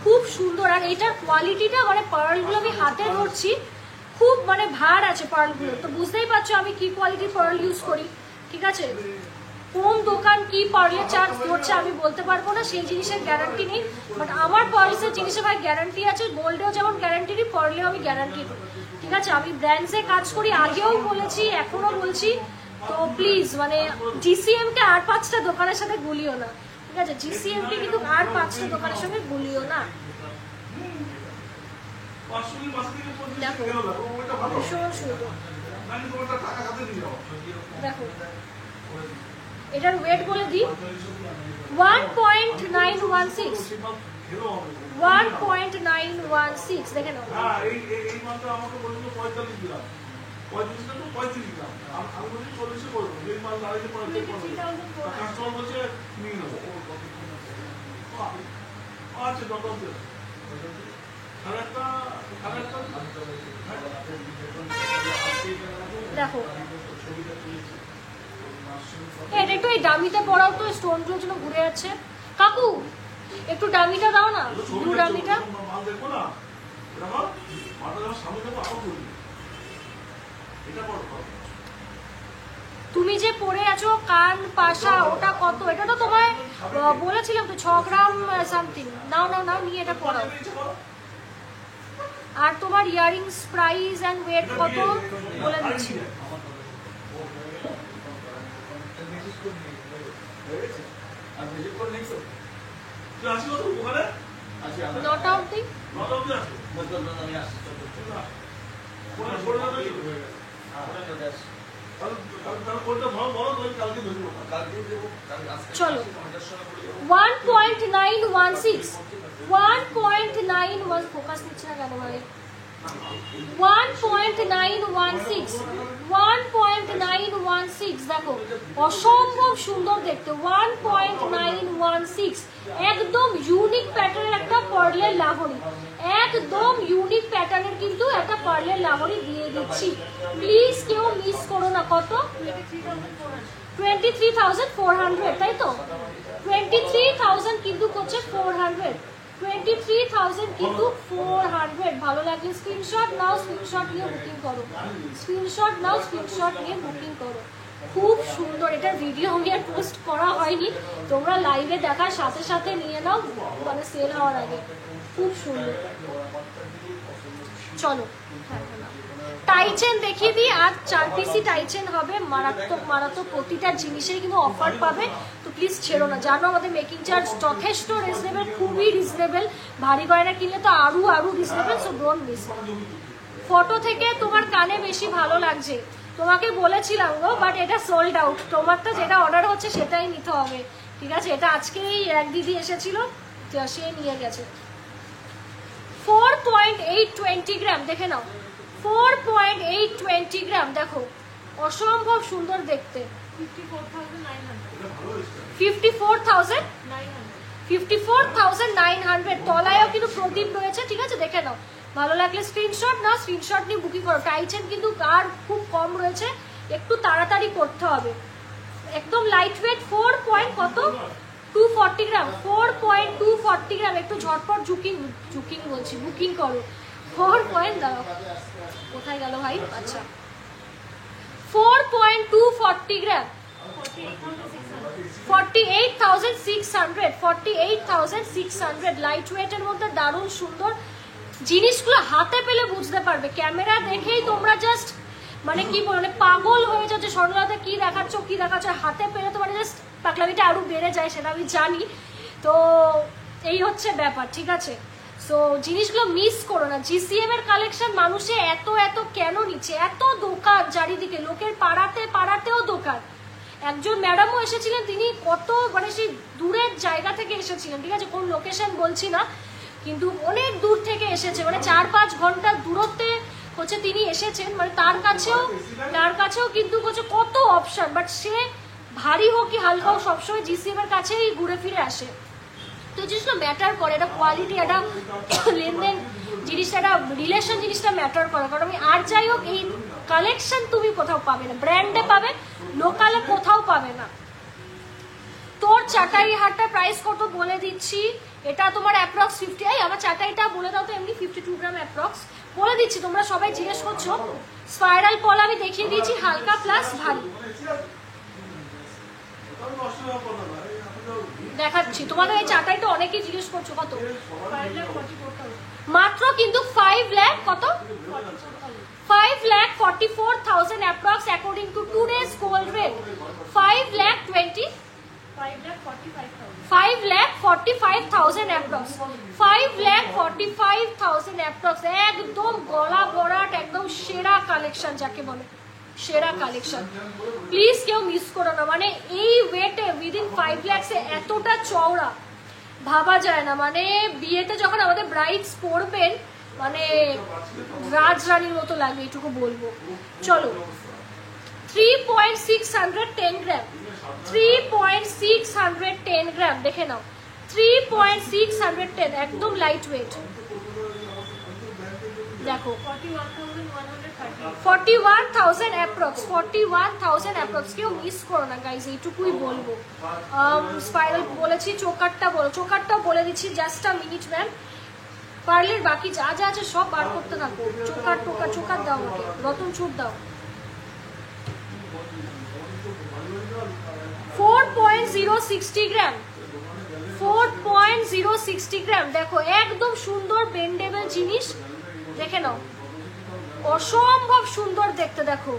খুব সুন্দর। আর এটার কোয়ালিটিটা মানে পার্লগুলো আমি হাতে ধরছি, খুব মানে ভার আছে পার্লগুলো, তো বুঝতেই পারছো আমি কি কোয়ালিটির পার্ল ইউজ করি। ঠিক আছে, কোন দোকান কি পার্লের চার্জ করছে আমি বলতে পারবো না, সেই জিনিসের গ্যারান্টি নেই। বাট আমার পার্লসের জিনিসে ভাই গ্যারান্টি আছে। গোল্ডেও যেমন গ্যারান্টি দিই, পার্লেও আমি গ্যারান্টি দিই। ঠিক আছে, আমি ব্র্যান্ডসে কাজ করি, আগেও বলেছি এখনো বলছি। তো প্লিজ মানে জিসিএম কে আর 5টা দোকানের সাথে গুলিও না। ঠিক আছে, জিসিএম কে কিন্তু আর 5টা দোকানের সঙ্গে গুলিও না। দেখো ভীষণ সুন্দর। দেখো এটার ওয়েট বলে দিই 1.916। 1.916 দেখে নাও। এই মাত্র আমাকে বলছিল 45 গ্রাম, 35 না তো 35 গ্রাম। আমি বলছি 40 করবো, এই মাল দাঁড়িয়ে 45 করবো। কাস্টমার বলছে নিয়ে নেবো। আচ্ছা ডক্টর দেখো এটা একটু এই ডামিতে পড়াও তো, স্টোন গুলোর জন্য ঘুরে যাচ্ছে। কাকু একটু ডামিটা দাও না, ব্লু ডামিটা। মাল দেখবো না, এটা মালটা যখন সামনে দেবো আরো করবি। এটা বড় তুমি যে পরে আছো কান পাশা, ওটা কত? এটা তো তোমায় বলেছিলাম তো 6 গ্রাম সামথিং। নাও নাও নাও, নিয়ে এটা পড়াও। আর তোমার ইয়ারিংস প্রাইস এন্ড ওয়েট কত বলে দিচ্ছি। নটা অব্দি চলো। 1.916 1.91 ফোকাস নিচ্ছে না কেন ভাই? 1.916 1.916 দেখো অসম্ভব সুন্দর দেখতে। 1.916 একদম ইউনিক প্যাটার্নের একটা পার্লের লাহরি, একদম ইউনিক প্যাটার্নের কিন্তু একটা পার্লের লাহরি দিয়ে দিচ্ছি। প্লিজ কেউ মিস করো না। কত? 23,400 তাই তো? 23,000 কিন্তু করছে 400। 23,000 কিন্তু 400। ভালো লাগলে স্ক্রিনশট নাও, স্ক্রিনশট নিয়ে বুকিং করো। স্ক্রিনশট নাও, স্ক্রিনশট নিয়ে বুকিং করো। খুব সুন্দর। এটার ভিডিও আমি আর পোস্ট করা হয়নি, তোমরা লাইভে দেখার সাথে সাথে নিয়ে নাও, মানে সেল হওয়ার আগে। খুব সুন্দর। চলো টাইচেন দেখিয়ে দিই। আর 4 পিসি টাইচেন হবে, মারাত্মক মারাত্মক। প্রতিটা জিনিসের কিন্তু অফার পাবে, তো প্লিজ ছেড়ো না। জানো আমাদের মেকিং চার্জ যথেষ্ট রিজনেবল, খুবই রিজনেবল। ভারী গয়না কিনলে তো আরো আরো reasonable, so don't miss. Photo থেকে তোমার কানে বেশি ভালো লাগছে, তোমাকে বলেছিলাম গো, বাট এটা সোল্ড আউট। তোমারটা যেটা অর্ডার হচ্ছে সেটাই নিতে হবে। ঠিক আছে, এটা আজকেই এক দিদি এসেছিল, সে নিয়ে গেছে। 4.820 গ্রাম দেখে নাও। 4.820 গ্রাম দেখো, অসম্ভব সুন্দর দেখতে। 54,900 তলায়ও কিন্তু প্রদীপ রয়েছে। ঠিক আছে, দেখে নাও। ভালো লাগলে স্ক্রিনশট নাও, স্ক্রিনশট নিয়ে বুকিং করো। টাইচেন কিন্তু আর খুব কম রয়েছে, একটু তাড়াতাড়ি করতে হবে। একদম লাইট ওয়েট। 4.240 গ্রাম। 4.240 গ্রাম। একটু ঝটপট বুকিং করো। 4 পয়েন্ট দাও, কোথায় গেল ভাই? আচ্ছা 4.240 গ্রাম। 48,600। 48,600 লাইট ওয়েটের মধ্যে দারুণ সুন্দর জিনিসগুলো। হাতে পেলে বুঝতে পারবে, ক্যামেরা দেখেই তোমরা জাস্ট মানে কি বলে পাগল হয়ে যাচ্ছে। স্বর্ণলতা কি দেখাচ্ছ কি দেখাচ্ছ, হাতে পেলে তো মানে জাস্ট পাগলামিটা আরো বেড়ে যায়, সেটা আমি জানি। তো এই হচ্ছে ব্যাপার। ঠিক আছে, সো জিনিসগুলো মিস করো না। জিসিএম এর কালেকশন মানুষে এত এত কেন নিচ্ছে? এত দোকান চারিদিকে, লোকের পাড়াতেও দোকান। একজন ম্যাডামও এসেছিলেন, তিনি কত মানে সেই দূরের জায়গা থেকে এসেছিলেন। ঠিক আছে, কোন লোকেশন বলছি না, কিন্তু অনেক দূর থেকে এসেছে, মানে 4-5 ঘন্টার দূরত্বে হচ্ছে তিনি এসেছেন। মানে তার কাছেও কিন্তু হচ্ছে কত অপশন, বাট সে ভারী হোক কি হালকা হোক সবসময় জিসিএম এর কাছেই ঘুরে ফিরে আসে। তো এই জিনিসটা ম্যাটার করে, এটা কোয়ালিটি, এটা লেনদেন জিনিসটা, একটা রিলেশন জিনিসটা ম্যাটার করে। কারণ আমি আর যাই হোক এই কালেকশন তুমি কোথাও পাবে না, ব্র্যান্ডে পাবে, লোকালে কোথাও পাবে না। তোর চাটাই হারটার প্রাইস কত বলে দিচ্ছি, এটা তোমার অ্যাপ্রক্স 50। আমার চাটাইটা বলে দাও তো, এমনি 52 গ্রাম অ্যাপ্রক্স বলে দিচ্ছি, তোমরা সবাই জিজ্ঞেস করছো। স্পাইরাল কলা আমি দেখিয়ে দিয়েছি, হালকা প্লাস ভারী দেখাচ্ছি তোমাদের। এই চাটাইটা অনেকেই জিজ্ঞেস করছো কত, মাত্র কিন্তু 5 লাখ কত, 5,44,000 approx according to today's gold rate. 5,45,000 approx, 5,45,000 approx. একদম গলা ভরাট, একদম সেরা কালেকশন যাকে বলে, সেরা কালেকশন। প্লিজ কেউ মিস করো না। মানে এই ওয়েটে উইদিন 5 lakhs এতটা চওড়া ভাবা যায় না। মানে বিয়েতে যখন আমাদের ব্রাইডস পরবেন মানে রাজরানীর মতো লাগবে, এটুকু বলবো। চলো 3.610 গ্রাম, 3.610 গ্রাম দেখে নাও, 3.610, একদম লাইট ওয়েট। দেখো 41,000 অ্যাপ্রক্স, 41,000 অ্যাপ্রক্স। কেউ মিস করো না গাইজ, এইটুকুই বলবো। স্পাইরাল বলেছি, চোকারটা বলো, চোকারটাও বলে দিচ্ছি, জাস্ট আ মিনিট ম্যাম। পার্লের বাকি যা যা আছে সব বার করতে থাকো। চোকার টোকার, চোকার দাও আমাকে, রতন চুট দাও। 4.060 গ্রাম, 4.060 গ্রাম। দেখো একদম সুন্দর বেন্ডেবল জিনিস, দেখে নাও, অসম্ভব সুন্দর দেখতে। দেখো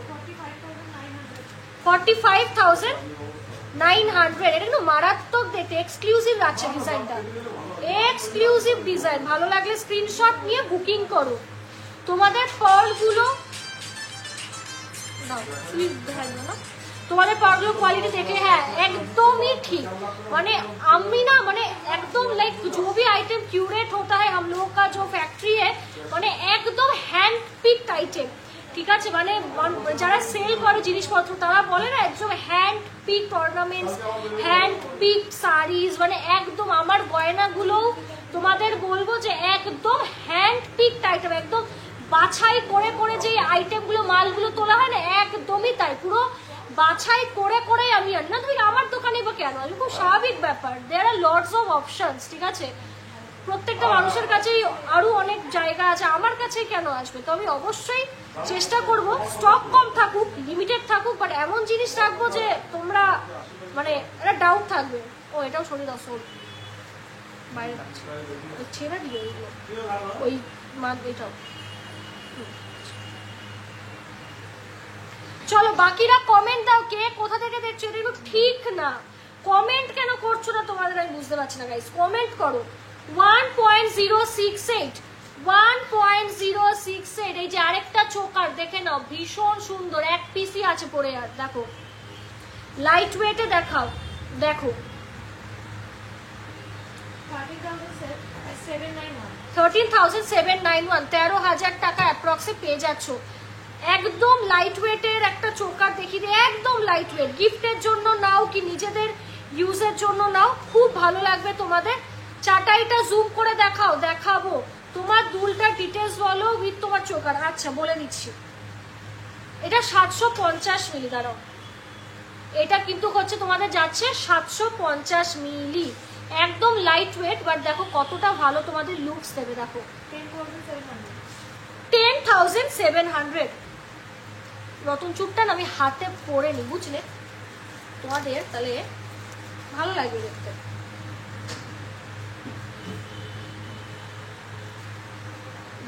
45,900, এটা কিন্তু মারাত্মক দেখতে, এক্সক্লুসিভ আছে ডিজাইনটা, এক্সক্লুসিভ ডিজাইন। ভালো লাগলে স্ক্রিনশট নিয়ে বুকিং করো। তোমাদের পার্লগুলো না, তোমাদের পার্লগুলো কোয়ালিটি দেখে হ্যাঁ একদমই ঠিক। মানে আমি না, মানে একদম লাইক जो भी आइटम क्यूरेट होता है हम लोगों का जो फैक्ट्री है, মানে একদম হ্যান্ড পিকড আইটেম, ঠিক আছে। মানে যারা সেল করে জিনিসপত্র তারা বলে না একদম hand picked ornaments, hand picked saris, মানে একদম আমার গয়নাগুলো তোমাদের বলবো যে একদম হ্যান্ড পিকড আইটেম, একদম বাছাই করে করে যে আইটেমগুলো মালগুলো তোলা হয় না, একদমই তাই, পুরো বাছাই করে করে আমি আনি না। তুমি আমার দোকানে বা কেন আসবে, খুব স্বাভাবিক ব্যাপার। দেয়ার আর লটস অফ অপশনস, ঠিক আছে। প্রত্যেকটা মানুষের কাছেই আরো অনেক জায়গা আছে, আমার কাছে কেন আসবে? তো আমি অবশ্যই চেষ্টা করব স্টক কম থাকুক, লিমিটেড থাকুক, বাট এমন জিনিস রাখবো যে তোমরা মানে একটা ডাউট থাকবে। ও এটাও সরিয়ে দাও, সোল বাইরে রাখছি, ছেড়ে দিও ওইগুলো, ওই এটাও। চলো বাকিরা কমেন্ট দাও, কে কোথা থেকে দেখছো। এটা কিন্তু ঠিক না, কমেন্ট কেন করছো না তোমাদের আমি বুঝতে পারছি না গাইস, কমেন্ট করো। 1.068, 1.068। এই যে আরেকটা চোকার দেখে নাও, ভীষণ সুন্দর, এক পিসই আছে পরে। আর দেখো লাইট ওয়েটে দেখাও, দেখো 13,791, 13,000 টাকা অ্যাপ্রক্সে পেয়ে যাচ্ছ। একদম লাইট ওয়েটের একটা চোকার দেখিয়ে দিই, একদম লাইট ওয়েট, গিফটের জন্য নাও কি নিজেদের ইউজের জন্য নাও, খুব ভালো লাগবে তোমাদের। চাটাইটা জুম করে দেখাও, দেখাবো। তোমার দুলটা ডিটেলস বলো উইথ তোমার চোকার। আচ্ছা বলে দিচ্ছি, এটা 750 মিলি, দাঁড়াও, এটা কিন্তু হচ্ছে তোমাদের যাচ্ছে 750 মিলি, একদম লাইট ওয়েট, বাট দেখো কতটা ভালো তোমাদের লুকস দেবে। দেখো 10,700। নতুন চুপটা আমি হাতে পরে নি, বুঝলে, তোমাদের তাহলে ভালো লাগবে দেখতে।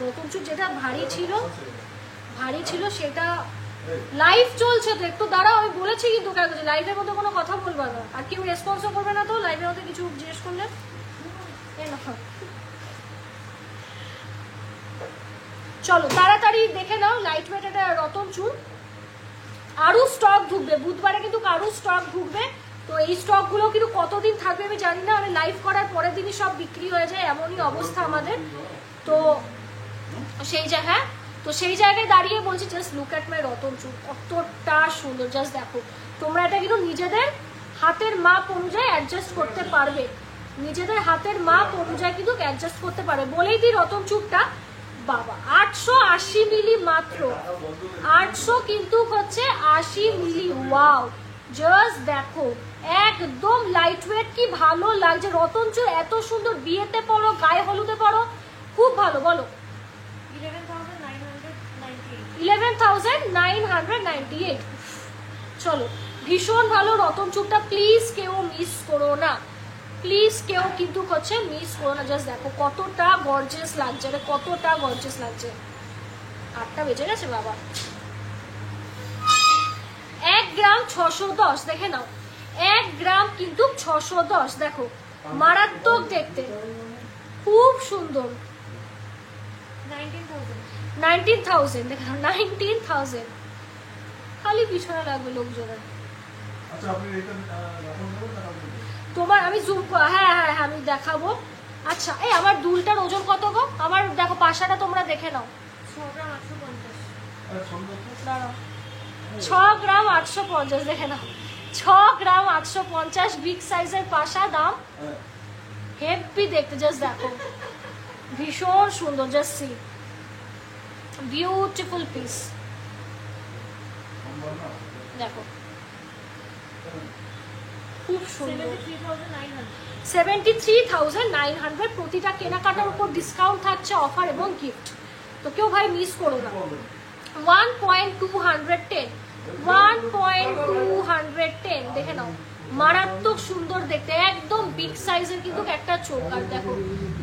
নতুন চুপ যেটা ভারী ছিল সেটা লাইভ চলছে তো, একটু দাঁড়াও, আমি বলেছি কিন্তু লাইভের মধ্যে কোনো কথা বলবা না, আর কেউ রেসপন্সও করবে না তো লাইভের মধ্যে কিছু জিজ্ঞেস করলে। চলো তাড়াতাড়ি দেখে নাও লাইট ওয়েট, এটা রতন চুল। আরো স্টক ঢুকবে বুধবারে, কিন্তু আরো স্টক ঢুকবে। তো এই স্টক গুলো কিন্তু কতদিন থাকবে আমি জানি না, আমি লাইভ করার পরের দিনই সব বিক্রি হয়ে যায়, এমনই অবস্থা আমাদের। তো সেই জায়গায় দাঁড়িয়ে বলছি, just look at my Ratan চুল, কতটা সুন্দর, জাস্ট দেখো তোমরা এটা কিন্তু নিজেদের হাতের মাপ অনুযায়ী অ্যাডজাস্ট করতে পারবে, নিজেদের হাতের মাপ অনুযায়ী কিন্তু অ্যাডজাস্ট করতে পারবে। বলেই দিই রতন চুপটা বাবা 880 মিলি মাত্র, 800 কিন্তু হচ্ছে 80 মিলি। ওয়াও জাস্ট দেখো একদম লাইট ওয়েট, কি ভালো লাগছে। রতন চুপ এত সুন্দর, বিয়েতে পরো, গায়ে হলুদে পরো, খুব ভালো। বলো 11,998। চলো ভীষণ ভালো রতন চুপটা, প্লিজ কেউ মিস করো না, প্লিজ কেউ কিন্তু হচ্ছে মিস করো না। জাস্ট দেখো কতটা গর্জিয়াস লাগছে, কতটা গর্জিয়াস লাগছে। 8টা বেজে গেছে বাবা। 1 গ্রাম 610, দেখে নাও 1 গ্রাম কিন্তু 610। দেখো মারাত্মক দেখতে, খুব সুন্দর। 19,000 দেখে নাও, 19,000। খালি পিছনে লাগবে লোকজনের। আচ্ছা আপনি এটা রাখুন না কাউকে? তোমার আমি জুম, হ্যাঁ আমি দেখাবো। আচ্ছা এই আমার দুলটার ওজন কত গো? আমার দেখো পাশাটা তোমরা দেখে নাও। 6 গ্রাম 850। আরে সুন্দর তো। দাঁড়াও 6 গ্রাম 850 দেখে নাও, 6 গ্রাম 850 বিগ সাইজের পাশা, দাম হ্যাঁ হেভি দেখতে। জাস্ট দেখো ভীষণ সুন্দর, জাস্ট সি বিউটিফুল পিস। সম্ভব না। দেখো খুব সুন্দর। 73,900 প্রতিটা কেনাকাটার উপর ডিসকাউন্ট থাকছে, অফার এবং গিফট। তো কেউ ভাই মিস করো না। 1.210, 1.210 দেখে নাও, মারাত্মক সুন্দর দেখতে, একদম বিগ সাইজের কিন্তু একটা চৌকার। দেখো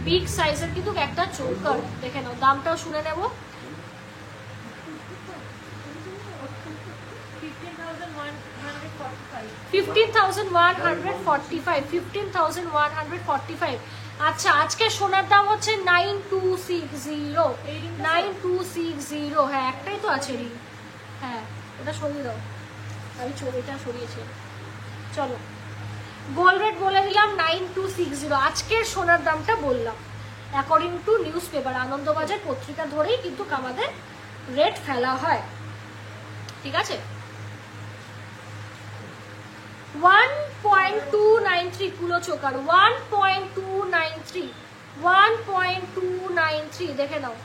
বিগ সাইজের কিন্তু একটা চৌকার, দেখে নাও। দামটাও শুনে নেব। 15,145, 15,145। আচ্ছা আজকে সোনার দাম হচ্ছে 9260। হ্যাঁ একটাই তো আছে রিং, হ্যাঁ ওটা সরিয়ে দাও, আমি ছবিটা সরিয়েছি। চলো গোল্ড রেট বলে দিলাম 9260। আজকের সোনার দামটা বললাম according to news paper, Anandabazar পত্রিকা ধরেই কিন্তু আমাদের রেট ফেলা হয়, ঠিক আছে। 1.293 কুলো চোকার, 1.293, 1.293 দেখে নাও।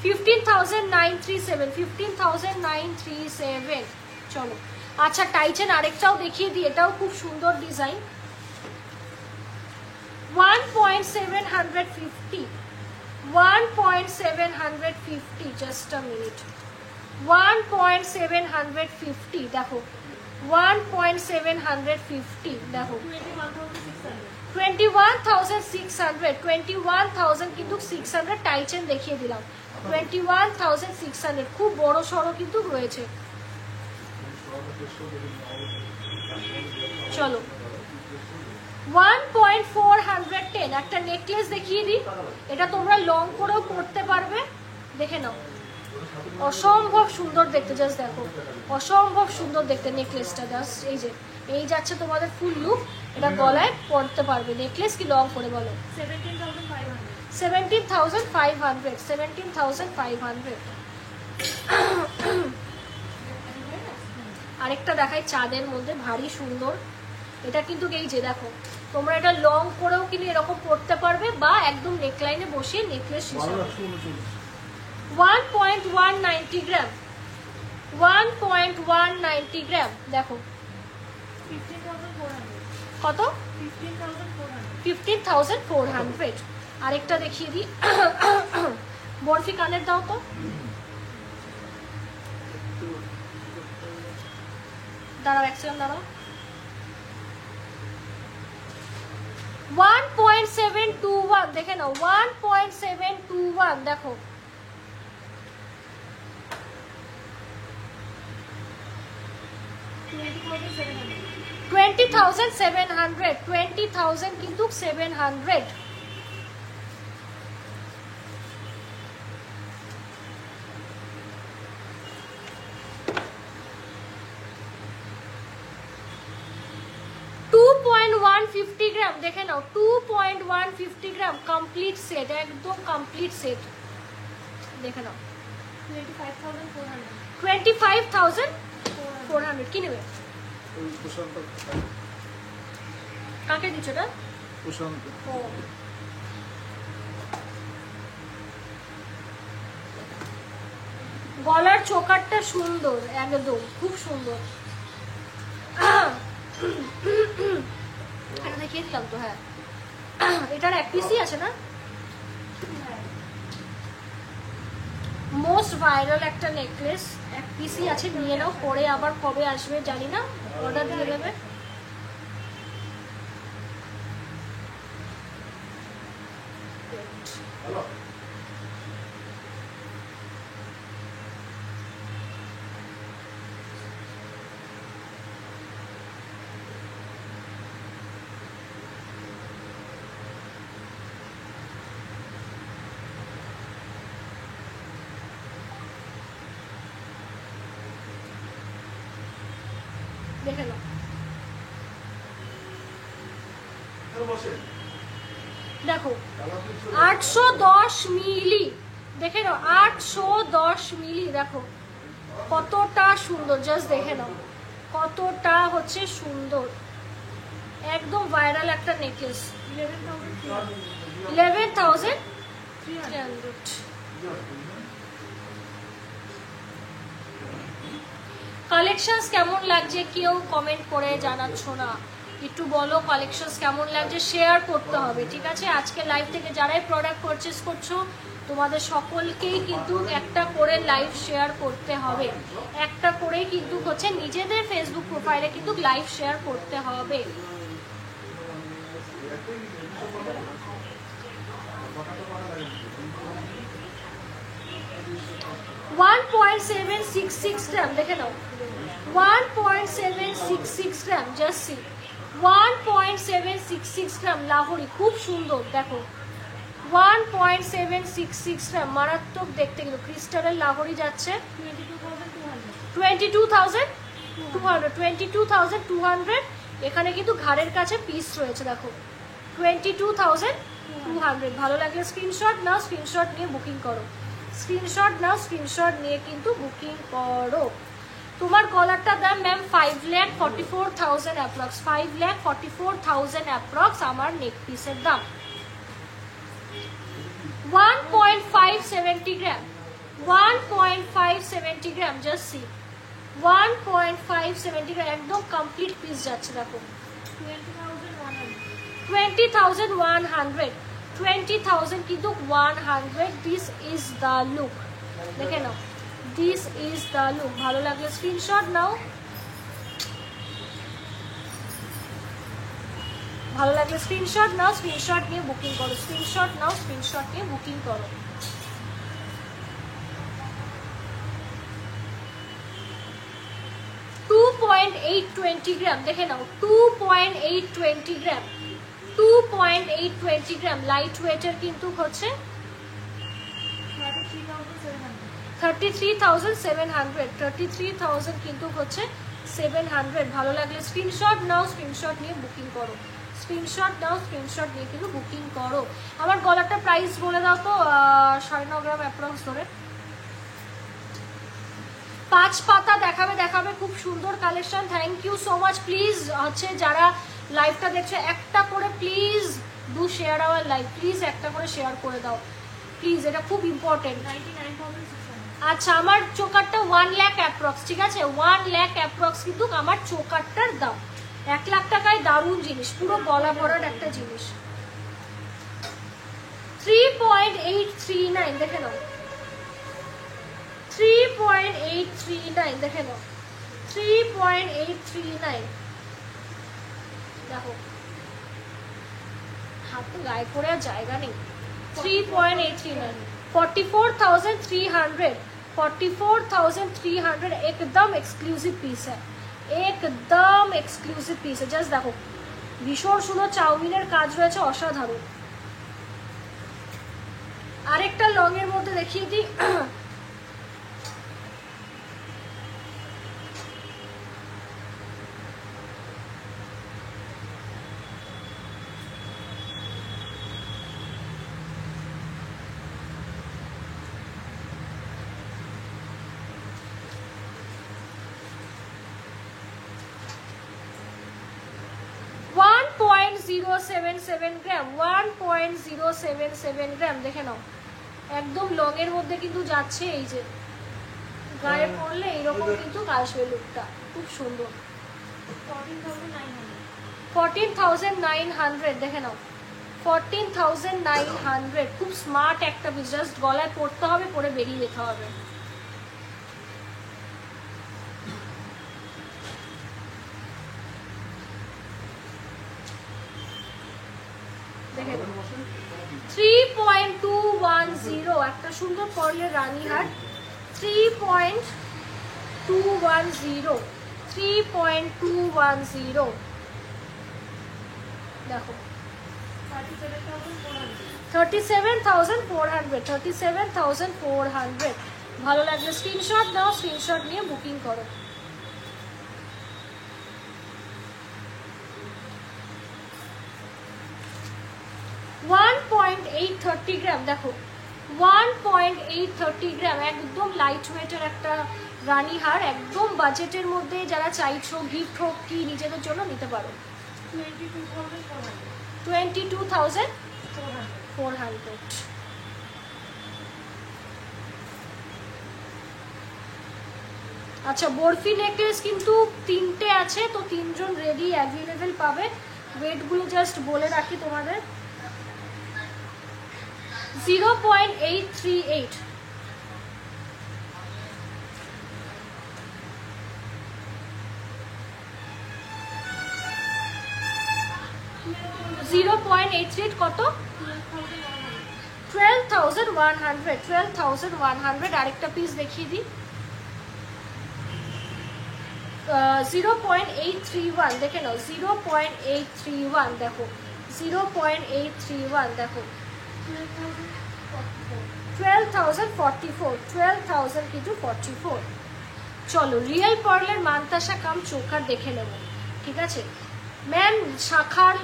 15,937, 15,937। চলো আচ্ছা টাইচেন আরেকটাও দেখিয়ে দিই, এটাও খুব সুন্দর ডিজাইন। 1.750, 1.750, just a minute. 1.750 দেখো, 1.750 দেখো। 21,600, 21,000 কিন্তু 600 টাইচেন দেখিয়ে দিলাম। 21,600 খুব বড় সড়ো কিন্তু রয়েছে। চলো 1.410 একটা নেকলেস দেখিয়ে দিই, এটা তোমরা লং করেও পরতে পারবে, দেখে নাও অসম্ভব সুন্দর দেখতে। জাস্ট দেখো অসম্ভব সুন্দর দেখতে নেকলেসটা। জাস্ট এই যে এই যাচ্ছে তোমাদের ফুল লুক, এটা গলায় পরতে পারবে। নেকলেস কি লং করে বলো? 17,500, 17,500। আরেকটা দেখাই চাঁদের মধ্যে, ভারী সুন্দর। এটা কিন্তু এই যে দেখো তোমরা এটা লং করেও কিন্তু এরকম পরতে পারবে, বা একদম নেকলাইনে বসিয়ে নেকলেস হিসেবে। 1.190 গ্রাম, 1.190 গ্রাম দেখো। কত? 15,400। আরেকটা দেখিয়ে দিই, বরফি কানের দাও তো, দাঁড়াও এক সেকেন্ড দাঁড়াও। 1.721 দেখে নাও, 1.721 দেখো। $20,700, 20,000 কিন্তু 700। গ্রাম দেখে নাও, 2.150 গ্রাম কমপ্লিট সেট, একদম কমপ্লিট সেট দেখে নাও। 25,400 কি নেবে? ওই প্রশান্ত কাকে দিচ্ছ না? প্রশান্ত ও গলার চোকারটা সুন্দর, একদম খুব সুন্দর। এটা দেখিয়ে দিলাম তো। হ্যাঁ, এটার এক পিসই আছে না? মোস্ট ভাইরাল একটা নেকলেস, এক পিসই আছে, নিয়ে নাও। পরে আবার কবে আসবে জানি না, অর্ডার দিয়ে দেবে। হ্যালো দেখে নাও। বসে দেখো 810 মিলি, দেখে নাও 810 মিলি। দেখো কতটা সুন্দর, জাস্ট দেখে নাও কতটা হচ্ছে সুন্দর। একদম ভাইরাল একটা নেকলেস। 11,300। কালেকশনস কেমন লাগছে কেউ কমেন্ট করে জানাচ্ছ না, একটু বলো কালেকশনস কেমন লাগছে, শেয়ার করতে হবে, ঠিক আছে? আজকে লাইভ থেকে যারাই প্রোডাক্ট পারচেস করছো তোমাদের সকলকেই কিন্তু একটা করে লাইভ শেয়ার করতে হবে, একটা করেই কিন্তু হচ্ছে নিজেদের ফেসবুক প্রোফাইলে কিন্তু লাইভ শেয়ার করতে হবে। $1.766 গ্রাম, দেখে নাও 1.766 গ্রাম, জাস্ট সি 1.766 গ্রাম লাহোরি, খুব সুন্দর। দেখো 1.766 গ্রাম, মারাত্মক দেখতে কিন্তু ক্রিস্টালের লাহোরি যাচ্ছে 22,200। এখানে কিন্তু ঘাড়ের কাছে পিস রয়েছে, দেখো 22,200। ভালো লাগলে স্ক্রিনশট নাও, স্ক্রিনশট নিয়ে বুকিং করো, স্ক্রিনশট নাও, স্ক্রিনশট নিয়ে কিন্তু বুকিং করো। তোমার গলারটা দাম ম্যাম 5,44,000 অ্যাপ্রক্স, 5,44,000 অ্যাপ্রক্স আমার নেক পিসের দাম। 1.570 গ্রাম, 1.570 গ্রাম, জাস্ট সি 1.570 গ্রাম, একদম কমপ্লিট পিস যাচ্ছে। দেখো 20,100, 20,000 কিন্তু 100। দিস ইজ দ্য লুক, দেখে নাও, দিস ইজ দ্য লুক। ভালো লাগলে স্ক্রিনশট নাও, ভালো লাগলে স্ক্রিনশট নাও, স্ক্রিনশট নিয়ে বুকিং করো, স্ক্রিনশট নাও, স্ক্রিনশট নিয়ে বুকিং করো। $2.820 গ্রাম, দেখে নাও 2.820 গ্রাম, 2.820 গ্রাম লাইট ওয়েটের কিন্তু হচ্ছে 33,700, 33,000 কিন্তু হচ্ছে 700। ভালো লাগলে স্ক্রিনশট নাও, স্ক্রিনশট নিয়ে বুকিং করো, স্ক্রিনশট নাও, স্ক্রিনশট নিয়ে কিন্তু বুকিং করো। আমার গলাটা প্রাইস বলে দাও তো, 9.5 গ্রাম অ্যাপ্রক্স ধরে। 5 পাতা দেখাবে, দেখাবে, খুব সুন্দর collection. Thank you so much. Please হচ্ছে যারা লাইভটা দেখছে একটা করে please do share our live, please একটা করে শেয়ার করে দাও প্লিজ, এটা খুব ইম্পর্টেন্ট। আচ্ছা, আমার চোকারটা 1 লাখ অ্যাপ্রক্স, ঠিক আছে? 1 লাখ অ্যাপ্রক্স কিন্তু আমার চোকারটার দাম। 1 লাখ টাকায় দারুণ জিনিস, পুরো গলা ভরার একটা জিনিস। 3.839 দেখে নাও, 3.839 দেখে নাও, 3.839। দেখো হাত তো গায়ে করে আর জায়গা নেই। 3.839, 44,300, 44,300। एकदम एक्सक्लूसिव पीस है, एकदम एक्सक्लूसिव पीस है। জাস্ট দেখো ভীষণ সুন্দর চাউমিনের কাজ রয়েছে, অসাধারণ। আরেকটা লং এর মধ্যে দেখিয়ে দিই, 1.077 গ্রাম, 1.077 গ্রাম, দেখে নাও একদম লং এর মধ্যে কিন্তু যাচ্ছে। এই যে গায়ে পরলে এইরকম কিন্তু আসবে লুকটা, খুব সুন্দর। 14,900 দেখে নাও, 14,900, খুব স্মার্ট একটা পিস, জাস্ট গলায় পরতে হবে, পরে বেরিয়ে যেতে হবে। দেখে নাও 3.210, একটা সুন্দর পরলের রানীহাট, 3.210, 3.210 দেখো, 37,400, 37,400। ভালো লাগলে স্ক্রিনশট দাও, স্ক্রিনশট নিয়ে বুকিং করো। $1.830 গ্রাম, দেখো 1.830 গ্রাম, একদম লাইট ওয়েটের একটা রানীহার, একদম বাজেটের মধ্যে যারা চাইছো গিফট হোক কি নিজেদের জন্য নিতে পারো। 22,400। আচ্ছা, বরফি নেকলেস কিন্তু 3টে আছে, তো 3জন রেডি অ্যাভেলেবেল পাবে। ওয়েটগুলো জাস্ট বলে রাখি তোমাদের, 0.838, 0.88 কত? 12,100, 12,100। আরেকটা পিস দেখিয়ে দিই, 0.831 দেখে নাও, 0.831 দেখো, 0.831 দেখো, 12,044, 12,000 কিন্তু 44। চলো রিয়েল পার্লের মানতাসা কাম চোকার দেখে নেব, ঠিক আছে ম্যাম? শাখার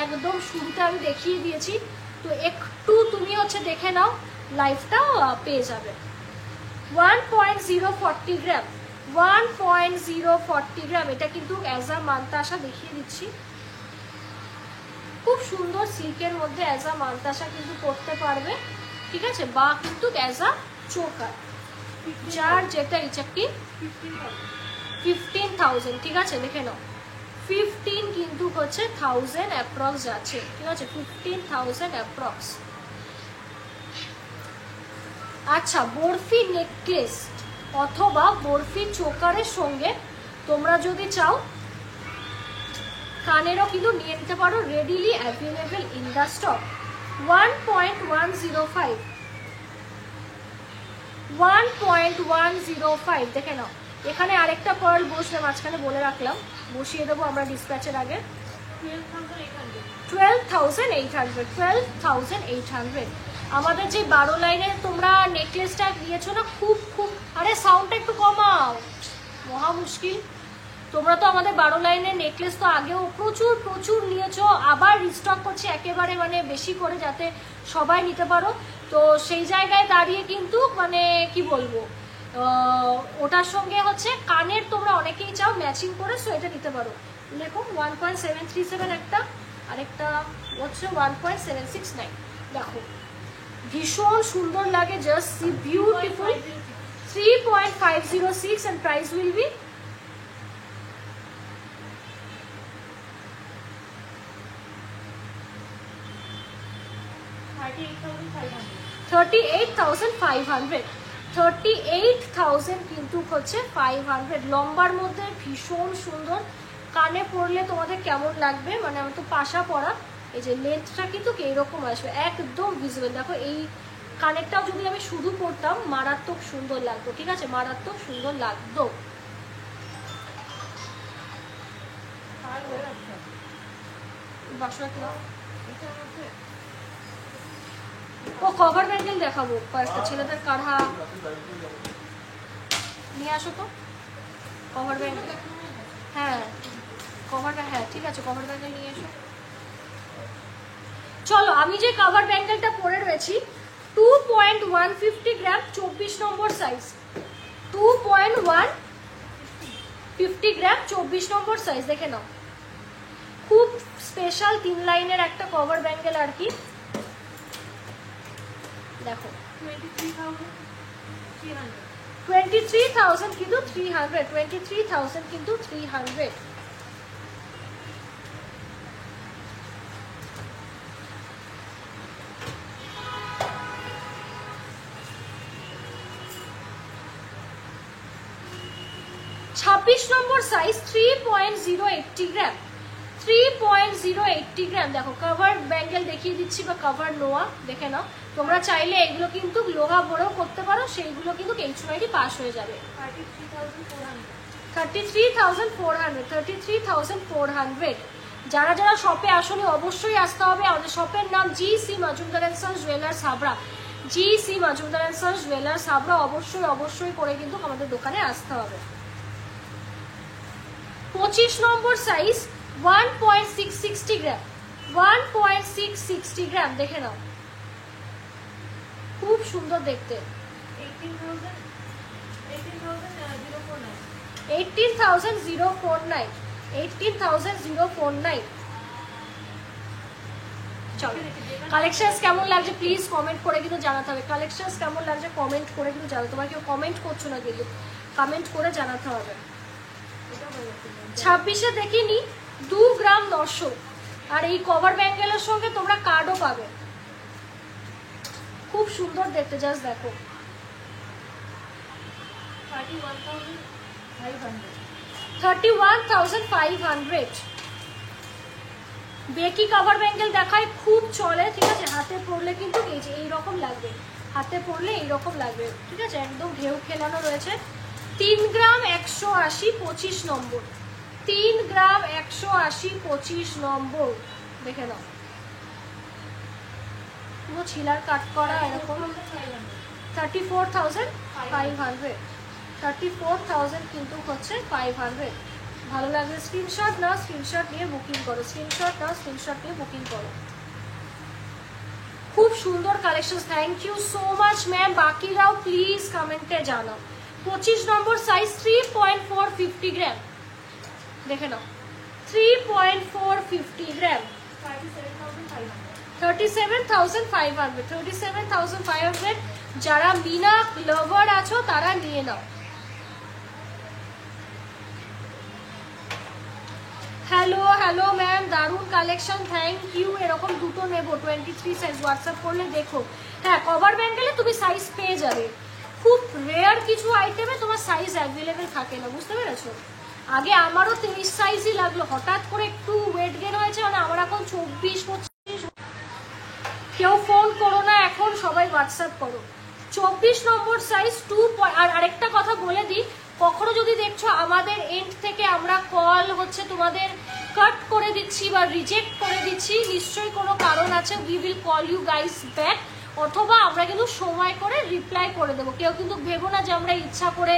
একদম শুরুতে আমি দেখিয়ে দিয়েছি, তো একটু তুমি হচ্ছে দেখে নাও, লাইফটাও পেয়ে যাবে। 1.040 গ্রাম, 1.040 গ্রাম, এটা কিন্তু অ্যাজ আ মানতাসা দেখিয়ে দিচ্ছি, খুব সুন্দর সিল্কের মধ্যে অ্যাজ আ মানতাসা কিন্তু করতে পারবে, ঠিক আছে, বা কিন্তু অ্যাজ আ চোকার, যার যেটা ইচ্ছা। কি 15,000, ঠিক আছে দেখে নাও, 15 কিন্তু হচ্ছে 1000 অ্যাপ্রক্স যাচ্ছে, ঠিক আছে, 15,000 অ্যাপ্রক্স। আচ্ছা, বরফি নেকলেস অথবা বরফি চোকারের সঙ্গে তোমরা যদি চাও কানেরও কিন্তু নিয়ে নিতে পারো, readily available in the stock. 1.105, 1.105 দেখে নাও। এখানে আরেকটা পার্ল বসবে মাঝখানে, বলে রাখলাম, বসিয়ে দেবো আমরা ডিসপ্যাচের আগে। 12,800, 12,800। আমাদের যে 12 লাইনের তোমরা নেকলেসটা নিয়েছো না, খুব খুব, আরে সাউন্ডটা একটু কমাও, মহা মুশকিল। তোমরা তো আমাদের 12 লাইনের নেকলেস তো আগেও প্রচুর প্রচুর নিয়েছো, আবার রিস্টক করছি একেবারে মানে বেশি করে, যাতে সবাই নিতে পারো। তো সেই জায়গায় দাঁড়িয়ে কিন্তু মানে কি বলবো, ওটার সঙ্গে হচ্ছে কানের তোমরা অনেকেই চাও ম্যাচিং করে, সো এটা নিতে পারো। দেখো 1.737 একটা, আরেকটা হচ্ছে 1.769, দেখো ভীষণ সুন্দর লাগে, just see beautiful. 3.506 and price will be 38,500, 38,000 কিন্তু হচ্ছে 500। লম্বার মধ্যে ভীষণ সুন্দর, কানে পরলে তোমাদের কেমন লাগবে, মানে আমি তো পাশা পরা, এই যে লেন্থটা কিন্তু এইরকম আসবে, একদম ভিজিবল। দেখো এই কানেরটাও যদি আমি শুধু পরতাম মারাত্মক সুন্দর লাগতো, ঠিক আছে, মারাত্মক সুন্দর লাগতো। ও কভার ব্যাঙ্গেল দেখাবো কয়েকটা, ছেলেদের কাঢ়া নিয়ে আসো তো, কভার ব্যাঙ্গেল, হ্যাঁ কভার, হ্যাঁ ঠিক আছে, কভার ব্যাঙ্গেল নিয়ে এসো। চলো, আমি যে কভার ব্যাঙ্গেলটা পরে রয়েছি 2.150 গ্রাম, 24 নম্বর সাইজ, 2.150 গ্রাম, 24 নম্বর সাইজ, দেখে নাও খুব স্পেশাল 3 লাইনের একটা কভার ব্যাঙ্গেল আর কি। দেখো 23,000 কিন্তু 300, 23,000 কিন্তু 300। ছাব্বিশ নম্বর সাইজ 3.080 গ্রাম, 3.080 গ্রাম। দেখো কভার ব্যাঙ্গেল দেখিয়ে দিচ্ছি বা কভার নোয়া, দেখে নাও। তোমরা চাইলে এগুলো কিন্তু লোহা বড়েও করতে পারো, সেইগুলো কিন্তু এইচএমআইডি পাস হয়ে যাবে। 33,400। যারা যারা শপে আসলে অবশ্যই আসতে হবে। আমাদের শপের নাম GC Majumdar and sons jewellers Habra, GC Majumdar and sons jewellers Habra. অবশ্যই অবশ্যই করে কিন্তু আমাদের দোকানে আসতে হবে। 25 নম্বর সাইজ 1.660 গ্রাম, 1.660 গ্রাম। দেখে নাও, খুব সুন্দর দেখতে। 18,049, 18,049। চলো, কালেকশনস কেমন লাগছে প্লিজ কমেন্ট করে কিন্তু জানাতে হবে। কালেকশনস কেমন লাগছে কমেন্ট করে কিন্তু জানাতে। তোমরা কেউ কমেন্ট করছো না, কিন্তু কমেন্ট করে জানাতে হবে। 26-এ দেখিনি 2 গ্রাম 900। আর এই কভার ব্যাঙ্গেলের সঙ্গে তোমরা কার্ডও পাবে, খুব সুন্দর দেখতে। জাস্ট দেখো 31,500। বেকি কভার ব্যাঙ্গেল দেখায়, খুব চলে, ঠিক আছে। হাতে পরলে কিন্তু এই যে এইরকম লাগবে, হাতে পরলে এইরকম লাগবে, ঠিক আছে। একদম ঢেউ খেলানো রয়েছে। 3 গ্রাম 180, 25 নম্বর। 3 গ্রাম 180, 25 নম্বর। দেখে নাও, পুরো ছিলার কাট করা এরকম। 34,500, 34,000 কিন্তু হচ্ছে 500। ভালো লাগবে স্ক্রিনশট নাও, স্ক্রিনশট নিয়ে বুকিং করো, স্ক্রিনশট নাও, স্ক্রিনশট নিয়ে বুকিং করো। খুব সুন্দর collection, thank you so much ma'am. বাকিরাও প্লিজ কমেন্টে জানাও। 25 নম্বর সাইজ 3.450 গ্রাম। দেখে নাও 3.450 গ্রাম, 37,500, 37,500। যারা মিনা লাভার আছো তারা নিয়ে নাও। হ্যালো হ্যালো ম্যাম, দারুণ কালেকশন, থ্যাংক ইউ। এরকম দুটো নেবো 23 সাইজ, হোয়াটসঅ্যাপ করলে দেখো। হ্যাঁ, কভার ব্যাঙ্গেলে তুমি সাইজ পেয়ে যাবে। খুব রেয়ার কিছু আইটেমে তোমার সাইজ অ্যাভেলেবেল থাকে না, বুঝতে পেরেছো। আগে আমারও 23 সাইজই লাগলো, হঠাৎ করে একটু ওয়েট গেন হয়েছে, মানে আমার এখন 24-25। কেউ ফোন করো না এখন, সবাই হোয়াটসঅ্যাপ করো। 24 নম্বর সাইজ 2। আর আরেকটা কথা বলে দিই, কখনো যদি দেখছো আমাদের এন্ড থেকে আমরা কল হচ্ছে তোমাদের কাট করে দিচ্ছি বা রিজেক্ট করে দিচ্ছি, নিশ্চয়ই কোনো কারণ আছে। We will call you guys back, অথবা আমরা কিন্তু সময় করে রিপ্লাই করে দেবো। কেউ কিন্তু ভেবো না যে আমরা ইচ্ছা করে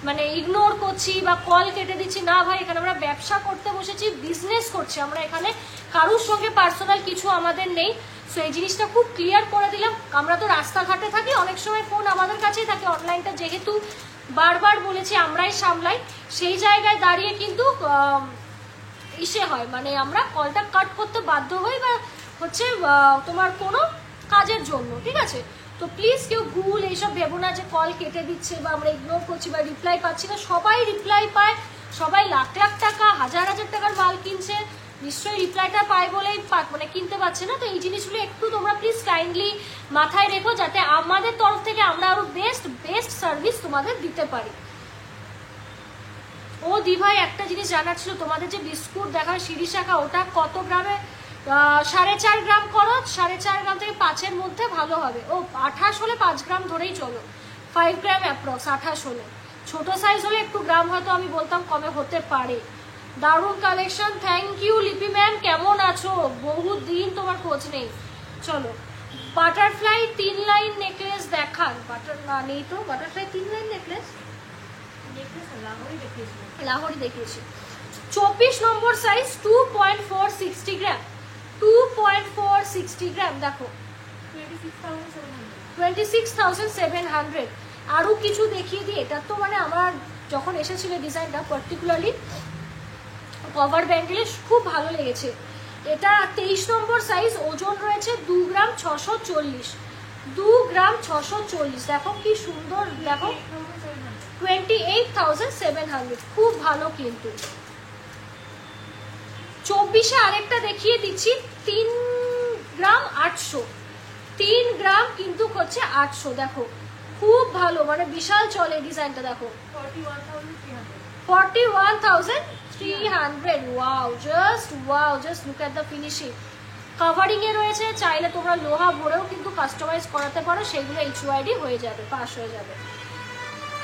মানে ইগনোর করছি বা কল কেটে দিচ্ছি, না ভাই। এখানে আমরা ব্যবসা করতে বসেছি, বিজনেস করছি আমরা, এখানে কারোর সঙ্গে পার্সোনাল কিছু আমাদের নেই। সো এই জিনিসটা খুব ক্লিয়ার করে দিলাম। আমরা তো রাস্তাঘাটে থাকি, অনেক সময় ফোন আমাদের কাছেই থাকে। অনলাইনটা যেহেতু বারবার বলেছি আমরাই সামলাই, সেই জায়গায় দাঁড়িয়ে কিন্তু ইসে হয়, মানে আমরা কলটা কাট করতে বাধ্য হই বা হচ্ছে তোমার কোনো কাজের জন্য, ঠিক আছে। তো প্লিজ কেউ ভুল এইসব ভেবো না যে কল কেটে দিচ্ছে বা আমরা ইগনোর করছি বা রিপ্লাই পাচ্ছি না। সবাই রিপ্লাই পায়, সবাই লাখ লাখ টাকা, হাজার হাজার টাকার মাল কিনছে, নিশ্চয়ই রিপ্লাইটা পায় বলেই মানে কিনতে পারছে না। তো এই জিনিসগুলো একটু তোমরা প্লিজ কাইন্ডলি মাথায় রেখো, যাতে আমাদের তরফ থেকে আমরা আরো বেস্ট সার্ভিস তোমাদের দিতে পারি। ও দি ভাই, একটা জিনিস জানার ছিল, তোমাদের যে বিস্কুট দেখায় সিঁড়ি শাখা, ওটা কত গ্রামে? 4.5 গ্রাম করো, 4.5 গ্রাম থেকে 5-এর মধ্যে ভালো হবে। ও 28 হলে 5 গ্রাম ধরেই চলো, 5 গ্রাম অ্যাপ্রক্স 28 হলে। ছোট সাইজ হলে একটু গ্রাম হয়তো আমি বলতাম কমে হতে পারে। দারুণ কালেকশন, থ্যাংক ইউ লিপি ম্যাম। কেমন আছো? বহুদিন তোমার খোঁজ নেই। চলো, বাটারফ্লাই 3 লাইন নেকলেস দেখান। নেই তো বাটারফ্লাই 3 লাইন নেকলেস, লাহোরি দেখিয়েছি। 24 নম্বর সাইজ 2.460 গ্রাম, 2.460 গ্রাম। দেখো 26,700। আরো কিছু দেখিয়ে দিই। এটা তো মানে আমার যখন এসেছিল ডিজাইনটা পার্টিকুলারলি কভার ব্যাঙ্গেলে খুব ভালো লেগেছে। এটা 23 নম্বর সাইজ, ওজন রয়েছে 2 গ্রাম 640, 2 গ্রাম 640। দেখো কি সুন্দর, দেখো 28,700, খুব ভালো কিন্তু। 24-এ আরেকটা দেখিয়ে দিচ্ছি, 3 গ্রাম 800, 3 গ্রাম কিন্তু হচ্ছে 800। দেখো খুব ভালো, মানে বিশাল চলে ডিজাইনটা। দেখো 41,300। Wow, just look at the finishing. Covering এ রয়েছে, চাইলে তোমরা লোহা ভরেও কিন্তু কাস্টমাইজ করাতে পারো, সেগুলো HYD হয়ে যাবে, পাস হয়ে যাবে।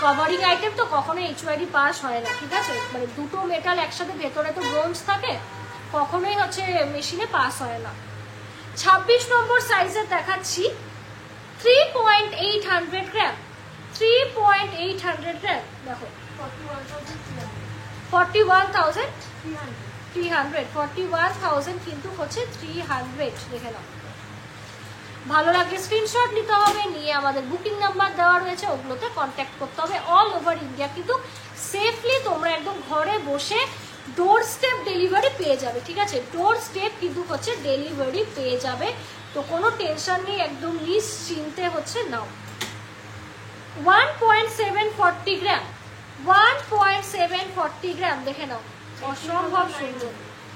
কাভারিং আইটেম তো কখনো HYD পাস হয় না, ঠিক আছে, মানে দুটো মেটাল একসাথে, ভেতরে তো ব্রোঞ্জ থাকে, কখনোই হচ্ছে মেশিনে পাস হয় না। 26 নম্বর সাইজের দেখাচ্ছি, 3.800 গ্রাম, 3.800 গ্রাম। দেখো 41,300, 41,000 কিন্তু হচ্ছে 300। দেখে নাও, ভালো লাগলে স্ক্রিনশট নিতে হবে, নিয়ে আমাদের বুকিং নাম্বার দেওয়া রয়েছে, ওগুলোতে কন্ট্যাক্ট করতে হবে। অল ওভার ইন্ডিয়া কিন্তু সেফলি তোমরা একদম ঘরে বসে ডোর স্টেপ ডেলিভারি পেয়ে যাবে, ঠিক আছে, ডোর স্টেপ কিন্তু হচ্ছে ডেলিভারি পেয়ে যাবে, তো কোনো টেনশন নেই, একদম নিশ্চিন্তে হচ্ছে নাও। 1.740 গ্রাম, 1.740 গ্রাম। দেখে নাও, অসম্ভব সুন্দর।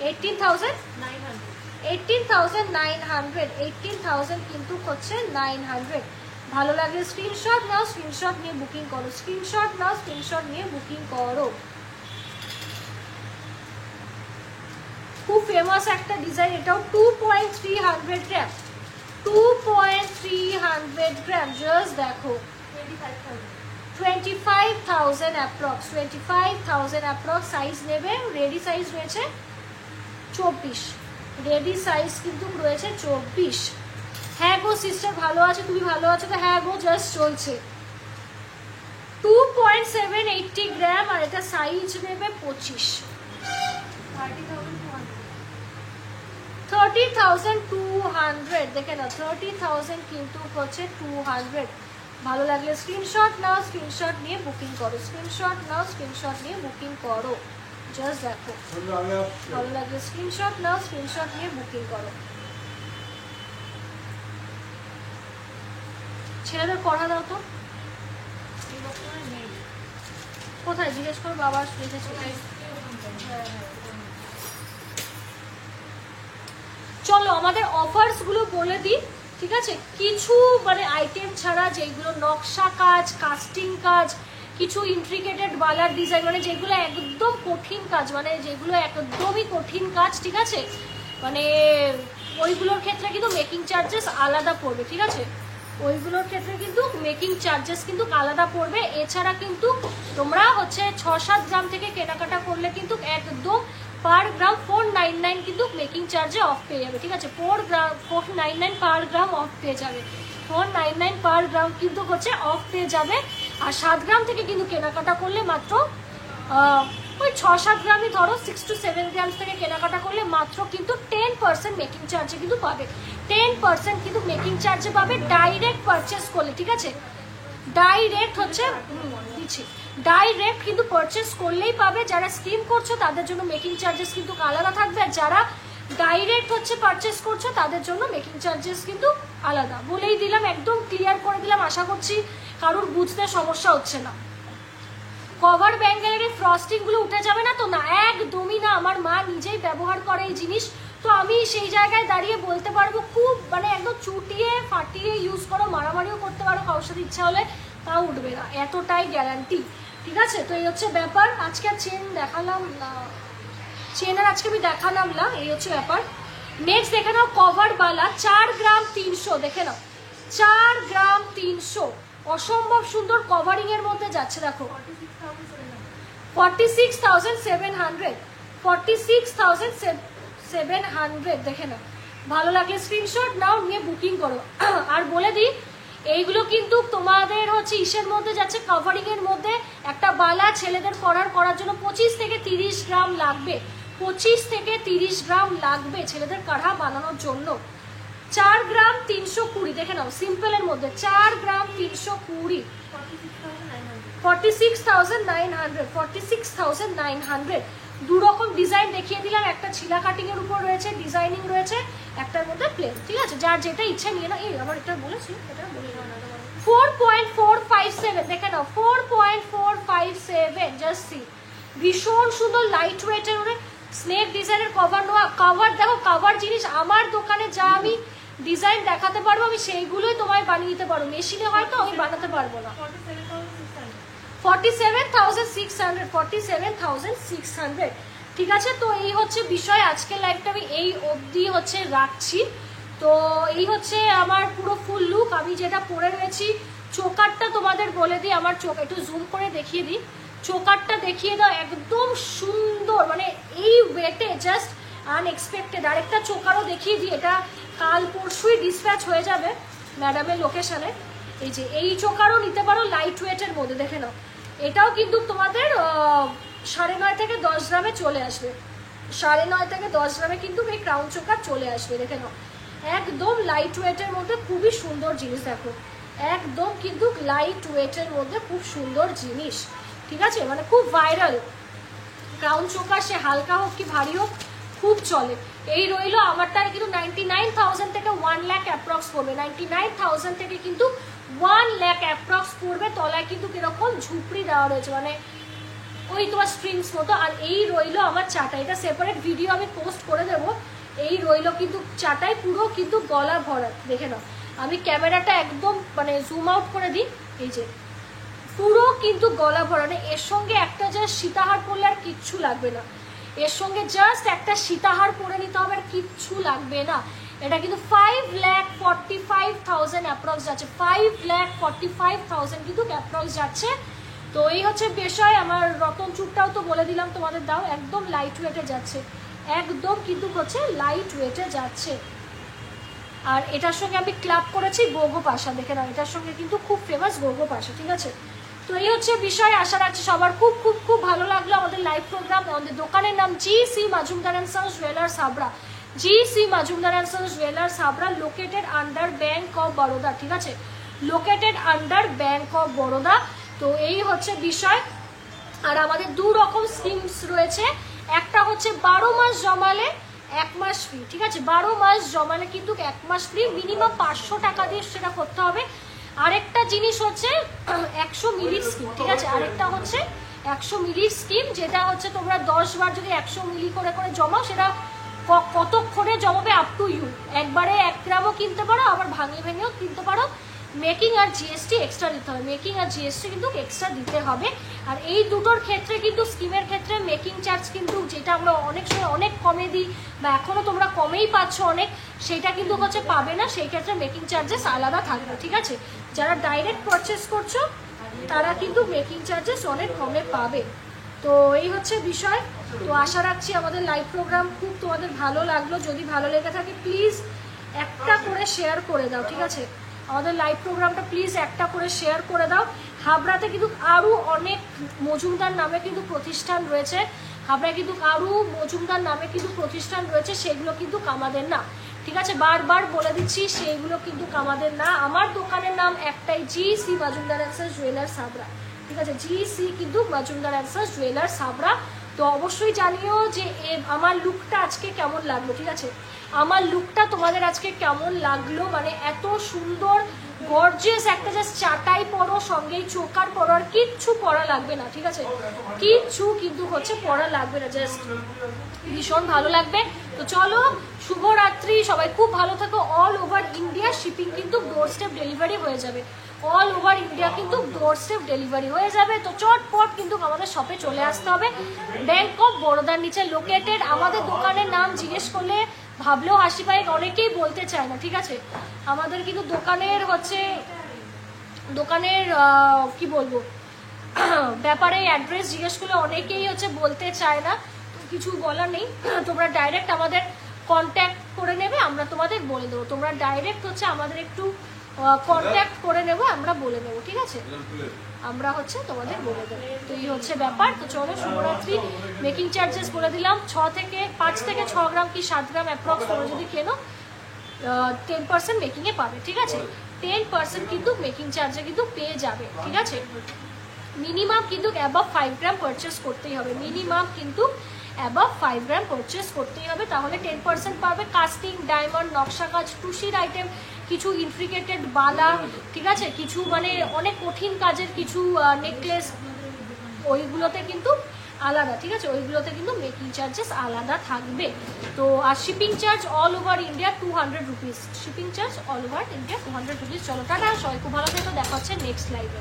18,900, 18,000 কিন্তু হচ্ছে 900। ভালো লাগলে স্ক্রিনশট নাও, স্ক্রিনশট নিয়ে বুকিং করো, স্ক্রিনশট নাও, স্ক্রিনশট নিয়ে বুকিং করো। খুব ফেমাস একটা ডিজাইন, এটাও 2.300 গ্রাম, 2.300 গ্রাম। জাস্ট দেখো 25,000 অ্যাপ্রক্স, 25,000 অ্যাপ্রক্স। সাইজ নেবে, রেডি সাইজ রয়েছে 24, রেডি সাইজ কিন্তু রয়েছে 24। হ্যাঁ গো সিস্টার, ভালো আছে, তুমি ভালো আছো তো? হ্যাঁ গো, জাস্ট চলছে। 2.780 গ্রাম, আর এটা সাইজ নেবে 25, 30,200। দেখে না, 30,000 কিন্তু হচ্ছে 200। ভালো লাগলে স্ক্রিনশট নাও, স্ক্রিনশট নিয়ে বুকিং করো, স্ক্রিনশট নাও, স্ক্রিনশট নিয়ে বুকিং করো। জাস্ট দেখো, ভালো লাগলে স্ক্রিনশট নাও, স্ক্রিনশট নিয়ে বুকিং করো। ছেলেদের পড়া দাও তো, কোথায় জিজ্ঞেস করো, বাবা রেখেছে। চলো আমাদের অফার্স গুলো বলে দিই, ঠিক আছে, কিছু মানে আইটেম ছাড়া, যেগুলো নকশা কাজ, কাস্টিং কাজ, কিছু ইন্ট্রিকেটেড বালার ডিজাইন, মানে যেগুলো একদম কঠিন কাজ, মানে যেগুলো একদমই কঠিন কাজ, ঠিক আছে, মানে ওইগুলোর ক্ষেত্রে কিন্তু মেকিং চার্জেস আলাদা পড়বে, ঠিক আছে, ওইগুলোর ক্ষেত্রে কিন্তু মেকিং চার্জেস কিন্তু আলাদা পড়বে। এছাড়া কিন্তু তোমরা হচ্ছে 6-7 গ্রাম থেকে কেনাকাটা করলে কিন্তু একদম পার গ্রাম 499 কিন্তু মেকিং চার্জে অফ পেয়ে যাবে, ঠিক আছে, 499 পার গ্রাম অফ পেয়ে যাবে, 499 পার গ্রাম কিন্তু হচ্ছে অফ পেয়ে যাবে। আর 7 গ্রাম থেকে কিন্তু কেনাকাটা করলে মাত্র ওই 6-7 গ্রামই ধরো, 6 to 7 গ্রাম থেকে কেনাকাটা করলে মাত্র কিন্তু 10% মেকিং চার্জে কিন্তু পাবে, 10% কিন্তু মেকিং চার্জে পাবে ডাইরেক্ট পারচেস করলে, ঠিক আছে, ডাইরেক্ট হচ্ছে দিচ্ছি, ডাইরেক্ট কিন্তু পারচেস করলেই পাবে। যারা স্কিম করছো তাদের জন্য মেকিং চার্জেস কিন্তু আলাদা থাকবে, আর যারা ডাইরেক্ট হচ্ছে পারচেস করছো তাদের জন্য মেকিং চার্জেস কিন্তু আলাদা। বলেই দিলাম, একদম ক্লিয়ার করে দিলাম, আশা করছি কারোর বুঝতে সমস্যা হচ্ছে না। কভার ব্যাঙ্গেলের ফ্রস্টিং গুলো উঠে যাবে না তো? না, একদমই না, আমার মা নিজেই ব্যবহার করে এই জিনিস, তো আমি সেই জায়গায় দাঁড়িয়ে বলতে পারবো, খুব মানে একদম চুটিয়ে ফাটিয়ে ইউজ করো, মারামারিও করতে পারো কারোর সাথে ইচ্ছা হলে, তাও উঠবে না, এতটাই গ্যারান্টি, ঠিক আছে। তো এই হচ্ছে ব্যাপার। আজকে আর চেন দেখালাম না, চেনের আজকে আমি দেখালাম না, এই হচ্ছে ব্যাপার। নেক্সট দেখে নাও কভার বালা, 4 গ্রাম 300, দেখে নাও 4 গ্রাম 300, অসম্ভব সুন্দর কভারিং এর মধ্যে যাচ্ছে। দেখো 46,700, 46,700, দেখে নাও, ভালো লাগলে স্ক্রিনশট নাও, নিয়ে বুকিং করো। আর বলে দিই, এইগুলো কিন্তু তোমাদের হচ্ছে ইসের মধ্যে যাচ্ছে, কভারিং এর মধ্যে। একটা বালা ছেলেদের করার জন্য 25 থেকে 30 গ্রাম লাগবে, 25 থেকে 30 গ্রাম লাগবে ছেলেদের কাঢ়া বানানোর জন্য। 4 গ্রাম 320, দেখে নাও, সিম্পলের মধ্যে 4 গ্রাম 320, 46,900, 46,900, দু রকম ডিজাইন দেখিয়ে দিলাম, একটা ছিলা কাটিং এর উপর রয়েছে, ডিজাইনিং রয়েছে, একটার মধ্যে প্লেন, ঠিক আছে? যার যেটা ইচ্ছা নিয়ে না। এই আবার এটা বলেছি, এটা বলে না 4.457 দেখে নাও, 4.457 জাস্ট সি। ভীষণ সুন্দর লাইট ওয়েটের মানে স্নেক ডিজাইনের কভার নোয়া। কভার দেখো, কভার জিনিস আমার দোকানে যা আমি ডিজাইন দেখাতে পারবো আমি সেইগুলোই তোমায় বানিয়ে দিতে পারবো, মেশিনে হয়তো আমি বানাতে পারবো না। 47,600 ঠিক আছে? তো এই হচ্ছে বিষয়, আজকের লাইভটা আমি এই অবধি হচ্ছে রাখছি। তো এই হচ্ছে আমার পুরো ফুল লুক। আমি যেটা পরে রয়েছি, চোকারটা তোমাদের বলে দিই, আমার চোখ একটু জুম করে দেখিয়ে দিই, চোকারটা দেখিয়ে দাও, একদম সুন্দর, মানে এই ওয়েটে জাস্ট আনএক্সপেক্টেড। আরেকটা চোকারও দেখিয়ে দিই, এটা কাল পরশুই ডিসপ্যাচ হয়ে যাবে ম্যাডামের লোকেশনে। এই যে এই চোকারও নিতে পারো লাইট ওয়েটের মধ্যে, দেখে নাও। এটাও কিন্তু তোমাদের 9.5 থেকে 10 গ্রামে চলে আসবে, 9.5 থেকে 10 গ্রামে কিন্তু এই ক্রাউন চোকার চলে আসবে, দেখে নাও। একদম লাইট ওয়েটের মধ্যে খুবই সুন্দর জিনিস, দেখো একদম কিন্তু লাইট ওয়েটের মধ্যে খুব সুন্দর জিনিস, ঠিক আছে? মানে খুব ভাইরাল ক্রাউন চোকার, সে হালকা হোক কি ভারী হোক খুব চলে। এই রইলো আমারটা কিন্তু 99,000 থেকে 1 লাখ অ্যাপ্রক্স পড়বে, 99,000 থেকে কিন্তু 1 লাখ অ্যাপ্রক্স পড়বে। তলায় কিন্তু কিরকম ঝুপড়ি দেওয়া রয়েছে, মানে ওই তোমার স্প্রিংস মতো। আর এই রইলো আমার চাটা, এটা সেপারেট ভিডিও আমি পোস্ট করে দেবো। এই রইলো কিন্তু চাটাই পুরো কিন্তু গলা ভরা, দেখে নাও। আমি ক্যামেরাটা একদম মানে জুম আউট করে দিই, এই যে পুরো কিন্তু গলা ভরা। এর সঙ্গে একটা জাস্ট সীতাহার পরলে আর কিচ্ছু লাগবে না, এর সঙ্গে জাস্ট একটা সীতাহার পরে নিতে হবে আর কিচ্ছু লাগবে না। এটা কিন্তু 5,45,000 অ্যাপ্রক্স যাচ্ছে, 5,45,000 কিন্তু অ্যাপ্রক্স যাচ্ছে। তো এই হচ্ছে বিষয়। আমার রতন চুপটাও তো বলে দিলাম তোমাদের, দাও একদম লাইট ওয়েটে যাচ্ছে, একদম কিন্তু হচ্ছে লাইট ওয়েটে যাচ্ছে। আর এটার সঙ্গে আমি ক্লাব করেছি গোগো পাশা, দেখে নাও, এটার সঙ্গে কিন্তু খুব ফেমাস গোগো পাশা, ঠিক আছে? তো এই হচ্ছে বিষয়। আশা রাখছি সবার খুব খুব খুব ভালো লাগলো আমাদের লাইভ প্রোগ্রাম। আমাদের দোকানের নাম GC Majumdar and sons jewellers Habra, GC Majumdar and sons jewellers Habra, located under bank of Baroda, ঠিক আছে? Located under bank of Baroda. তো এই হচ্ছে বিষয়। আর আমাদের দু রকম স্কিমস রয়েছে, একটা হচ্ছে 12 মাস জমালে 1 মাস ফ্রি, ঠিক আছে? 12 মাস জমালে কিন্তু 1 মাস ফ্রি, মিনিমাম 500 টাকা দিয়ে সেটা করতে হবে। আরেকটা জিনিস হচ্ছে 100 মিলির স্কিম, ঠিক আছে? আরেকটা হচ্ছে 100 মিলির স্কিম, যেটা হচ্ছে তোমরা 10 বার যদি 100 মিলি করে করে জমাও, সেটা কতক্ষণে জমাবে আপ টু ইউ। একবারে 1 গ্রামও কিনতে পারো, আবার ভাঙিয়ে ভেঙেও কিনতে পারো। মেকিং আর জিএসটি এক্সট্রা দিতে হবে, মেকিং আর জিএসটি কিন্তু এক্সট্রা দিতে হবে। আর এই দুটোর ক্ষেত্রে কিন্তু স্কিমের ক্ষেত্রে মেকিং চার্জ কিন্তু যেটা আমরা অনেক সময় অনেক কমে দিই, বা এখনও তোমরা কমেই পাচ্ছ অনেক, সেটা কিন্তু হচ্ছে পাবে না। সেই ক্ষেত্রে মেকিং চার্জেস আলাদা থাকবে, ঠিক আছে? যারা ডাইরেক্ট পারচেস করছো তারা কিন্তু মেকিং চার্জেস অনেক কমে পাবে। তো এই হচ্ছে বিষয়। তো আশা রাখছি আমাদের লাইভ প্রোগ্রাম খুব তোমাদের ভালো লাগলো। যদি ভালো লেগে থাকে প্লিজ একটা করে শেয়ার করে দাও, ঠিক আছে? আমাদের লাইভ প্রোগ্রামটা প্লিজ একটা করে শেয়ার করে দাও। হাবড়াতে কিন্তু আরও অনেক মজুমদার নামে কিন্তু প্রতিষ্ঠান রয়েছে, হাবড়ায় কিন্তু আরও মজুমদার নামে কিন্তু প্রতিষ্ঠান রয়েছে, সেগুলো কিন্তু আমাদের না, ঠিক আছে? বারবার বলে দিচ্ছি, সেইগুলো কিন্তু আমাদের না। আমার দোকানের নাম একটাই, GC Majumdar and sons jewellers Habra, ঠিক আছে? GC কিন্তু Majumdar and sons jewellers Habra. তো অবশ্যই জানিও যে আমার লুকটা আজকে কেমন লাগলো, ঠিক আছে? আমার লুকটা তোমাদের আজকে কেমন লাগলো, মানে এত সুন্দর গর্জিয়াস একটা জাস্ট চাটাই পরো, সঙ্গেই চোকার পরো, আর কিচ্ছু পরা লাগবে না, ঠিক আছে? কিচ্ছু কিন্তু হচ্ছে পরা লাগবে না, জাস্ট ভীষণ ভালো লাগবে। তো চলো, শুভরাত্রি, সবাই খুব ভালো থাকো। অল ওভার ইন্ডিয়া শিপিং কিন্তু ডোর স্টেপ ডেলিভারি হয়ে যাবে, অল ওভার ইন্ডিয়া কিন্তু ডোর স্টেপ ডেলিভারি হয়ে যাবে। তো চটপট কিন্তু আমাদের শপে চলে আসতে হবে, ব্যাংক অফ বরোদার নিচে লোকেটেড। আমাদের দোকানের নাম জিজ্ঞেস করলে ভাবলেও হাসি পায়, অনেকেই বলতে চায় না, ঠিক আছে? আমাদের কিন্তু দোকানের হচ্ছে দোকানের কি বলবো ব্যাপারে অ্যাড্রেস জিজ্ঞেস করলে অনেকেই হচ্ছে বলতে চায় না, কিছু বলার নেই। তোমরা ডাইরেক্ট আমাদের কন্ট্যাক্ট করে নেবে, আমরা তোমাদের বলে দেবো। তোমরা ডাইরেক্ট হচ্ছে আমাদের একটু কন্ট্যাক্ট করে নেবো, আমরা বলে দেবো, ঠিক আছে? আমরা হচ্ছে তোমাদের বলে দেবো। তো এই হচ্ছে ব্যাপার। তো চলো, শুভরাত্রি। মেকিং চার্জেস বলে দিলাম, 5 থেকে 6 গ্রাম কি 7 গ্রাম অ্যাপ্রক্স তোমরা যদি কেনো 10% মেকিংয়ে পাবে, ঠিক আছে? 10% কিন্তু মেকিং চার্জে কিন্তু পেয়ে যাবে, ঠিক আছে? মিনিমাম কিন্তু অ্যাবাভ 5 গ্রাম পারচেস করতেই হবে, মিনিমাম কিন্তু অ্যাবাভ 5 গ্রাম পারচেস করতেই হবে, তাহলে 10% পাবে। কাস্টিং, ডায়মন্ড, নকশা কাজ, টুসির আইটেম, কিছু ইনট্রিকেটেড বালা, ঠিক আছে, কিছু মানে অনেক কঠিন কাজের কিছু নেকলেস, ওইগুলোতে কিন্তু আলাদা, ঠিক আছে, ওইগুলোতে কিন্তু মেকিং চার্জেস আলাদা থাকবে। তো আর shipping charge all over India 200 rupees, shipping charge all over India 200 rupees. চলো টাটা, সবাই খুব ভালো থেকো, দেখা হচ্ছে নেক্সট লাইভে।